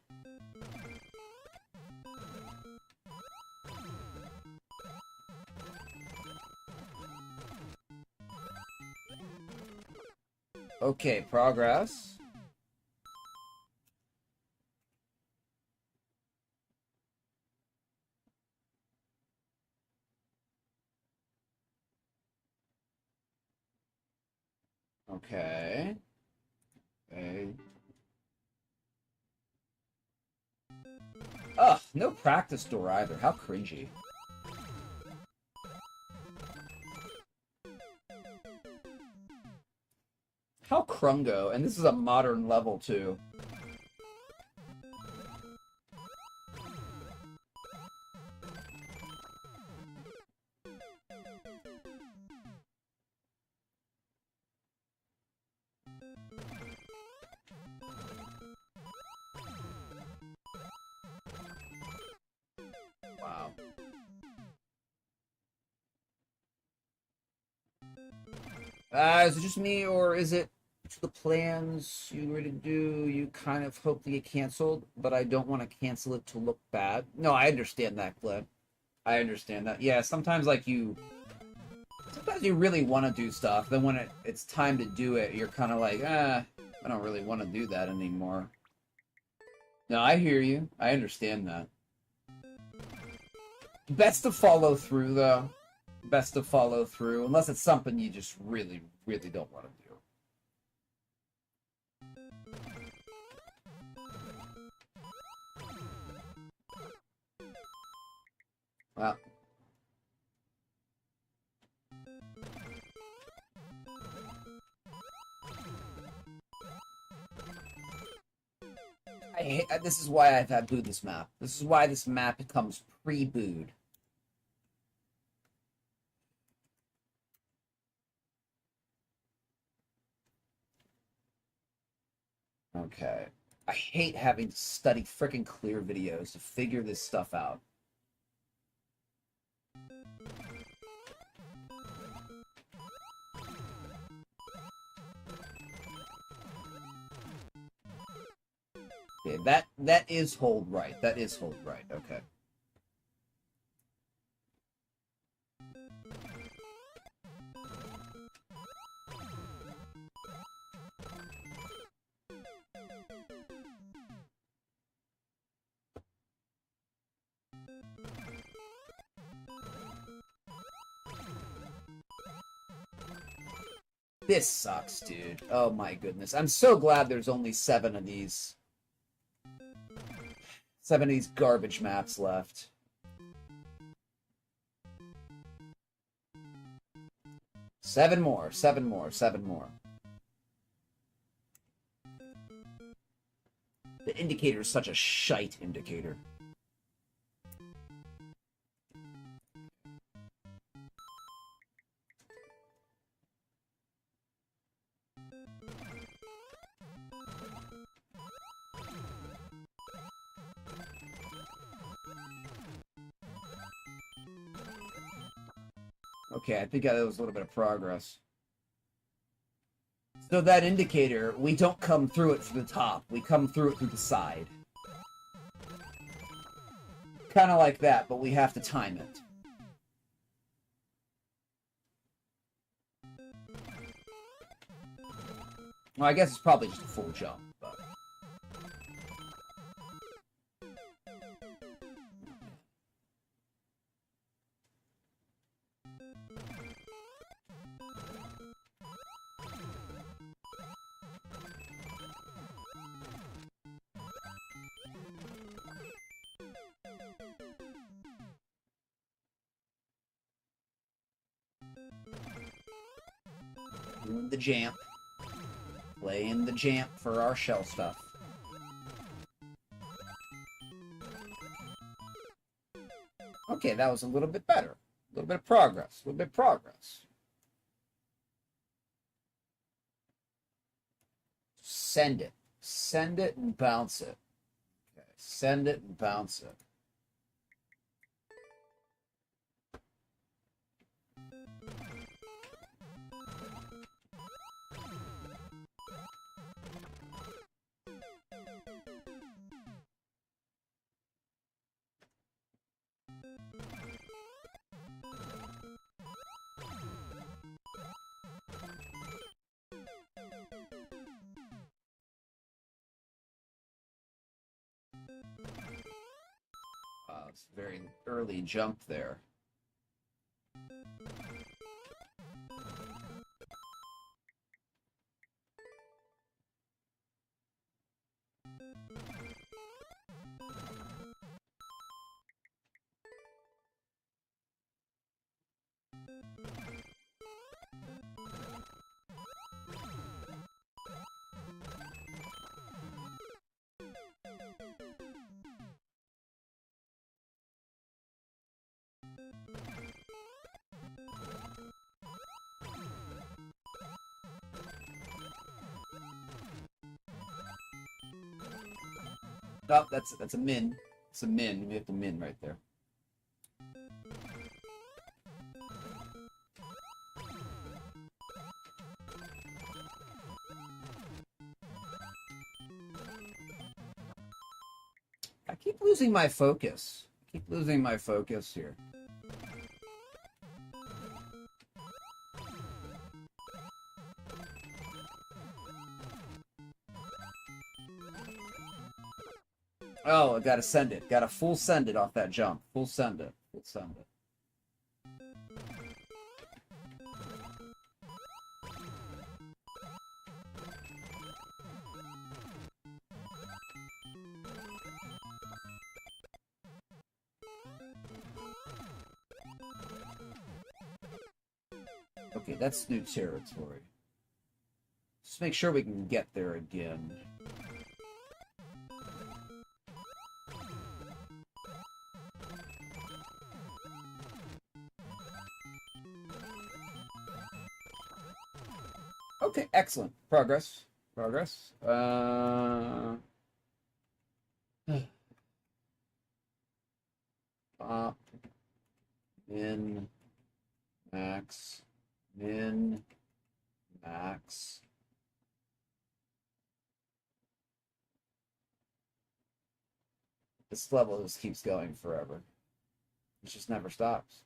Okay, progress. Okay. Okay. Ugh, no practice door either. How cringy. How crungo. And this is a modern level, too. Wow. Is it just me, or is it to the plans you were to do, you kind of hope to get canceled, but I don't want to cancel it to look bad? No, I understand that, Glenn. I understand that. Yeah, sometimes, sometimes you really want to do stuff, then when it's time to do it, you're kind of like, I don't really want to do that anymore. No, I hear you. I understand that. Best to follow through, though. Best to follow through, unless it's something you just really, really don't want to do. Well. This is why I've had booed this map. This is why this map becomes pre-booed. Okay. I hate having to study frickin' clear videos to figure this stuff out. Okay, that is hold right. That is hold right. Okay. This sucks, dude. Oh my goodness. I'm so glad there's only 7 of these. 7 of these garbage maps left. Seven more. The indicator is such a shite indicator. Okay, I think that was a little bit of progress. So that indicator, we don't come through it through the top. We come through it through the side. Kind of like that, but we have to time it. Well, I guess it's probably just a full jump, but... Doing the jump. Playing the jump for our shell stuff. Okay, that was a little bit better. A little bit of progress. A little bit of progress. Send it. Send it and bounce it. Okay, send it and bounce it. It's a very early jump there. Oh, that's a min. It's a min. We have to min right there. I keep losing my focus. I keep losing my focus here. Oh, I gotta send it. Gotta full send it off that jump. Full send it. Full send it. Okay, that's new territory. Just make sure we can get there again. Okay, excellent. Progress. Progress. Pop. Min. Max. Min. Max. This level just keeps going forever. It just never stops.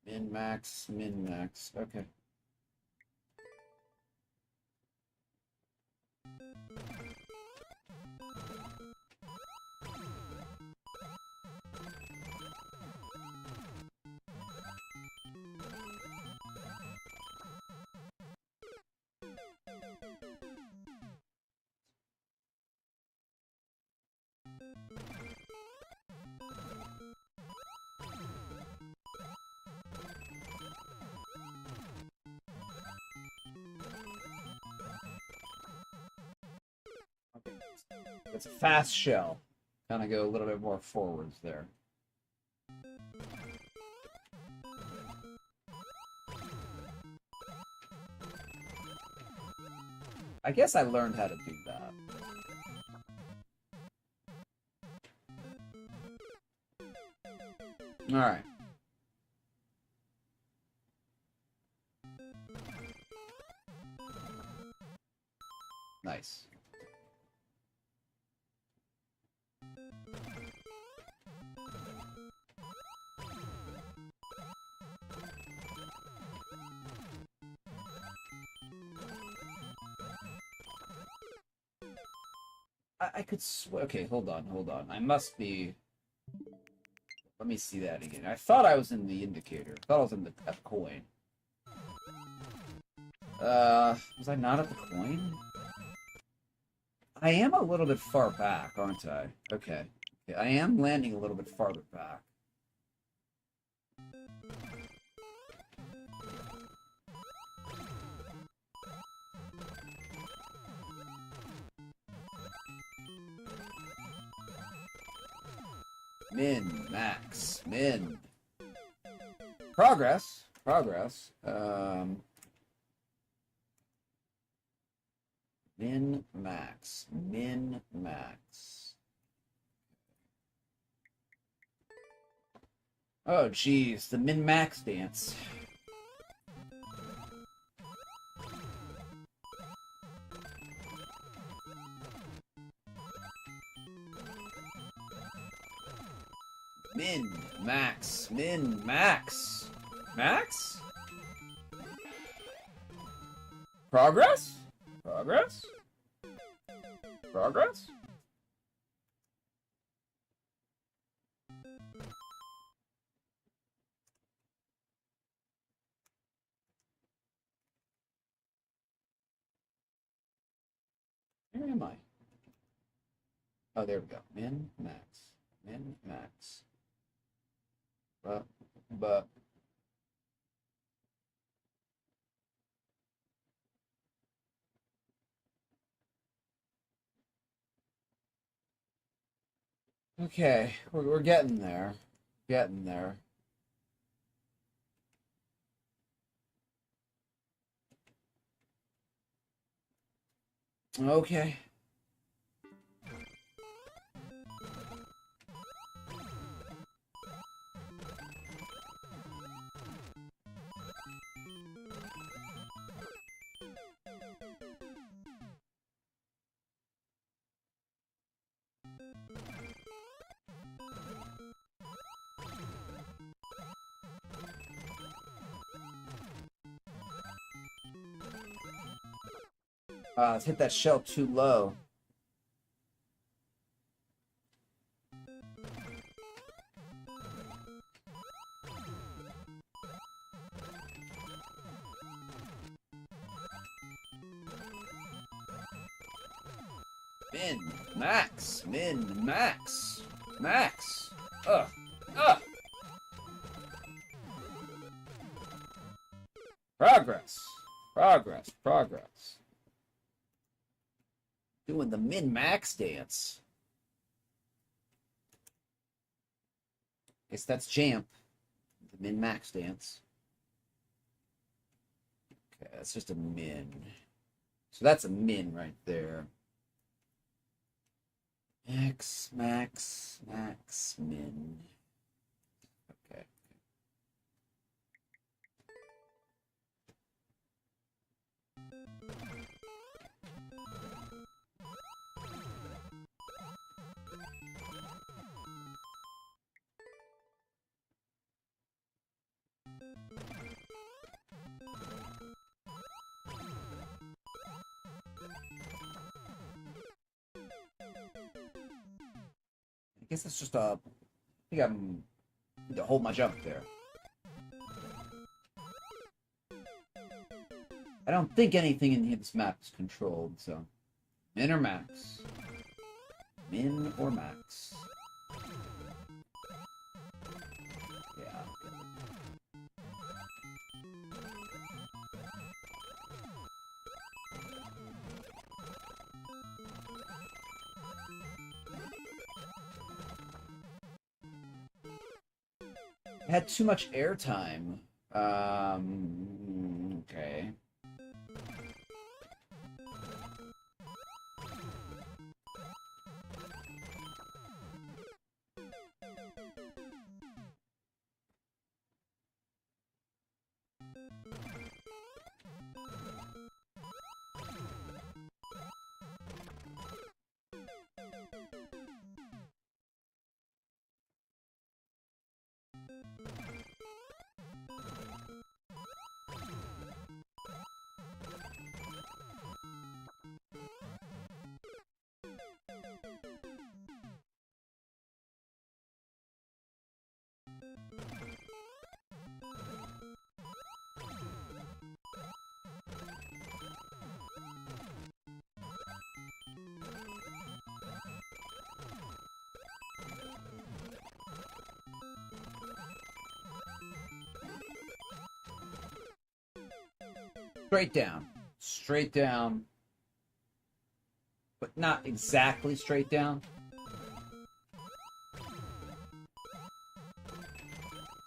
Min max, min max. Okay. Okay. It's a fast shell. Kind of go a little bit more forwards there. I guess I learned how to do that. Alright. Nice. I could swear. Okay, hold on, hold on. I must be. Let me see that again. I thought I was in the indicator. I thought I was in the coin. Was I not at the coin? I am a little bit far back, aren't I? Okay. Okay, I am landing a little bit farther back. Min, max, min. Progress. Progress. Min, max. Min, max. Oh, geez. The min-max dance. Min, max, min, max. Max? Progress? Progress? Progress? Where am I? Oh, there we go. Min, max. Min, max. But okay, we're getting there. Getting there. Okay. Let's hit that shell too low. Min. Max. Min. Max. Max. Ugh. Ugh. Progress. Progress. Progress. Doing the min-max dance. Guess that's Champ. The min-max dance. Okay, that's just a min. So that's a min right there. Max, max, max, min. Okay. I guess that's just a... I think I'm... need to hold my jump there. I don't think anything in this map is controlled, so... Min or max? Min or max? Yeah. It had too much airtime. Okay. Straight down. Straight down. But not exactly straight down.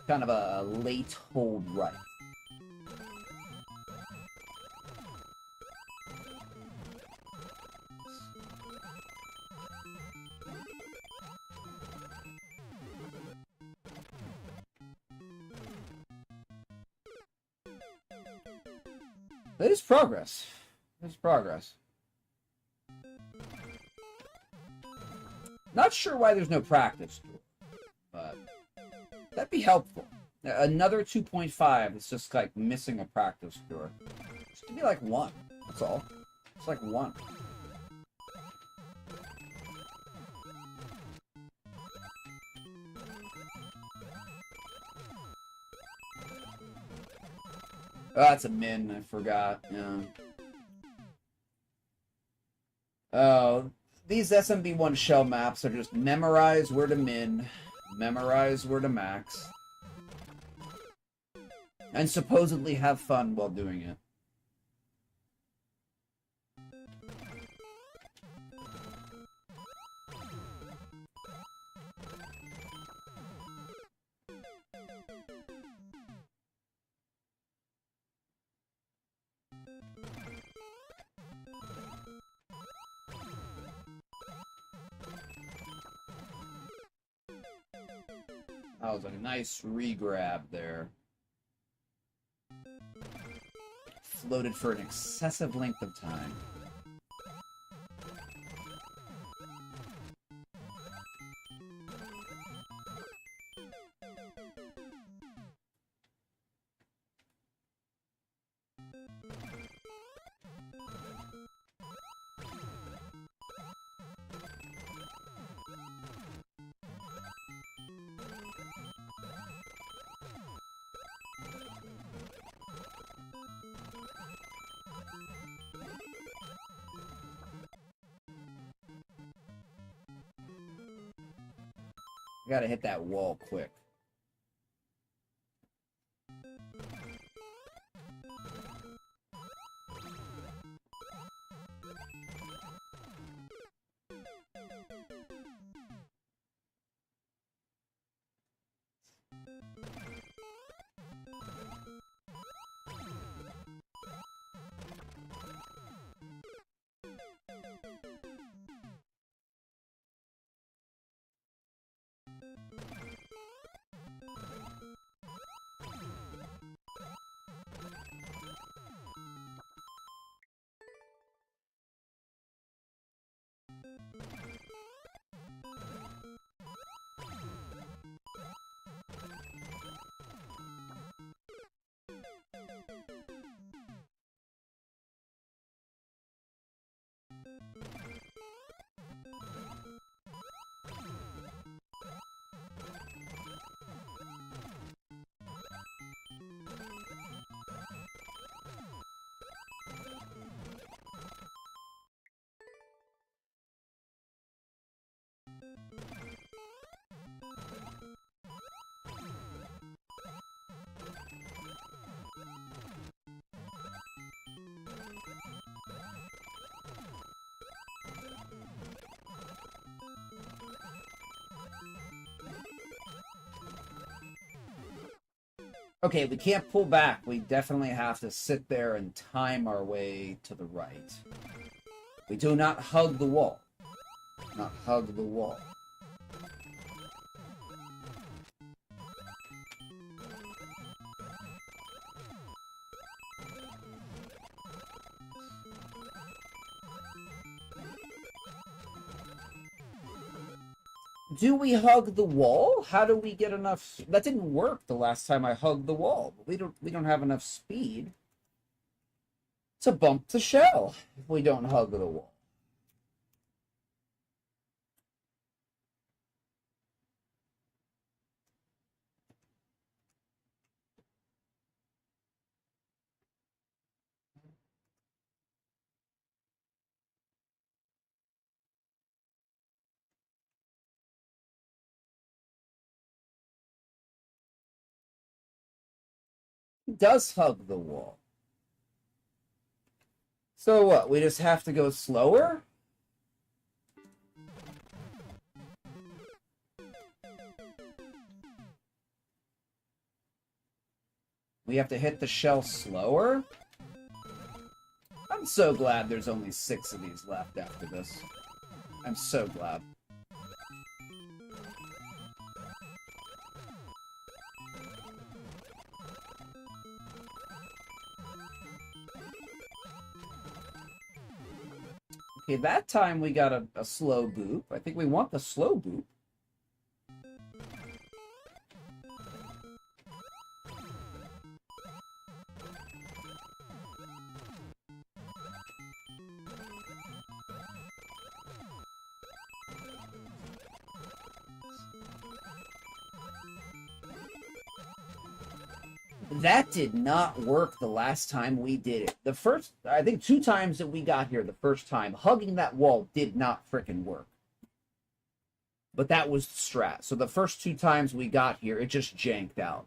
Kind of a late hold right. That is progress. That is progress. Not sure why there's no practice tool, but that'd be helpful. Another 2.5 is just like missing a practice tour. Just give me like one. That's all. It's like one. Oh, that's a min. I forgot. Yeah. Oh, these SMB1 shell maps are just memorize where to min, memorize where to max, and supposedly have fun while doing it. That was a nice re-grab there. Floated for an excessive length of time. I gotta hit that wall quick. Okay, we can't pull back. We definitely have to sit there and time our way to the right. We do not hug the wall. Not hug the wall. Do we hug the wall? How do we get enough? That didn't work the last time I hugged the wall. We don't have enough speed to bump the shell if we don't hug the wall. It does hug the wall. So what? We just have to go slower? We have to hit the shell slower? I'm so glad there's only 6 of these left after this. I'm so glad. Okay, that time we got a slow boop. I think we want the slow boop. That did not work the last time we did it. The first, I think 2 times that we got here the first time, hugging that wall did not frickin' work. But that was the strat. So the first 2 times we got here, it just janked out.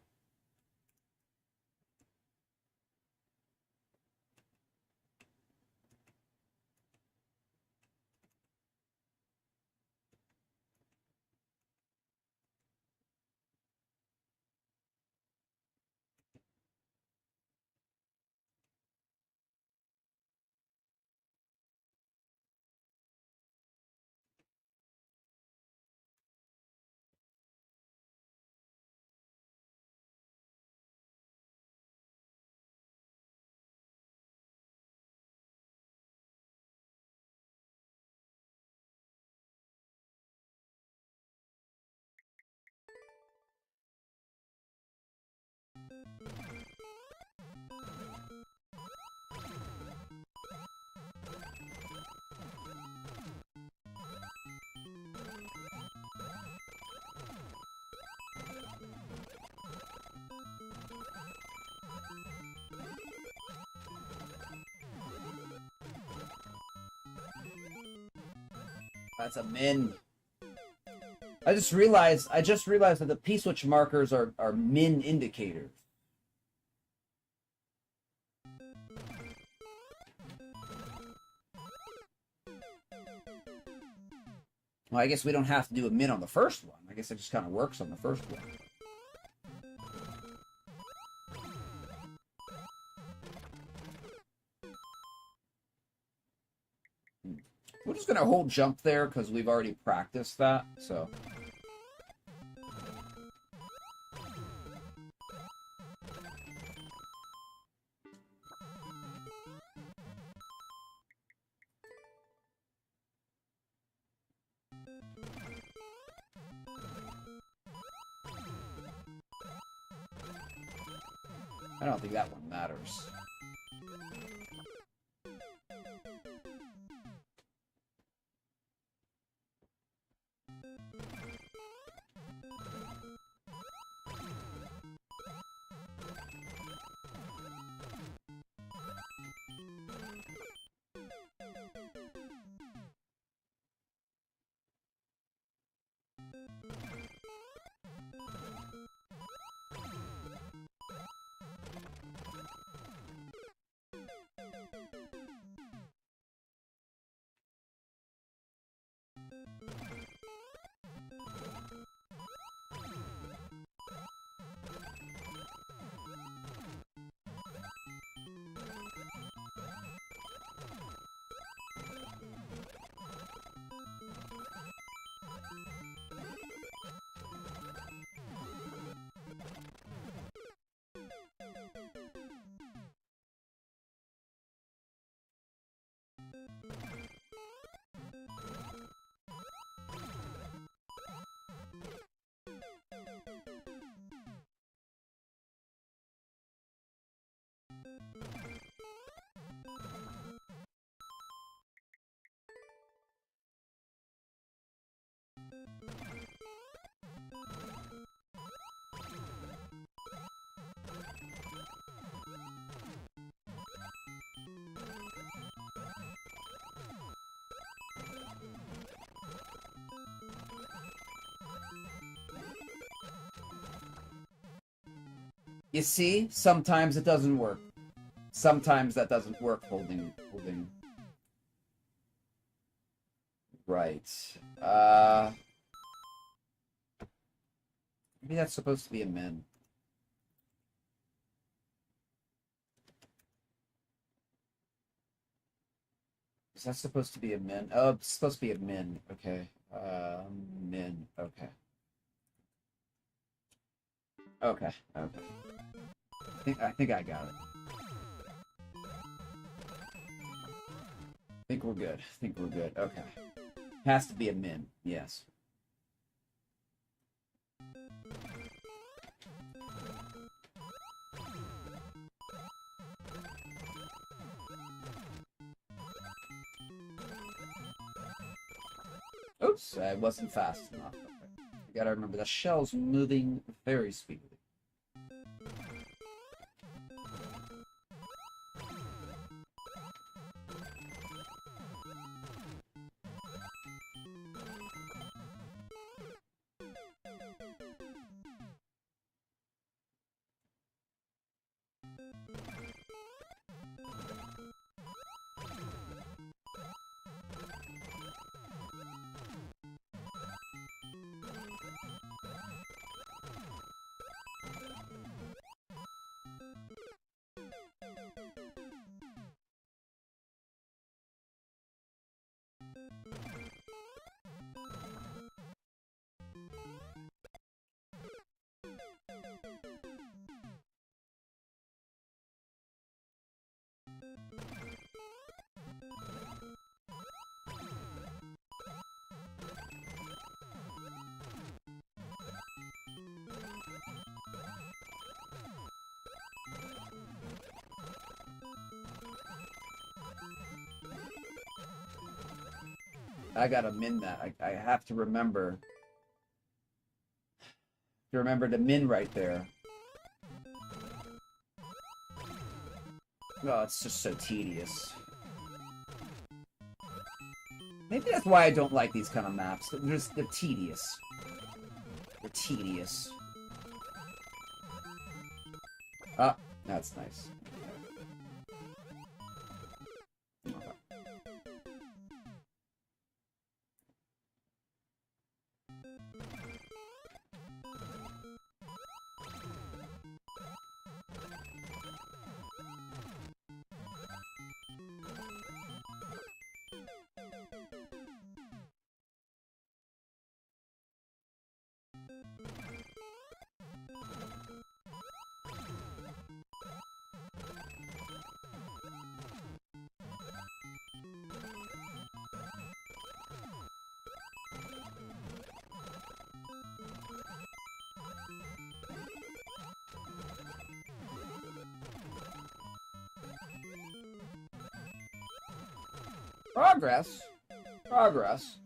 That's a min. I just realized that the P-switch markers are min indicators. Well, I guess we don't have to do a min on the first one. I guess it just kind of works on the first one. We're just going to hold jump there because we've already practiced that, so... I don't think that one matters. You see, sometimes it doesn't work. Sometimes that doesn't work, holding. Right. Maybe that's supposed to be a min. Is that supposed to be a min? Oh, it's supposed to be a min. Okay. Min. Okay. Okay. I think I got it. I think we're good. Okay. Has to be a min. Yes. Oops, I wasn't fast enough. You gotta remember, the shell's moving very speedily. I gotta min that. I have to remember to min right there. Oh, it's just so tedious. Maybe that's why I don't like these kind of maps. They're tedious. They're tedious. Ah, that's nice. Progress. Progress.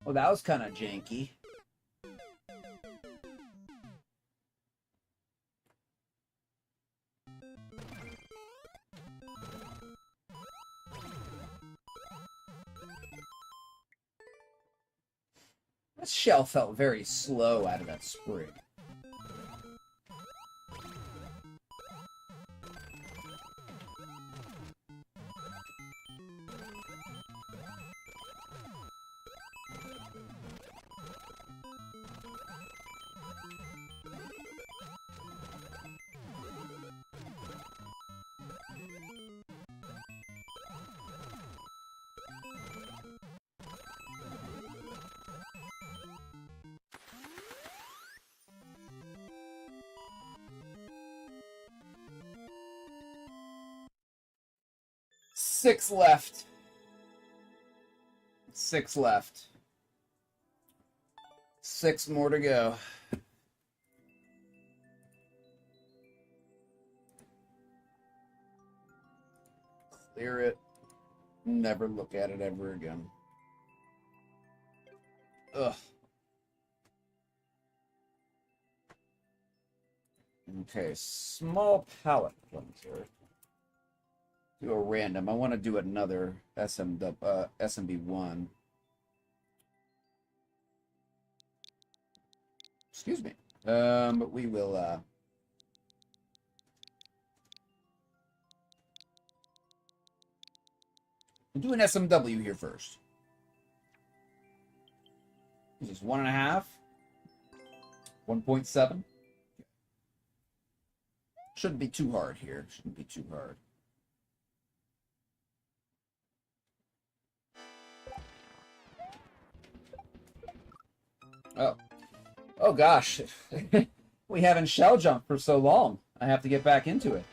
Well, that was kind of janky. This shell felt very slow out of that spring. Six left. 6 left. 6 more to go. Clear it. Never look at it ever again. Ugh. Okay, small palette cleanser. Do a random. I want to do another SMB1. Excuse me. But we will we'll do an SMW here first. This is 1.5. 1.7. Shouldn't be too hard here. Shouldn't be too hard. Oh. Oh gosh. We haven't shell jumped for so long. I have to get back into it.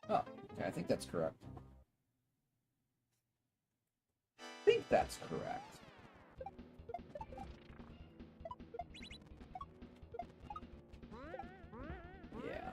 Oh, okay, I think that's correct. I think that's correct. Yeah.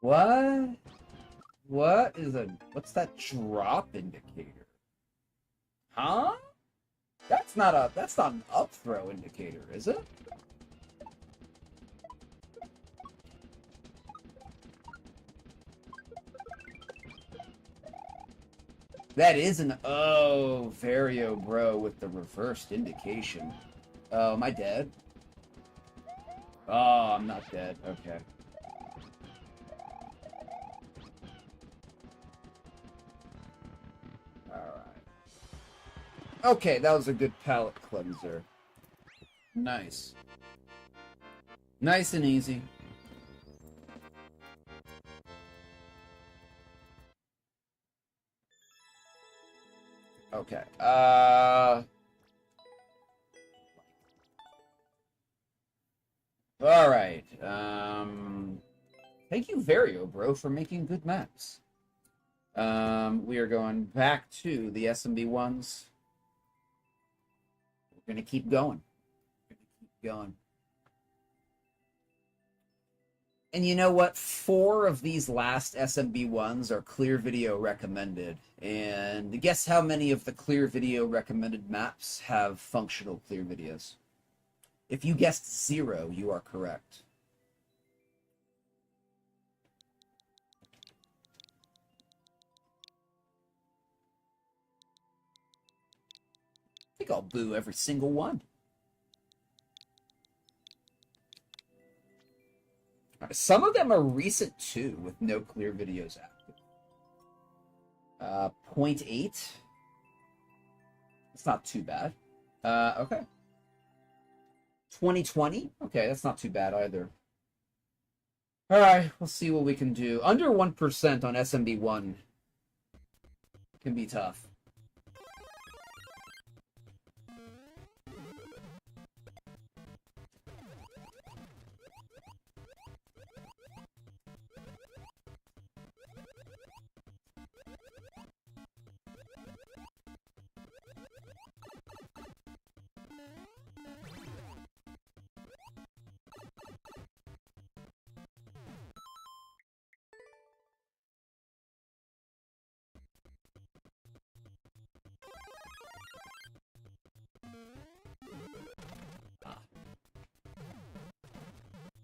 What? What's that drop indicator? Huh? That's not an up throw indicator, is it? That is an Vario bro with the reversed indication. Oh, am I dead? Oh, I'm not dead. Okay. Okay, that was a good palate cleanser. Nice. Nice and easy. Okay. All right. Thank you, Vario, bro, for making good maps. We are going back to the SMB ones. We're gonna keep going. And you know what? 4 of these last SMB ones are clear video recommended. And guess how many of the clear video recommended maps have functional clear videos? If you guessed 0, you are correct. I think I'll boo every single one. Some of them are recent too, with no clear videos active. 0.8. It's not too bad. Okay. 2020. Okay, that's not too bad either. All right, we'll see what we can do. Under 1% on SMB1 can be tough.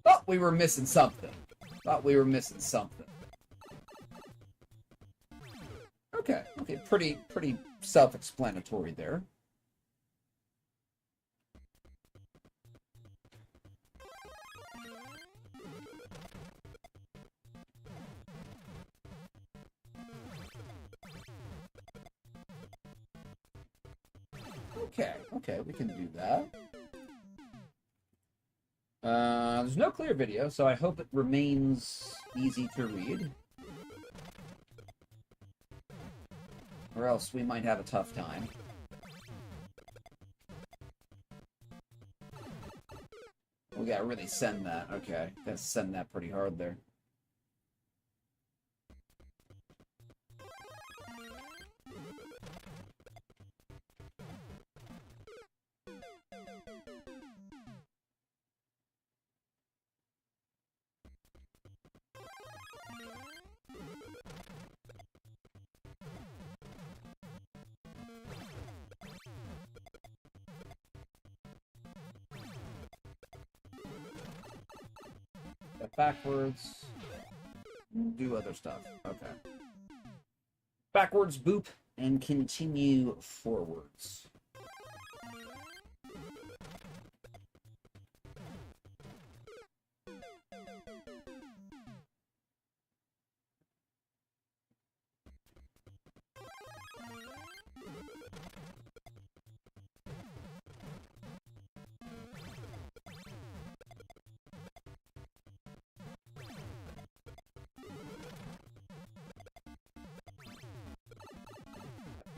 Thought we were missing something. Okay, pretty self-explanatory there. Okay, we can do that. There's no clear video, so I hope it remains easy to read. Or else we might have a tough time. We gotta really send that. Okay, gotta send that pretty hard there. Backwards. Do other stuff. Okay. Backwards, boop, and continue forwards.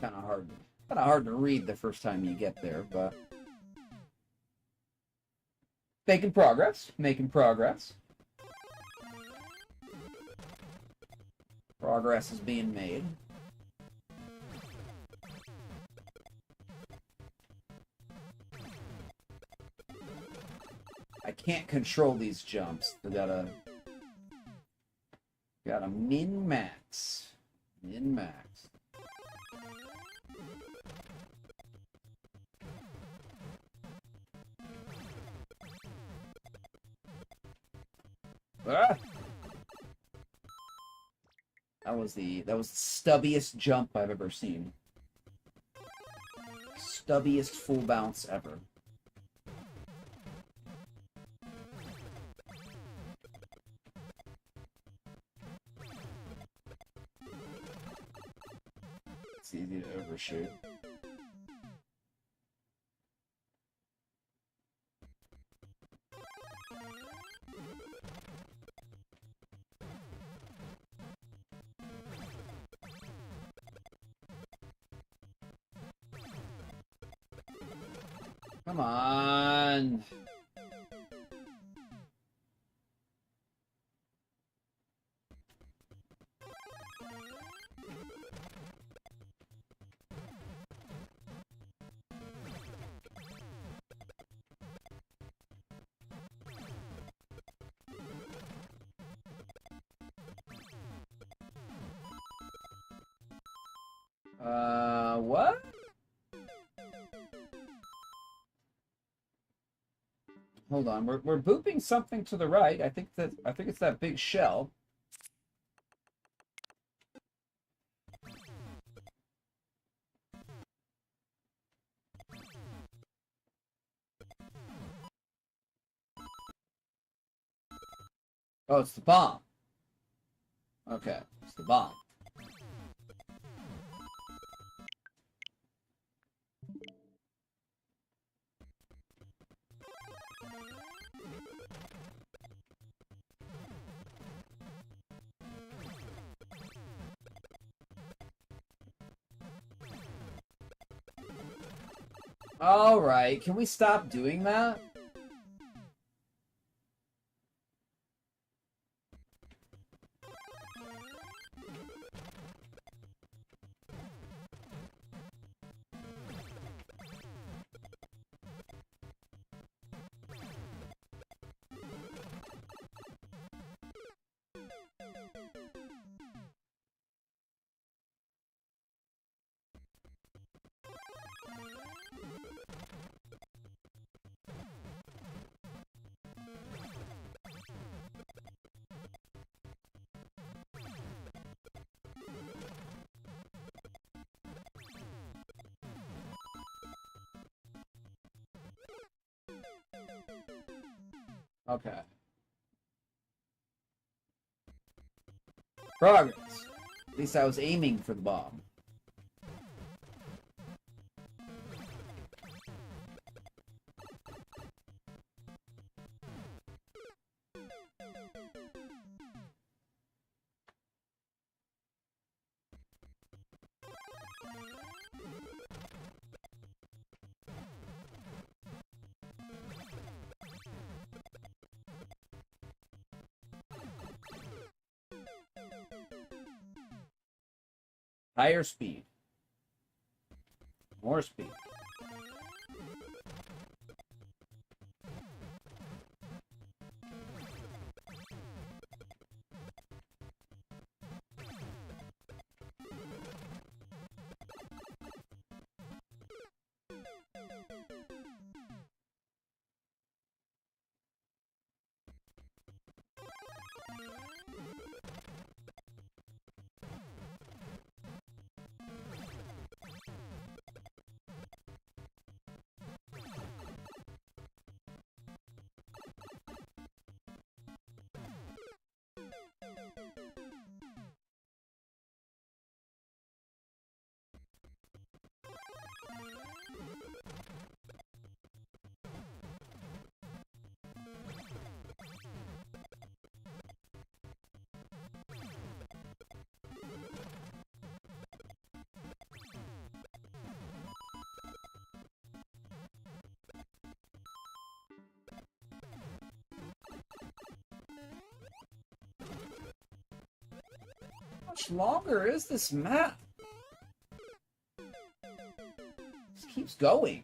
Kind of hard to read the first time you get there, but making progress. Progress is being made. I can't control these jumps. We gotta min-max. Ah! That was the stubbiest jump I've ever seen. Stubbiest full bounce ever. It's easy to overshoot. Come on. What? Hold on, we're booping something to the right. I think it's that big shell. Oh, it's the bomb. Okay, it's the bomb. All right, can we stop doing that? Okay. Progress. At least I was aiming for the bomb. Higher speed. More speed. How much longer is this map? This keeps going.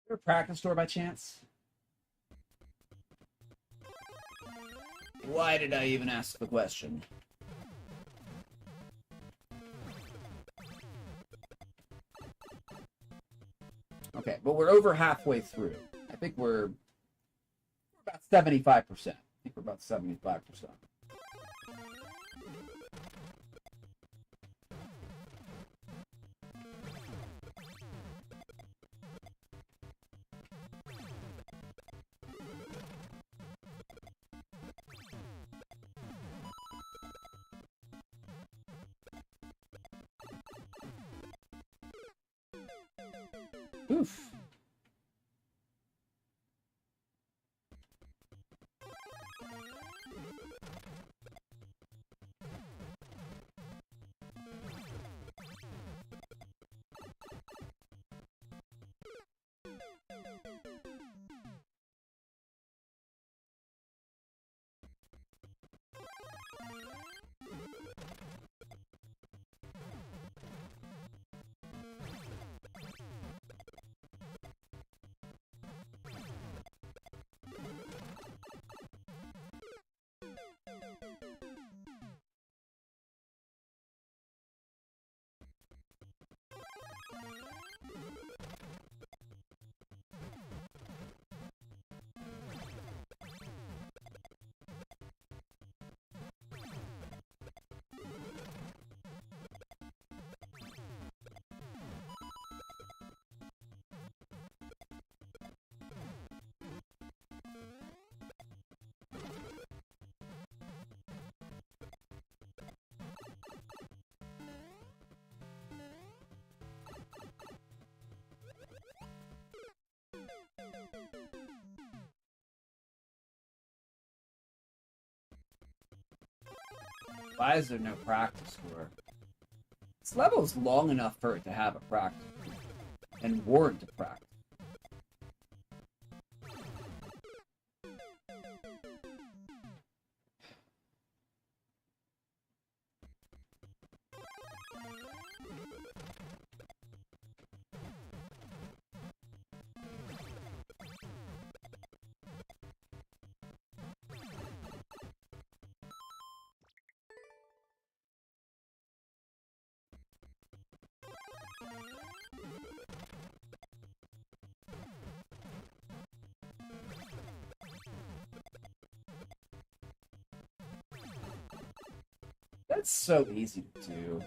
there a practice store by chance? Why did I even ask the question? Okay, but we're over halfway through. I think we're about 75%. I think we're about 75%. Oof. Why is there no practice for it? This level is long enough for it to have a practice. And warrant a practice. That's so easy to do.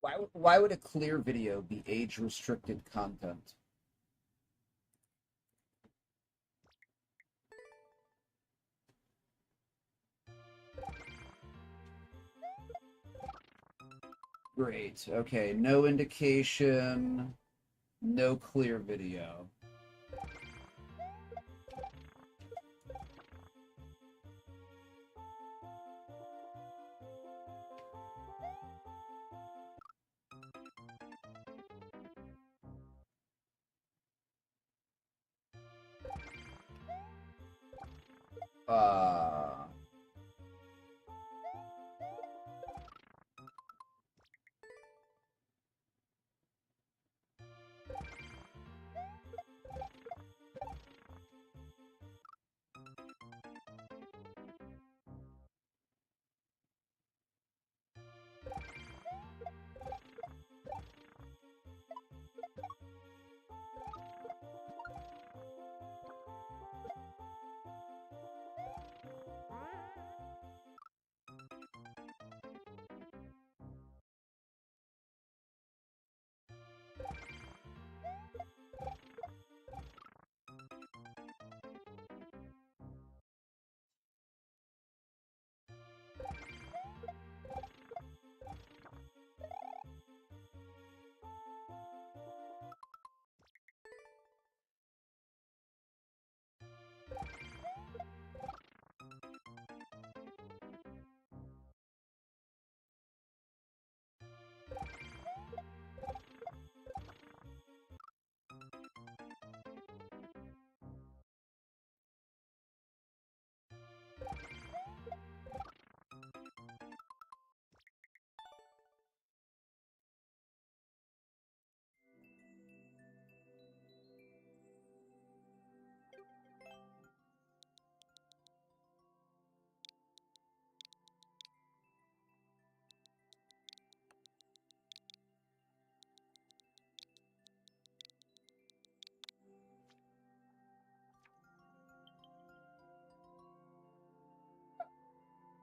Why would a clear video be age restricted content? Great. Okay, no indication, no clear video. Uh,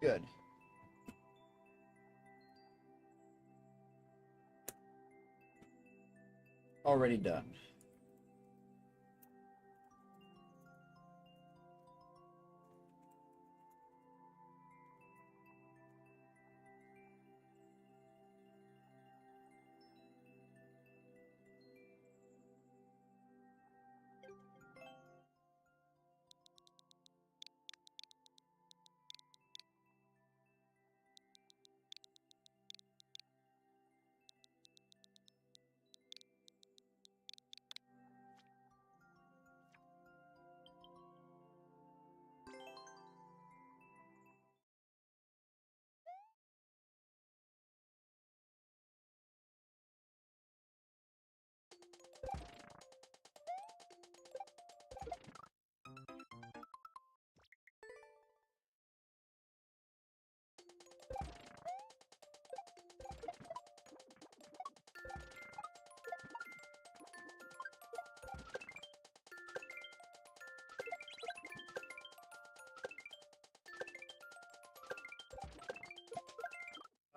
good. Already done.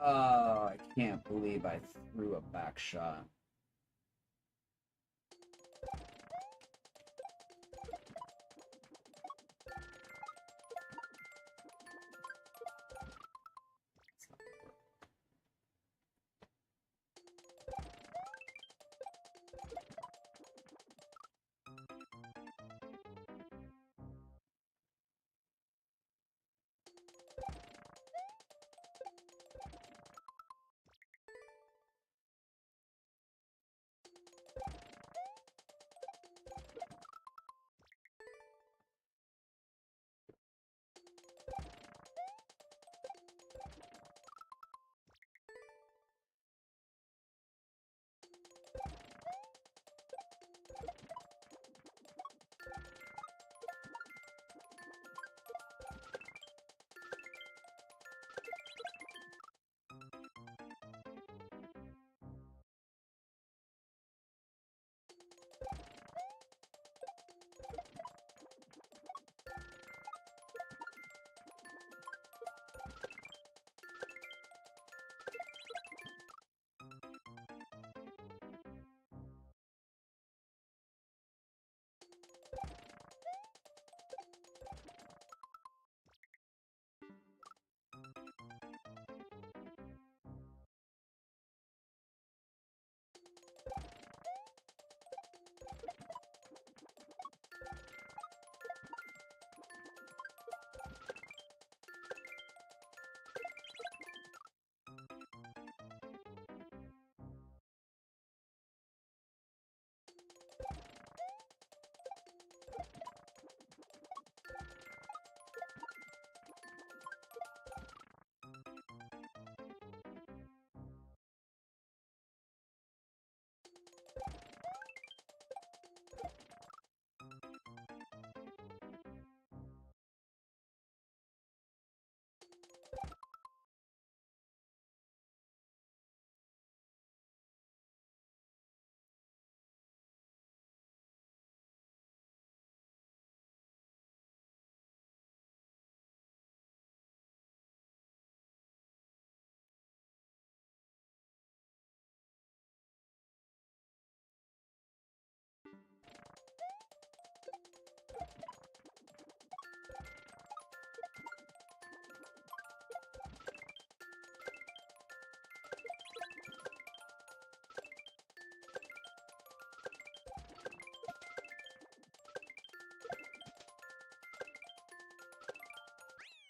Oh, I can't believe I threw a back shot.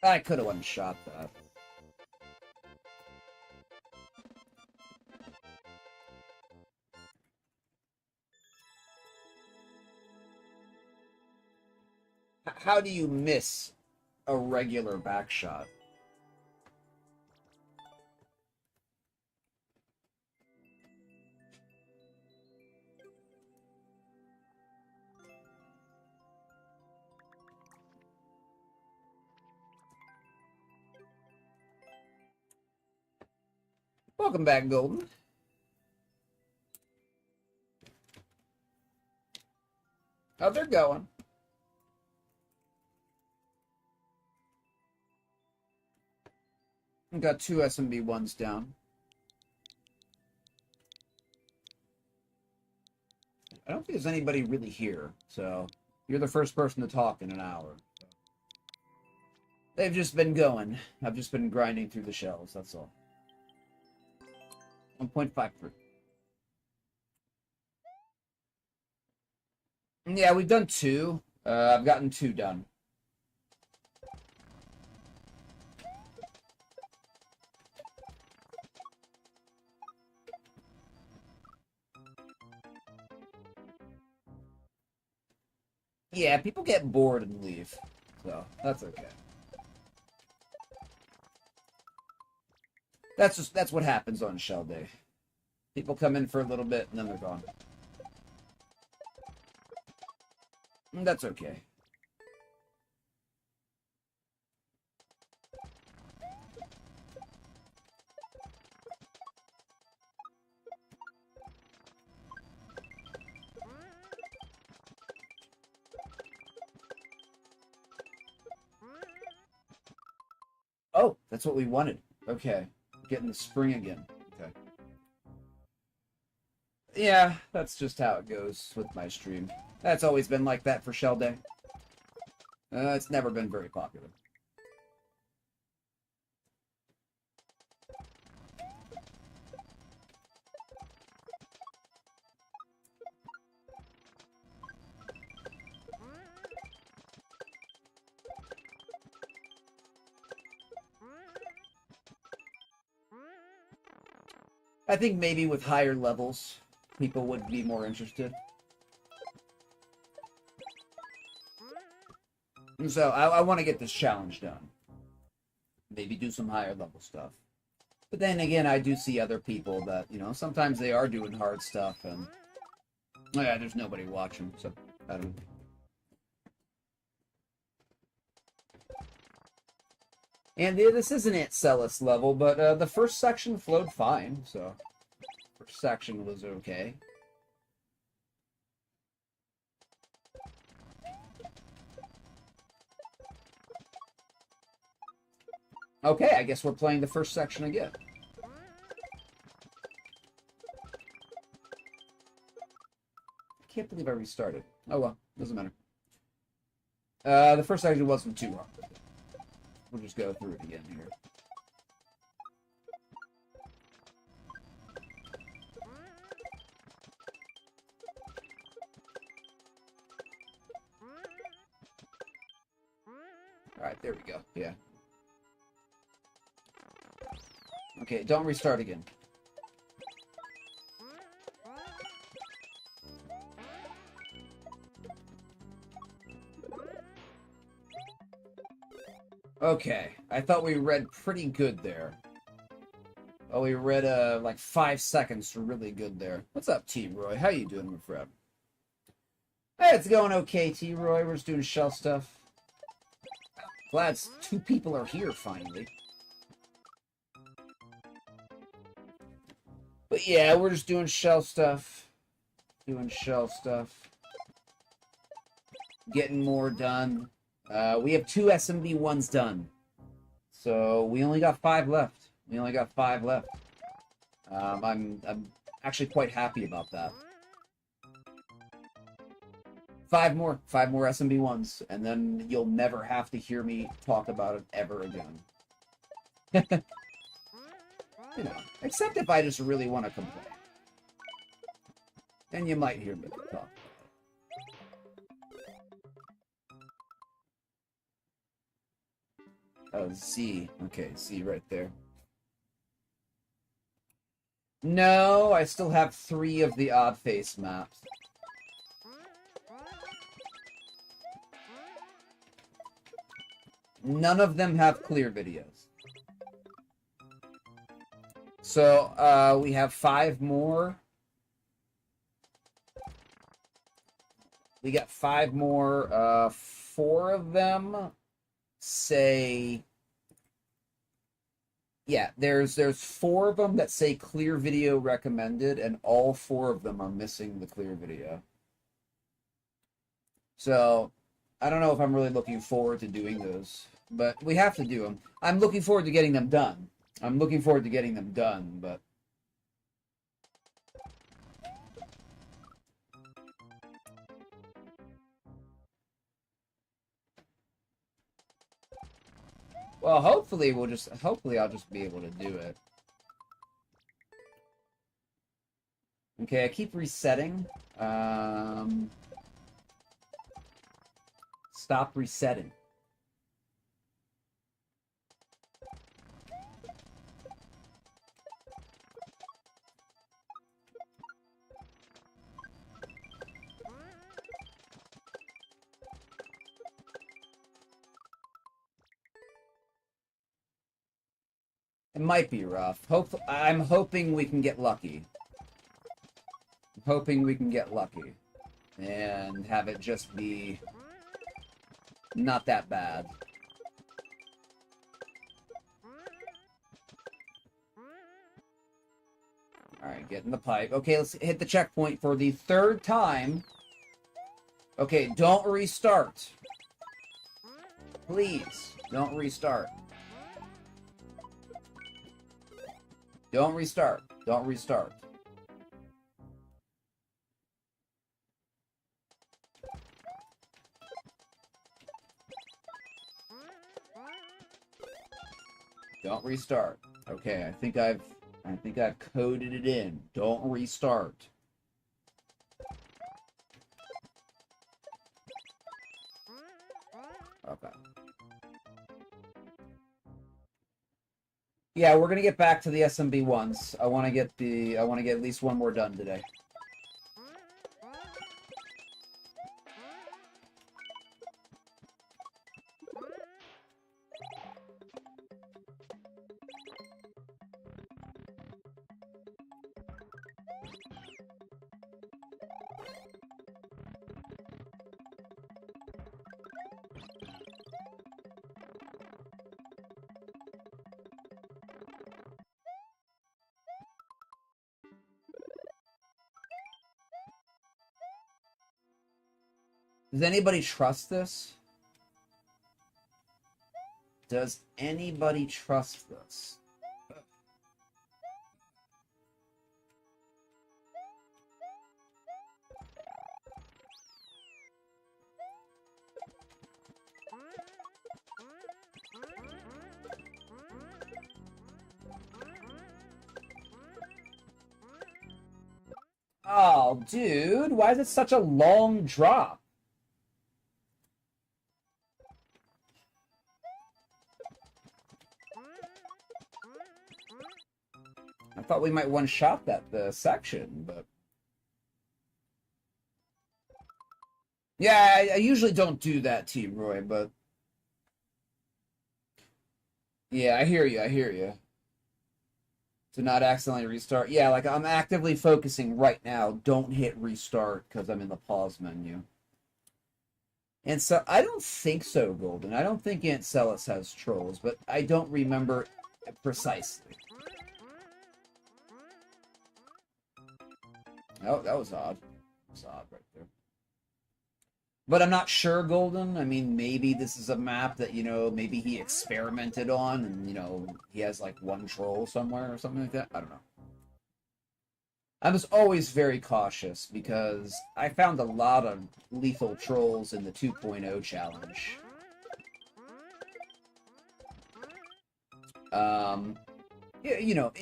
I could have one-shot that. How do you miss a regular back shot? Welcome back, Golden. How's it going? We got 2 SMB ones down. I don't think there's anybody really here, so you're the first person to talk in an hour. They've just been going. I've just been grinding through the shells, that's all. 1.53. Yeah, we've done 2. I've gotten 2 done. Yeah, people get bored and leave, so that's okay. That's what happens on Shell Day. People come in for a little bit and then they're gone. And that's okay. Oh, that's what we wanted. Okay. Getting the spring again. Okay. Yeah, that's just how it goes with my stream. That's always been like that for Shell Day. It's never been very popular. I think maybe with higher levels, people would be more interested. And so I want to get this challenge done. Maybe do some higher level stuff. But then again, I do see other people that, you know, sometimes they are doing hard stuff and oh yeah, there's nobody watching, so I don't know. And this isn't it Celis level, but the first section flowed fine, so first section was okay. Okay, I guess we're playing the first section again. I can't believe I restarted. Oh well, doesn't matter. The first section wasn't too hard. We'll just go through it again here. Alright, there we go. Yeah. Okay, don't restart again. Okay, I thought we read pretty good there. Oh, we read like 5 seconds to really good there. What's up, T-Roy? How you doing, my friend? Hey, it's going okay, T-Roy. We're just doing shell stuff. Glad 2 people are here, finally. But yeah, we're just doing shell stuff. Doing shell stuff. Getting more done. We have 2 SMB ones done. So we only got 5 left. We only got 5 left. I'm actually quite happy about that. 5 more SMB ones, and then you'll never have to hear me talk about it ever again. You know, except if I just really want to complain. Then you might hear me talk. Oh, Z. Okay, Z right there. No, I still have 3 of the odd face maps. None of them have clear videos. So, we have 5 more. We got 5 more. 4 of them say... Yeah, there's 4 of them that say clear video recommended, and all 4 of them are missing the clear video. So, I don't know if I'm really looking forward to doing those, but we have to do them. I'm looking forward to getting them done. But... Well, hopefully I'll just be able to do it. Okay, I keep resetting. Stop resetting. It might be rough. I'm hoping we can get lucky. And have it just be not that bad. Alright, get in the pipe. Okay, let's hit the checkpoint for the 3rd time. Okay, don't restart. Please, don't restart. Don't restart. Don't restart. Don't restart. Okay, I think I've coded it in. Don't restart. Okay. Yeah, we're gonna get back to the SMB ones. I want to get at least one more done today. Does anybody trust this? Does anybody trust this? Oh, dude, why is it such a long drop? I thought we might one-shot the section, but... Yeah, I usually don't do that, Team Roy, but... Yeah, I hear you. To not accidentally restart. Yeah, like, I'm actively focusing right now. Don't hit restart, because I'm in the pause menu. And so, I don't think so, Golden. I don't think Aunt Celis has trolls, but I don't remember precisely. Oh, that was odd. That was odd right there. But I'm not sure, Golden. I mean, maybe this is a map that, you know, maybe he experimented on and, you know, he has, like, one troll somewhere or something like that. I don't know. I was always very cautious because I found a lot of lethal trolls in the 2.0 challenge. Yeah, you know,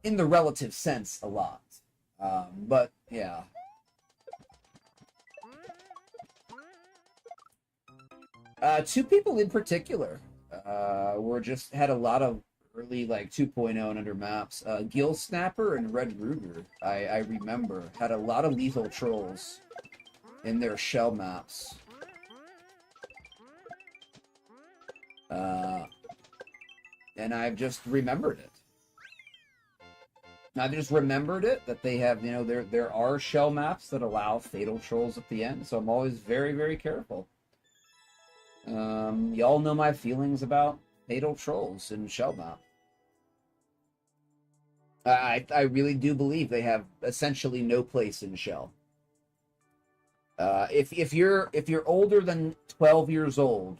in the relative sense, a lot. But, yeah. Two people in particular. were just had a lot of early like 2.0 and under maps. Gill Snapper and Red Ruger, I remember, had a lot of lethal trolls in their shell maps. And I've just remembered it. I've just remembered it, that they have, you know, there are shell maps that allow fatal trolls at the end, so I'm always very, very careful. Y'all know my feelings about fatal trolls in shell map. I really do believe they have essentially no place in shell. If you're older than 12 years old,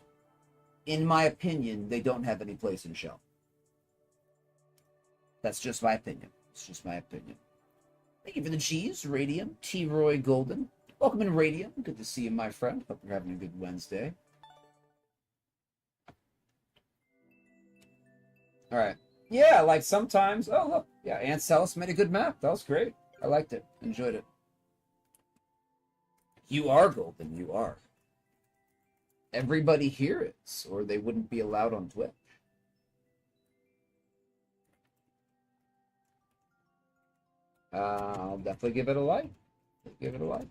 in my opinion, they don't have any place in shell. That's just my opinion. It's just my opinion. Thank you for the G's, Radium, T-Roy Golden. Welcome in, Radium. Good to see you, my friend. Hope you're having a good Wednesday. All right. Yeah, like sometimes. Oh, look. Yeah, Ancelus made a good map. That was great. I liked it. Enjoyed it. You are Golden. You are. Everybody here is, or they wouldn't be allowed on Twitch. I'll definitely give it a like. Give it a like.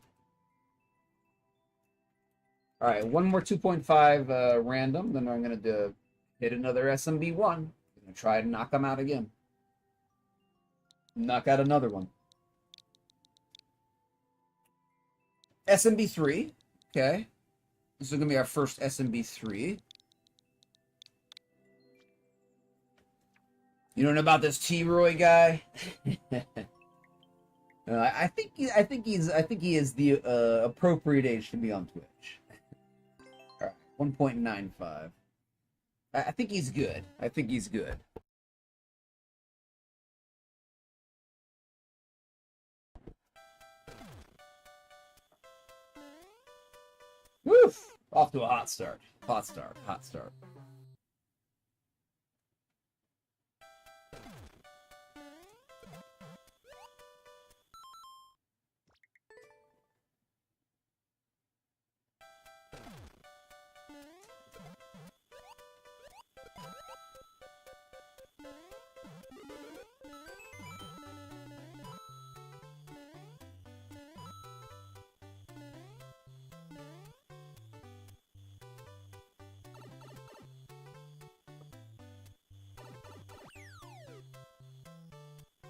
All right, one more 2.5 random, then I'm going to hit another SMB1. I'm going to try to knock them out again. Knock out another one. SMB3. Okay. This is going to be our first SMB3. You don't know about this T-Roy guy? I think he is the appropriate age to be on Twitch. All right, 1.95. I think he's good. I think he's good. Woof! Off to a hot start. Hot start. Hot start.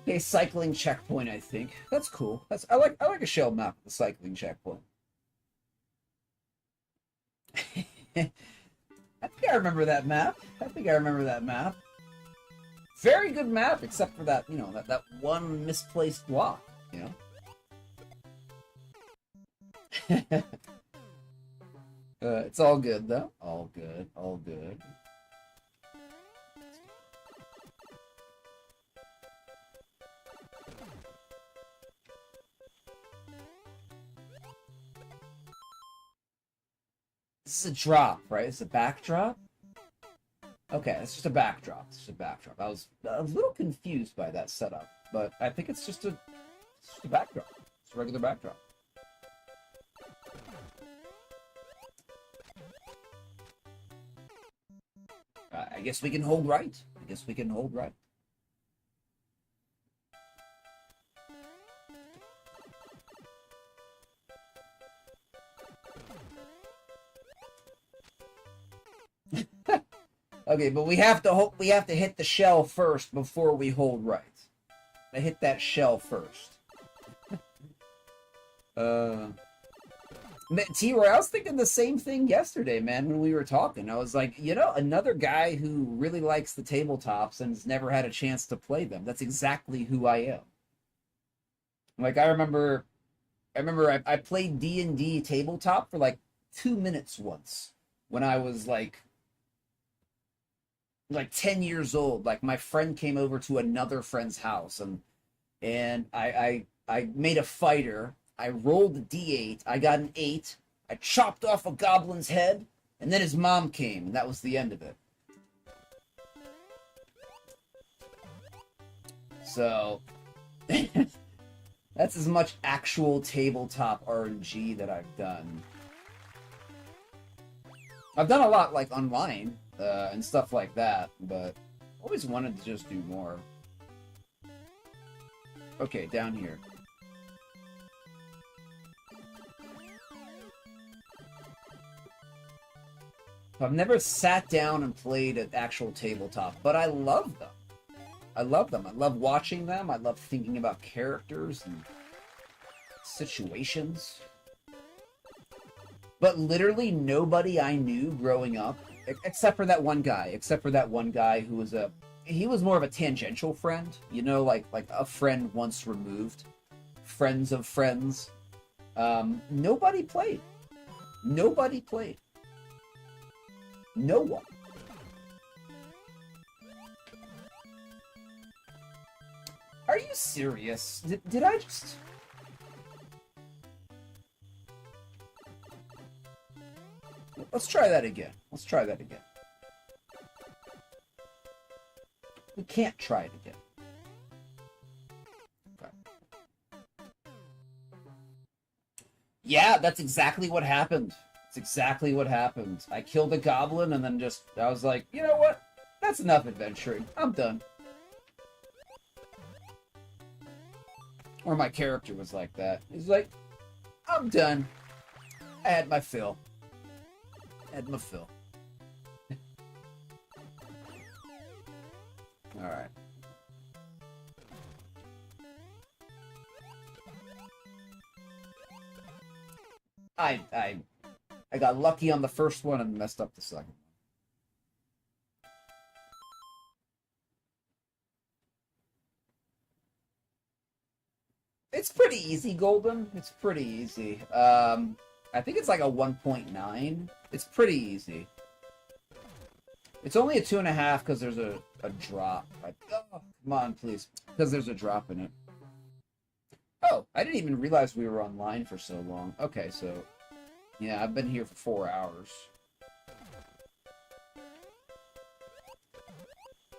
A cycling checkpoint, I think. That's cool. I like a shell map with a cycling checkpoint. I think I remember that map. Very good map, except for that, you know, that one misplaced block, you know. It's all good though. All good. All good. This is a drop, right? It's a backdrop? Okay, it's just a backdrop. It's just a backdrop. I was a little confused by that setup, but I think it's just a backdrop. It's a regular backdrop. I guess we can hold right. I guess we can hold right. Okay, but we have to hit the shell first before we hold right. I hit that shell first. T-Roy, I was thinking the same thing yesterday, man, when we were talking. I was like, you know, another guy who really likes the tabletops and has never had a chance to play them. That's exactly who I am. Like, I remember I played D&D tabletop for like 2 minutes once when I was like 10 years old. Like, my friend came over to another friend's house, and I made a fighter. I rolled a d8. I got an 8. I chopped off a goblin's head, and then his mom came, and that was the end of it. So, that's as much actual tabletop RNG that I've done. I've done a lot, like, online. and stuff like that, but always wanted to just do more. Okay, down here. I've never sat down and played an actual tabletop, but I love them. I love them. I love watching them. I love thinking about characters and situations. But literally nobody I knew growing up, except for that one guy, who was he was more of a tangential friend, you know, like a friend once removed, friends of friends. Nobody played. Nobody played. No one. Are you serious? Did I just... Let's try that again. Let's try that again. We can't try it again. Okay. Yeah, that's exactly what happened. That's exactly what happened. I killed a goblin and then I was like, you know what? That's enough adventuring. I'm done. Or my character was like that. He's like, I'm done. I had my fill. Had my fill. Alright. I got lucky on the first one and messed up the second. It's pretty easy, Golden. It's pretty easy. I think it's like a 1.9. It's pretty easy. It's only a 2.5 because there's a drop. Oh, come on, please. Because there's a drop in it. Oh, I didn't even realize we were online for so long. Okay, so... yeah, I've been here for 4 hours.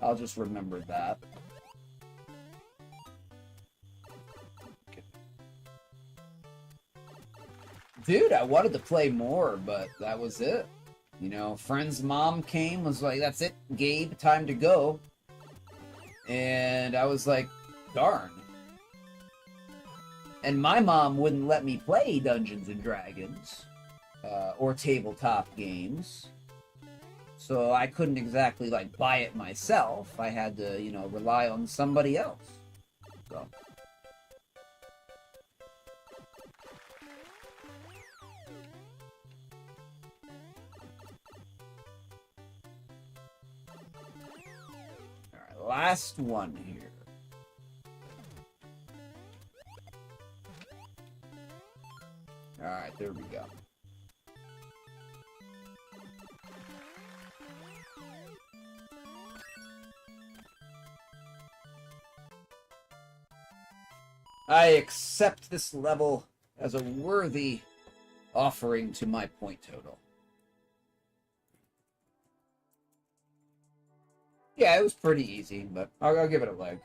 I'll just remember that. Okay. Dude, I wanted to play more, but that was it. You know, friend's mom came, was like, that's it, Gabe, time to go. And I was like, darn. And my mom wouldn't let me play Dungeons and Dragons. Or tabletop games. So I couldn't exactly, like, buy it myself. I had to, you know, rely on somebody else. So... last one here. Alright, there we go. I accept this level as a worthy offering to my point total. Yeah, it was pretty easy, but I'll give it a leg.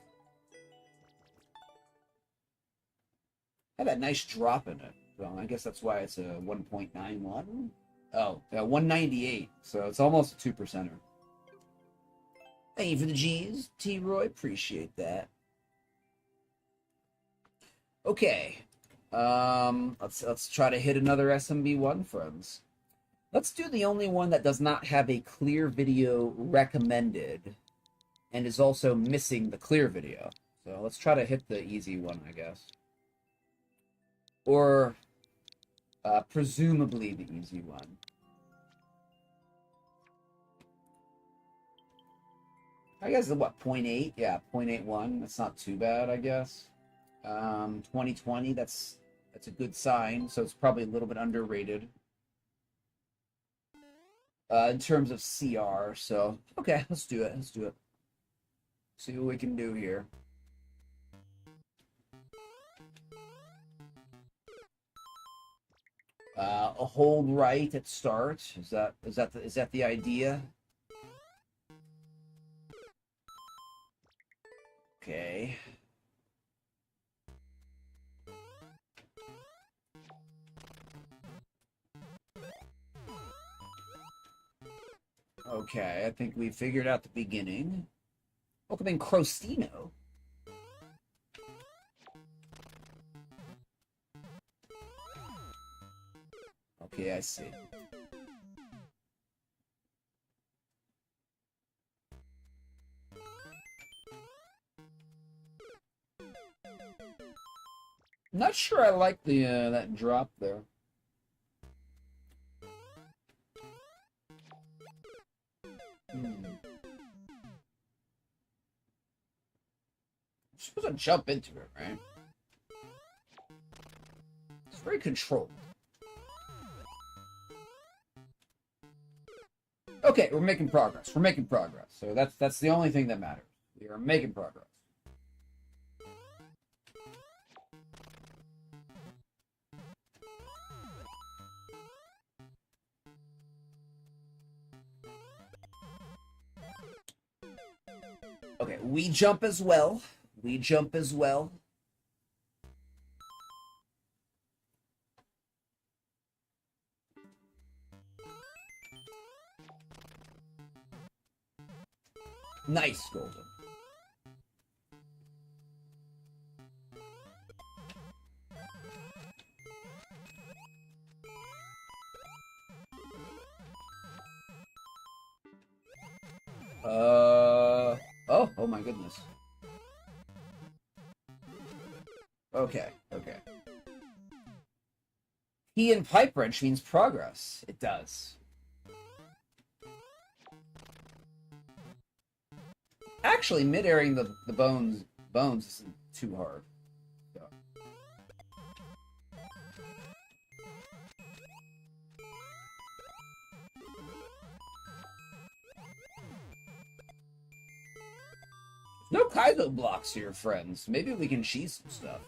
Had that nice drop in it. Well, I guess that's why it's a 1.91. Oh, yeah, 198. So it's almost a 2%er. Thank you for the G's, T-Roy. Appreciate that. Okay. Let's try to hit another SMB1, friends. Let's do the only one that does not have a clear video recommended and is also missing the clear video. So let's try to hit the easy one, I guess. Or presumably the easy one. I guess what, 0.8? Yeah, 0.81. That's not too bad, I guess. 2020, that's a good sign, so it's probably a little bit underrated. In terms of CR, so okay, let's do it. See what we can do here. A hold right at start. Is that the idea? Okay. Okay, I think we figured out the beginning. Welcome in, Crostino. Okay, I see. Not sure I like the that drop there. Supposed to jump into it, right? It's very controlled. Okay, we're making progress. We're making progress. So that's the only thing that matters. We are making progress. Okay, we jump as well. We jump as well. Nice, Golden. Oh my goodness. Okay, okay. Key and pipe wrench means progress. It does. Actually, mid-airing the bones isn't too hard. So. No Kaizo blocks here, friends. Maybe we can cheese some stuff.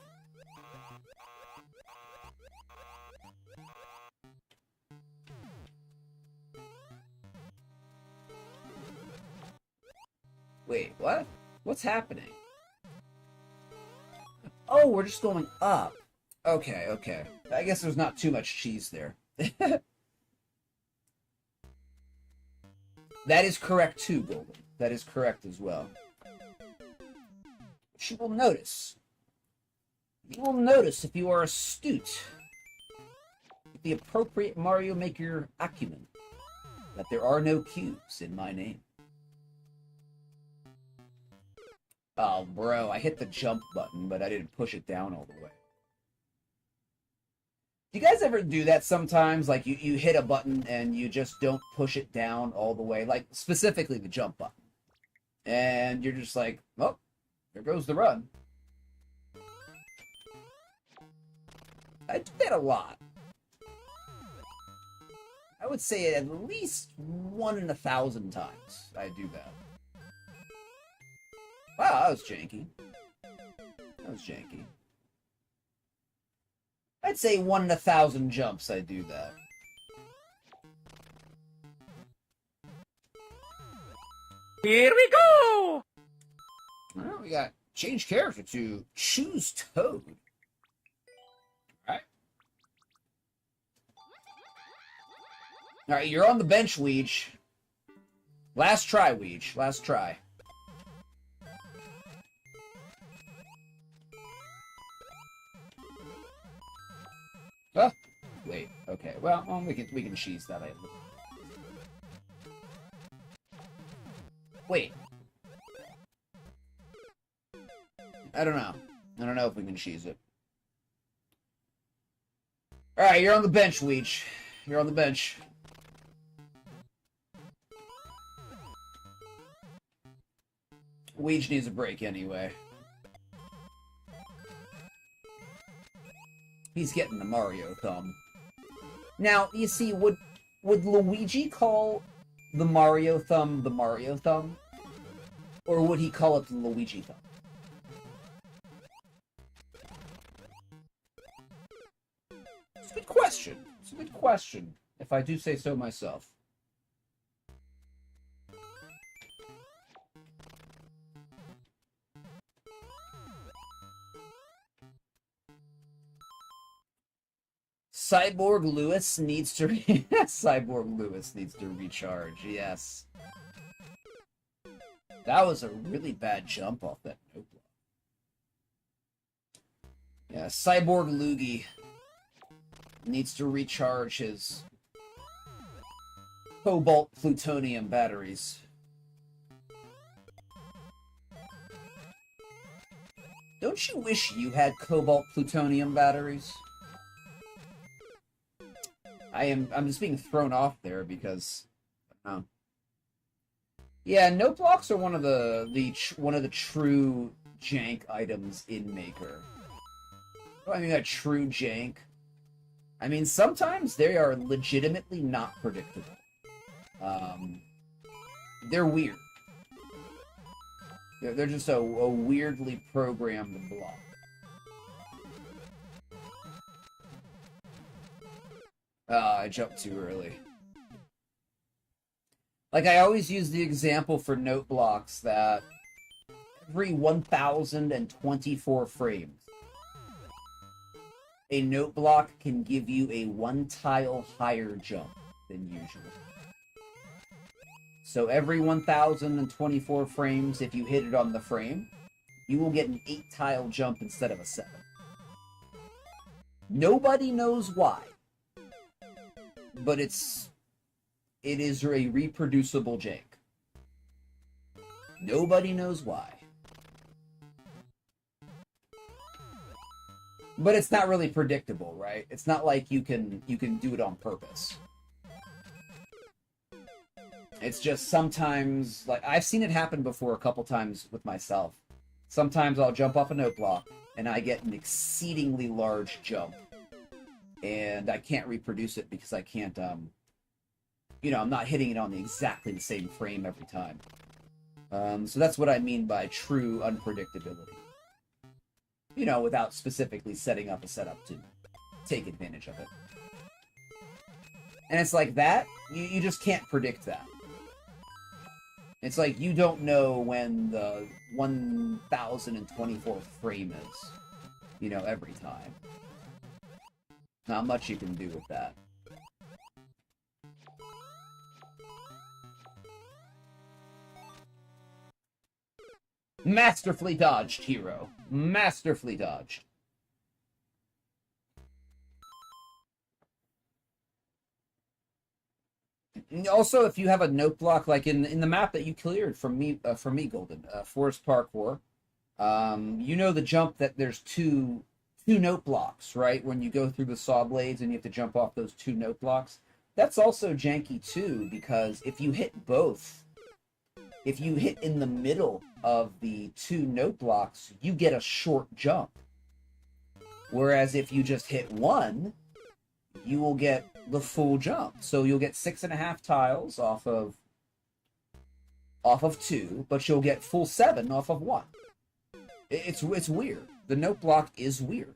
Wait, what? What's happening? Oh, we're just going up. Okay, okay. I guess there's not too much cheese there. That is correct too, Golden. That is correct as well. But you will notice. You will notice if you are astute with the appropriate Mario Maker acumen that there are no cubes in my name. Oh, bro, I hit the jump button, but I didn't push it down all the way. Do you guys ever do that sometimes? Like, you hit a button and you just don't push it down all the way? Like, specifically the jump button. And you're just like, oh, there goes the run. I do that a lot. I would say at least 1 in 1,000 times I do that. Wow, that was janky. That was janky. I'd say 1 in 1,000 jumps I do that. Here we go! Well, we got change character to choose Toad. Alright. Alright, you're on the bench, Weege. Last try, Weege. Last try. Oh, wait. Okay. Well, we can cheese that. Wait. I don't know. I don't know if we can cheese it. All right, you're on the bench, Weech. You're on the bench. Weech needs a break anyway. He's getting the Mario thumb. Now, you see, would Luigi call the Mario thumb the Mario thumb? Or would he call it the Luigi thumb? It's a good question. It's a good question, if I do say so myself. Cyborg Lewis needs to Cyborg Lewis needs to recharge. Yes, that was a really bad jump off that note block. Yeah, Cyborg Loogie needs to recharge his cobalt plutonium batteries. Don't you wish you had cobalt plutonium batteries? I'm just being thrown off there because yeah, note blocks are one of the true jank items in Maker. I mean, a true jank. I mean, sometimes they are legitimately not predictable. They're weird. They're just a weirdly programmed block. I jumped too early. Like, I always use the example for note blocks that every 1,024 frames, a note block can give you a 1 tile higher jump than usual. So every 1,024 frames, if you hit it on the frame, you will get an 8 tile jump instead of a 7. Nobody knows why, but it is a reproducible jank. Nobody knows why. But it's not really predictable, right? It's not like you can do it on purpose. It's just sometimes, like, I've seen it happen before a couple times with myself. Sometimes I'll jump off a note block, and I get an exceedingly large jump. And I can't reproduce it because I can't, you know, I'm not hitting it on exactly the same frame every time. So that's what I mean by true unpredictability. You know, without specifically setting up a setup to take advantage of it. And it's like that, you just can't predict that. It's like you don't know when the 1,024th frame is, you know, every time. Not much you can do with that. Masterfully dodged, hero. Masterfully dodged. Also, if you have a note block, like in the map that you cleared from me, Golden, Forest Parkour, you know the jump that there's two note blocks, right? When you go through the saw blades and you have to jump off those 2 note blocks. That's also janky too, because if you hit both, if you hit in the middle of the 2 note blocks, you get a short jump. Whereas if you just hit one, you will get the full jump. So you'll get 6.5 tiles off of 2, but you'll get full 7 off of 1. It's weird. The note block is weird.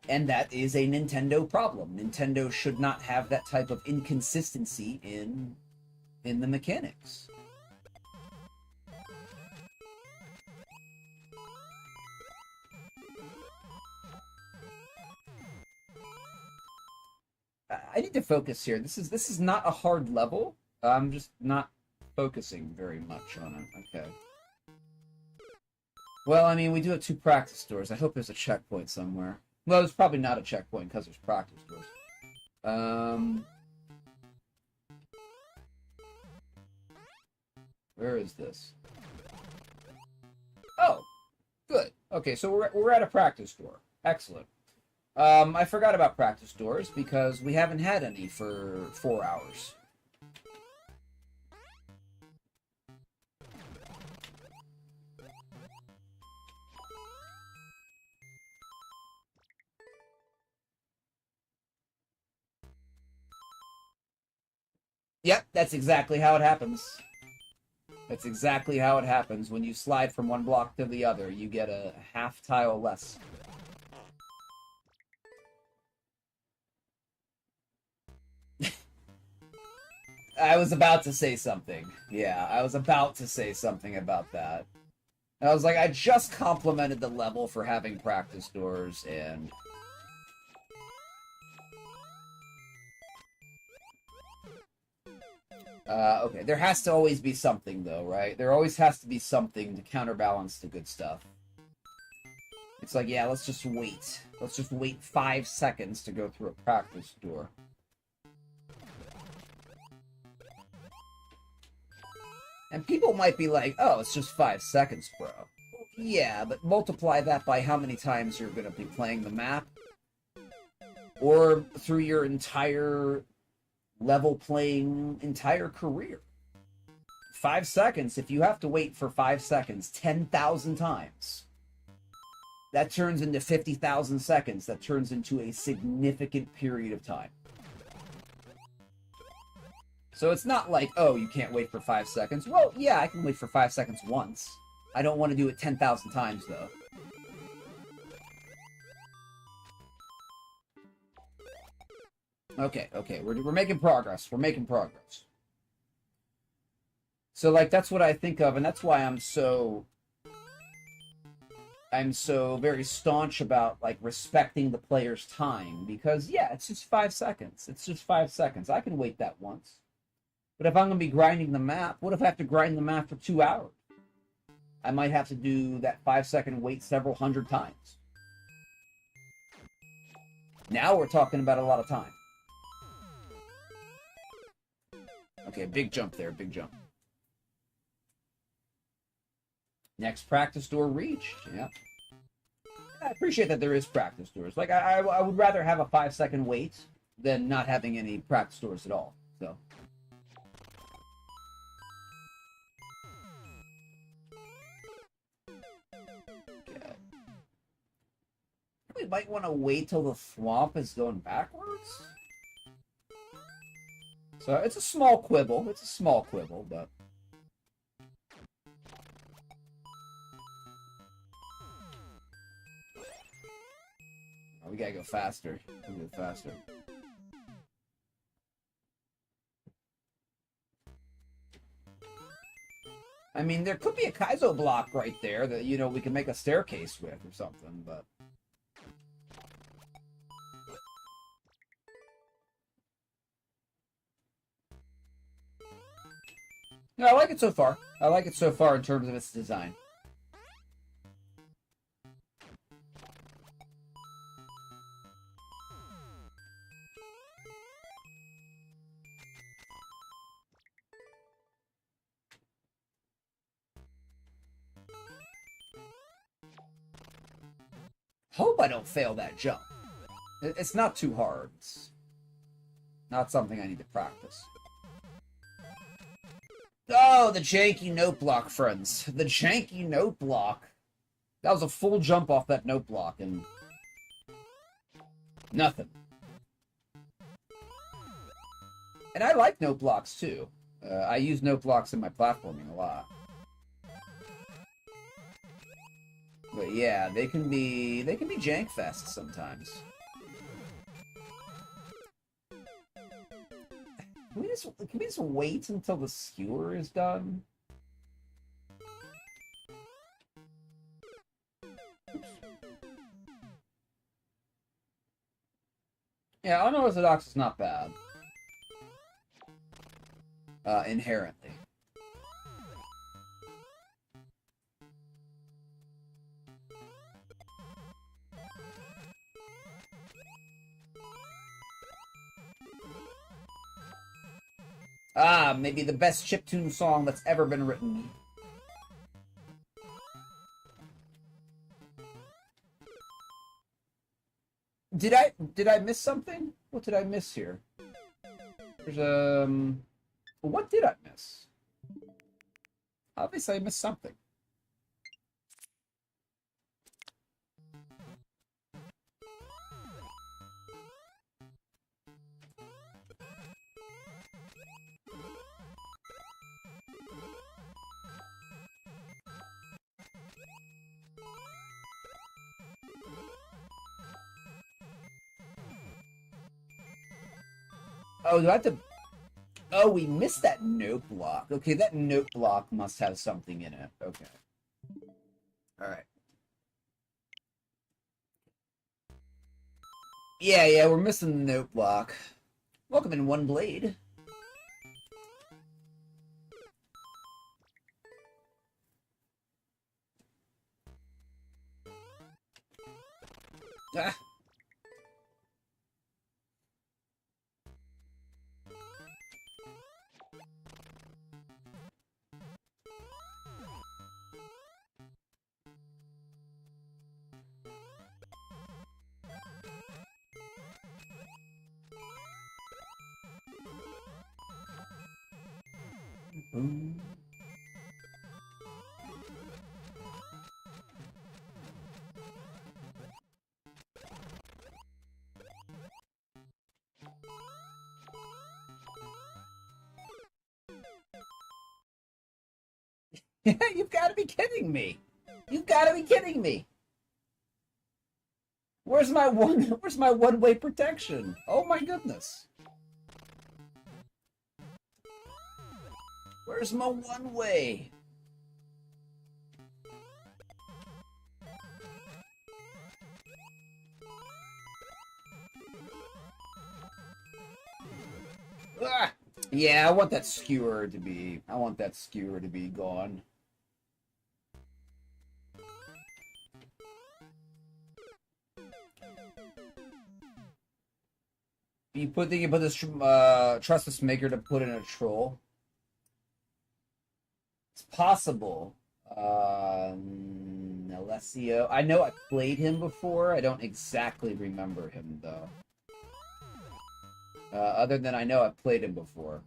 And that is a Nintendo problem. Nintendo should not have that type of inconsistency in the mechanics. I need to focus here. This is not a hard level. I'm just not focusing very much on it. Okay. Well, I mean, we do have 2 practice doors. I hope there's a checkpoint somewhere. Well, there's probably not a checkpoint because there's practice doors. Where is this? Oh, good. Okay, so we're at a practice door. Excellent. I forgot about practice doors because we haven't had any for 4 hours. Yep, that's exactly how it happens. That's exactly how it happens. When you slide from one block to the other, you get a half tile less. I was about to say something. Yeah, I was about to say something about that. And I was like, I just complimented the level for having practice doors, and... okay, there has to always be something, though, right? There always has to be something to counterbalance the good stuff. It's like, yeah, let's just wait. Let's just wait 5 seconds to go through a practice door. And people might be like, oh, it's just 5 seconds, bro. Yeah, but multiply that by how many times you're going to be playing the map. Or through your entire level playing entire career. 5 seconds, if you have to wait for 5 seconds 10,000 times, that turns into 50,000 seconds. That turns into a significant period of time. So it's not like, oh, you can't wait for 5 seconds. Well, yeah, I can wait for 5 seconds once. I don't want to do it 10,000 times, though. Okay, we're making progress. We're making progress. So, like, that's what I think of, and that's why I'm so very staunch about, like, respecting the player's time. Because, yeah, it's just 5 seconds. It's just 5 seconds. I can wait that once. But if I'm going to be grinding the map, what if I have to grind the map for 2 hours? I might have to do that 5-second wait several hundred times. Now we're talking about a lot of time. Okay, big jump there, big jump. Next practice door reached, yeah. I appreciate that there is practice doors. Like, I would rather have a 5-second wait than not having any practice doors at all, so. Okay. We might want to wait till the swamp is going backwards. So it's a small quibble. It's a small quibble, but... Oh, we gotta go faster. We gotta go faster. I mean, there could be a Kaizo block right there that, you know, we can make a staircase with or something, but... No, I like it so far. I like it so far in terms of its design. Hope I don't fail that jump. It's not too hard. It's not something I need to practice. Oh, the janky note block, friends. The janky note block. That was a full jump off that note block, and... nothing. And I like note blocks, too. I use note blocks in my platforming a lot. But yeah, they can be jank fest sometimes. Can we just wait until the skewer is done? Oops. Yeah, unorthodox is not bad. Inherently. Ah, maybe the best chiptune song that's ever been written. Did I miss something? What did I miss here? There's what did I miss? Obviously I missed something. Oh, do I have to... Oh, we missed that note block. Okay, that note block must have something in it. Okay. Alright. Yeah, we're missing the note block. Welcome in One Blade. Ah. You've got to be kidding me. You've got to be kidding me. Where's my one-way protection? Oh my goodness. Where's my one-way? Ah! Yeah, I want that skewer to be gone. You put this trustless maker to put in a troll. It's possible. Alessio. I know I played him before. I don't exactly remember him though. Other than I know I've played him before.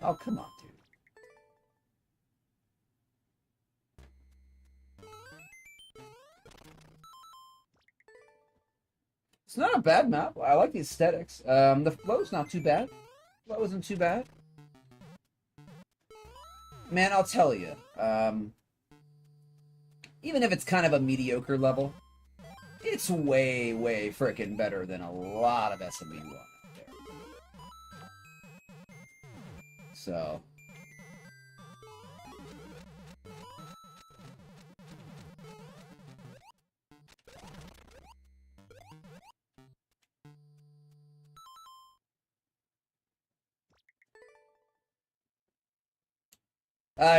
Oh, come on, dude. It's not a bad map. I like the aesthetics. The flow's not too bad. The flow isn't too bad. Man, I'll tell you. Even if it's kind of a mediocre level, it's way, way frickin' better than a lot of SME1 out there. So...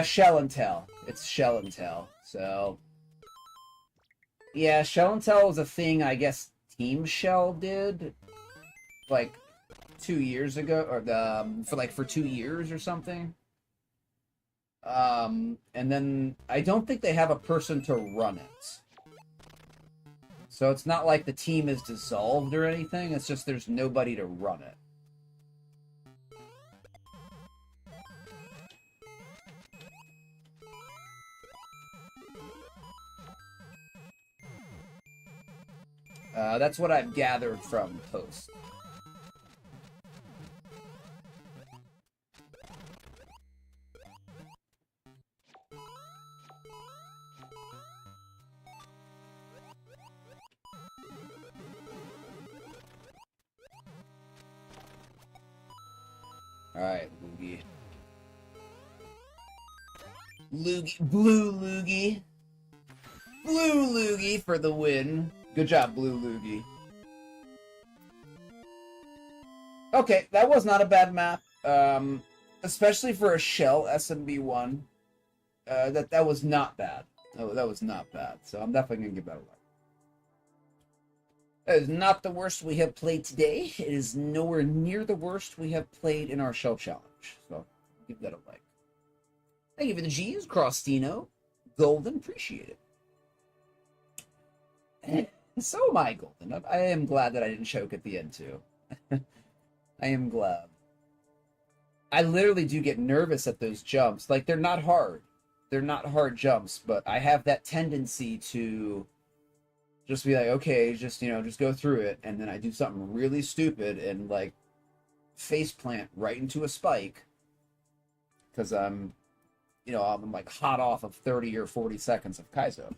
Shell and Tell. It's Shell and Tell. So, yeah, Shell and Tell was a thing I guess Team Shell did, like 2 years ago, or for 2 years or something. And then I don't think they have a person to run it. So it's not like the team is dissolved or anything. It's just there's nobody to run it. That's what I've gathered from Post. Alright, Loogie. Blue Loogie. Blue Loogie for the win. Good job, Blue Loogie. Okay, that was not a bad map. Especially for a Shell SMB1. That was not bad. That was not bad. So I'm definitely gonna give that a like. That is not the worst we have played today. It is nowhere near the worst we have played in our Shell Challenge. So give that a like. Thank you for the G's, Crostino. Golden, appreciate it. So am I, Golden. I am glad that I didn't choke at the end, too. I am glad. I literally do get nervous at those jumps. Like, they're not hard. They're not hard jumps, but I have that tendency to just be like, okay, just go through it, and then I do something really stupid and, like, face plant right into a spike because I'm like hot off of 30 or 40 seconds of Kaizo.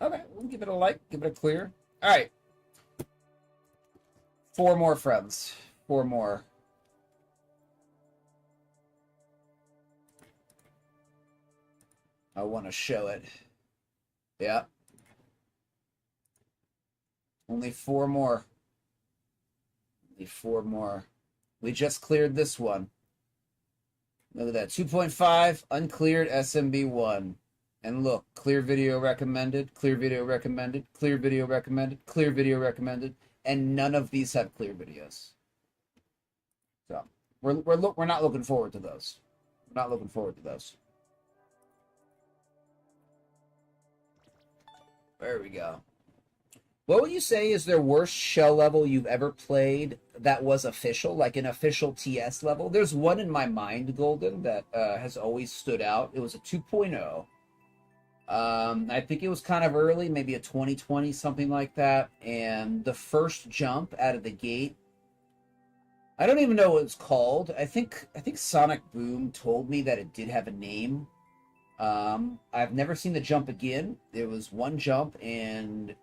Okay, we'll give it a like, give it a clear. All right. 4 more friends. 4 more. I want to show it. Yeah. Only 4 more. Only 4 more. We just cleared this one. Look at that. 2.5, uncleared SMB1. And look, clear video recommended, clear video recommended, clear video recommended, clear video recommended, and none of these have clear videos. So we're not looking forward to those. We're not looking forward to those. There we go. What would you say is their worst shell level you've ever played that was official, like an official TS level? There's one in my mind, Golden, that has always stood out. It was a 2.0. I think it was kind of early, maybe a 2020, something like that. And the first jump out of the gate, I don't even know what it's called. I think Sonic Boom told me that it did have a name. I've never seen the jump again. There was one jump, and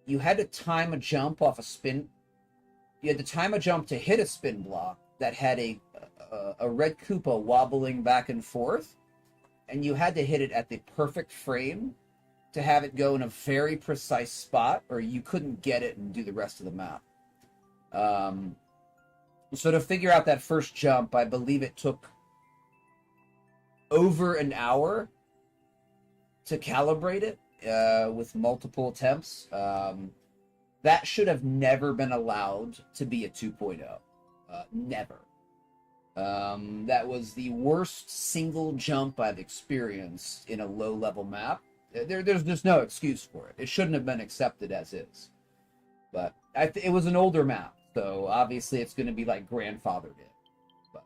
you had to time a jump off a spin. You had to time a jump to hit a spin block that had a red Koopa wobbling back and forth, and you had to hit it at the perfect frame to have it go in a very precise spot, or you couldn't get it and do the rest of the map. So to figure out that first jump, I believe it took over an hour to calibrate it with multiple attempts. That should have never been allowed to be a 2.0. Never. That was the worst single jump I've experienced in a low-level map. There's no excuse for it. It shouldn't have been accepted as is. But it was an older map, so obviously it's going to be like grandfathered in. But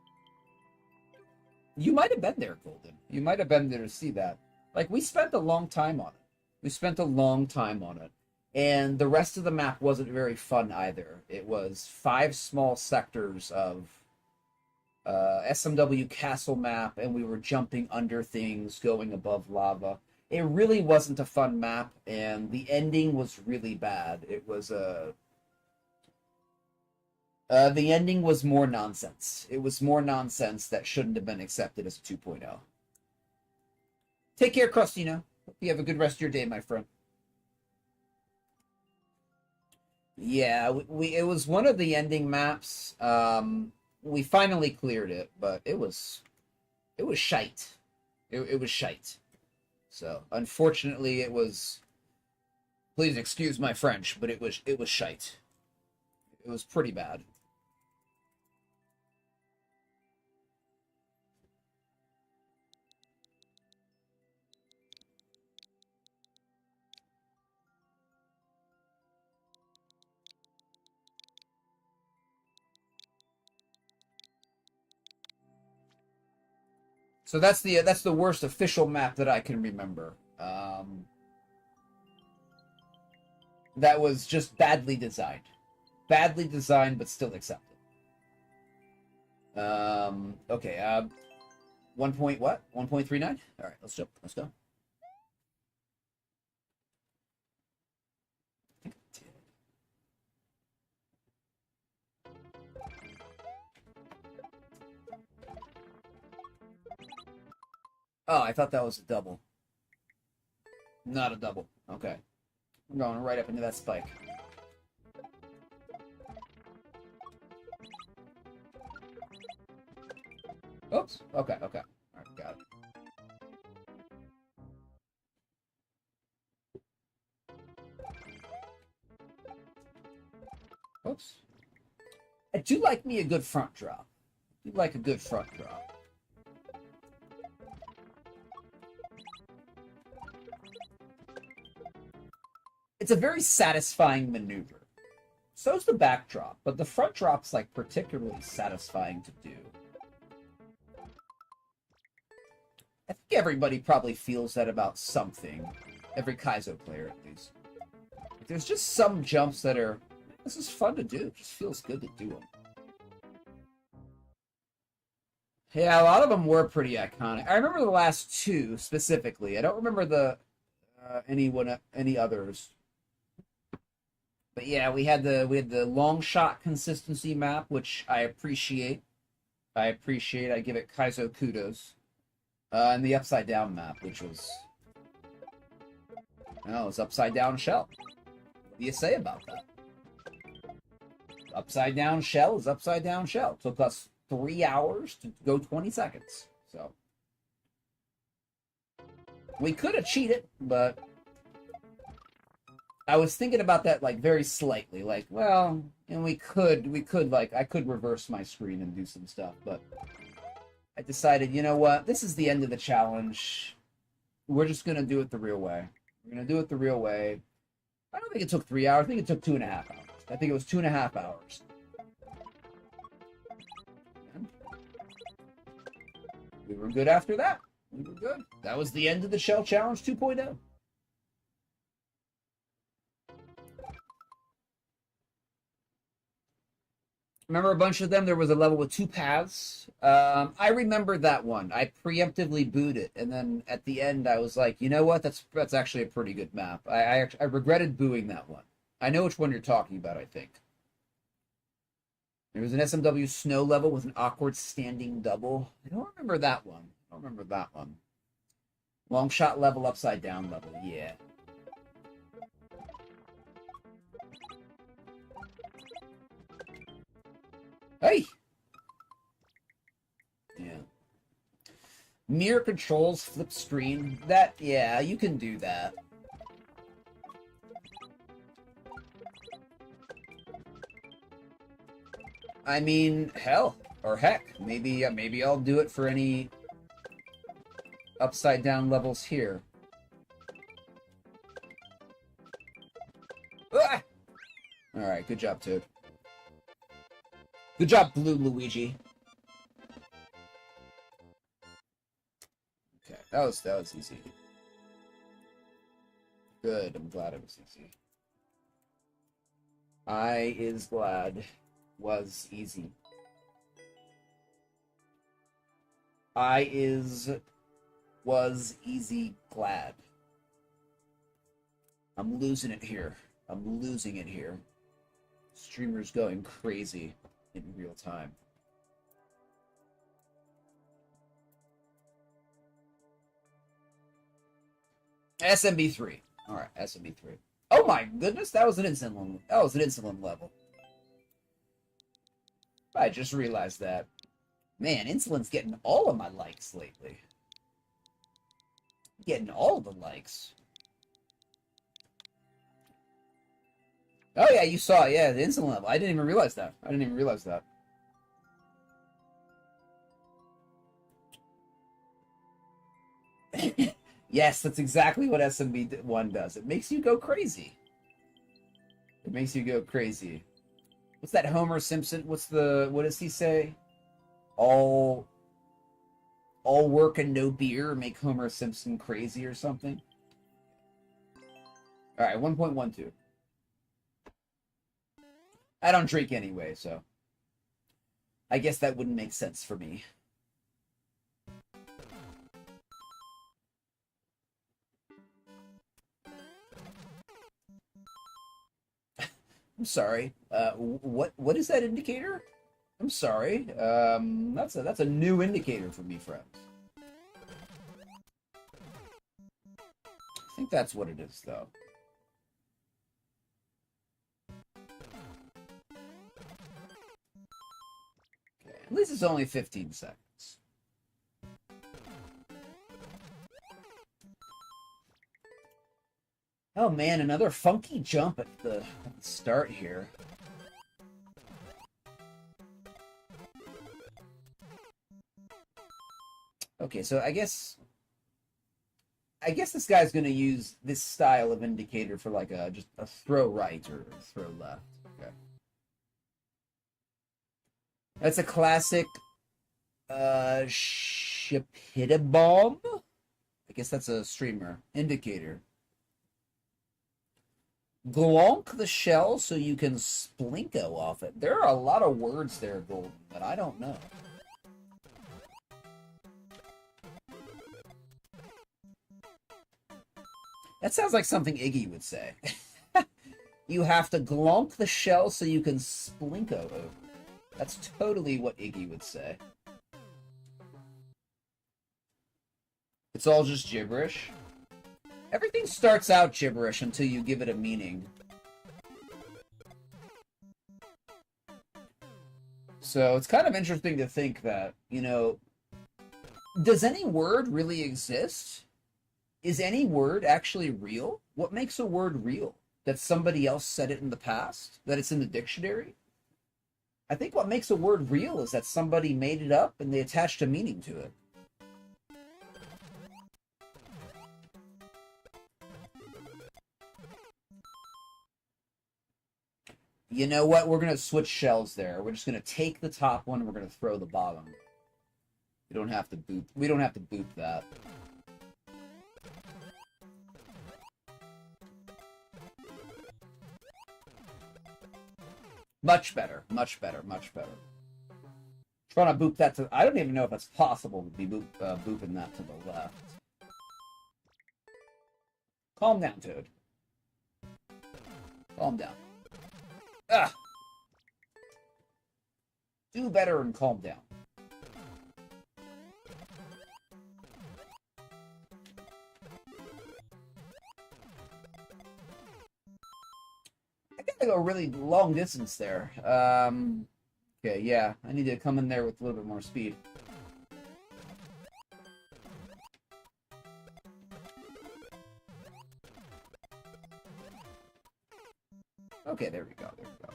you might have been there, Golden. You might have been there to see that. Like, we spent a long time on it. We spent a long time on it. And the rest of the map wasn't very fun either. It was 5 small sectors of SMW castle map, and we were jumping under things, going above lava. It really wasn't a fun map, and the ending was really bad. It was the ending was more nonsense. It was more nonsense that shouldn't have been accepted as a 2.0. Take care, Crustino. Hope you have a good rest of your day, my friend. Yeah, it was one of the ending maps. We finally cleared it, but it was shite. It was shite. So unfortunately, it was. Please excuse my French, but it was shite. It was pretty bad. So that's the worst official map that I can remember. That was just badly designed, but still accepted. Okay. 1 point what? 1.39. All right, let's jump. Let's go. Oh, I thought that was a double. Not a double. Okay. I'm going right up into that spike. Oops. Okay, okay. Alright, got it. Oops. I do like me a good front drop. I do like a good front drop. It's a very satisfying maneuver. So's the back drop, but the front drop's like particularly satisfying to do. I think everybody probably feels that about something. Every Kaizo player, at least. There's just some jumps that are... This is fun to do. It just feels good to do them. Yeah, a lot of them were pretty iconic. I remember the last 2 specifically. I don't remember the any others. But yeah, we had the long shot consistency map, which I appreciate. I give it Kaizo kudos. And the upside down map, which was... Oh, it's upside down shell. What do you say about that? Upside down shell is upside down shell. It took us 3 hours to go 20 seconds. So we could have cheated, but I was thinking about that like very slightly. Like, well, and we could like I could reverse my screen and do some stuff, but I decided, you know what? This is the end of the challenge. We're just gonna do it the real way. We're gonna do it the real way. I don't think it took 3 hours. I think it took 2.5 hours. I think it was 2.5 hours. We were good after that. We were good. That was the end of the Shell Challenge 2.0. Remember a bunch of them? There was a level with 2 paths. I remember that one. I preemptively booed it, and then at the end I was like, you know what? That's actually a pretty good map. I regretted booing that one. I know which one you're talking about, I think. There was an SMW snow level with an awkward standing double. I don't remember that one. I don't remember that one. Long shot level, upside down level, yeah. Hey! Yeah. Mirror controls, flip screen. That, yeah, you can do that. I mean, hell, or heck, maybe I'll do it for any upside down levels here. Ah! All right, good job, Toad. Good job, Blue Luigi. Okay, that was easy. Good, I'm glad it was easy. I is glad was easy. Was easy glad. I'm losing it here. I'm losing it here. Streamer's going crazy in real time. SMB3. All right, SMB3. Oh my goodness, that was an insulin. That was an insulin level. I just realized that. Man, insulin's getting all of my likes lately. Getting all of the likes. Oh yeah, you saw it. Yeah, the insulin level. I didn't even realize that. I didn't even realize that. Yes, that's exactly what SMB1 does. It makes you go crazy. It makes you go crazy. What's that Homer Simpson? What does he say? All work and no beer make Homer Simpson crazy or something. All right, 1.12. I don't drink anyway, so I guess that wouldn't make sense for me. I'm sorry. What is that indicator? I'm sorry. That's a new indicator for me, friends. I think that's what it is, though. Okay, at least it's only 15 seconds. Oh man, another funky jump at the start here. Okay, so I guess this guy's gonna use this style of indicator for like just a throw right or a throw left. Okay. That's a classic Shipita bomb. I guess that's a streamer indicator. Glonk the shell so you can splinko off it. There are a lot of words there, Golden, that I don't know. That sounds like something Iggy would say. You have to glonk the shell so you can splinko over. That's totally what Iggy would say. It's all just gibberish. Everything starts out gibberish until you give it a meaning. So it's kind of interesting to think that, you know, does any word really exist? Is any word actually real? What makes a word real? That somebody else said it in the past? That it's in the dictionary? I think what makes a word real is that somebody made it up and they attached a meaning to it. You know what? We're going to switch shells there. We're just going to take the top one and we're going to throw the bottom. We don't have to boop that. Much better, much better, much better. Trying to boop that to... I don't even know if that's possible to be booping that to the left. Calm down, Toad. Calm down. Ah! Do better and calm down. I gotta go really long distance there. Okay, yeah. I need to come in there with a little bit more speed. Okay, there we go, there we go.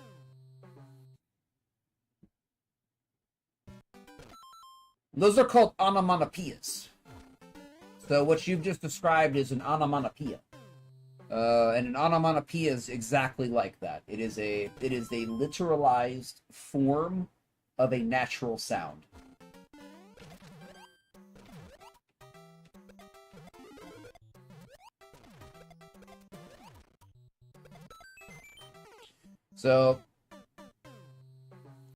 Those are called onomatopoeias. So what you've just described is an onomatopoeia. And an onomatopoeia is exactly like that. It is a literalized form of a natural sound. So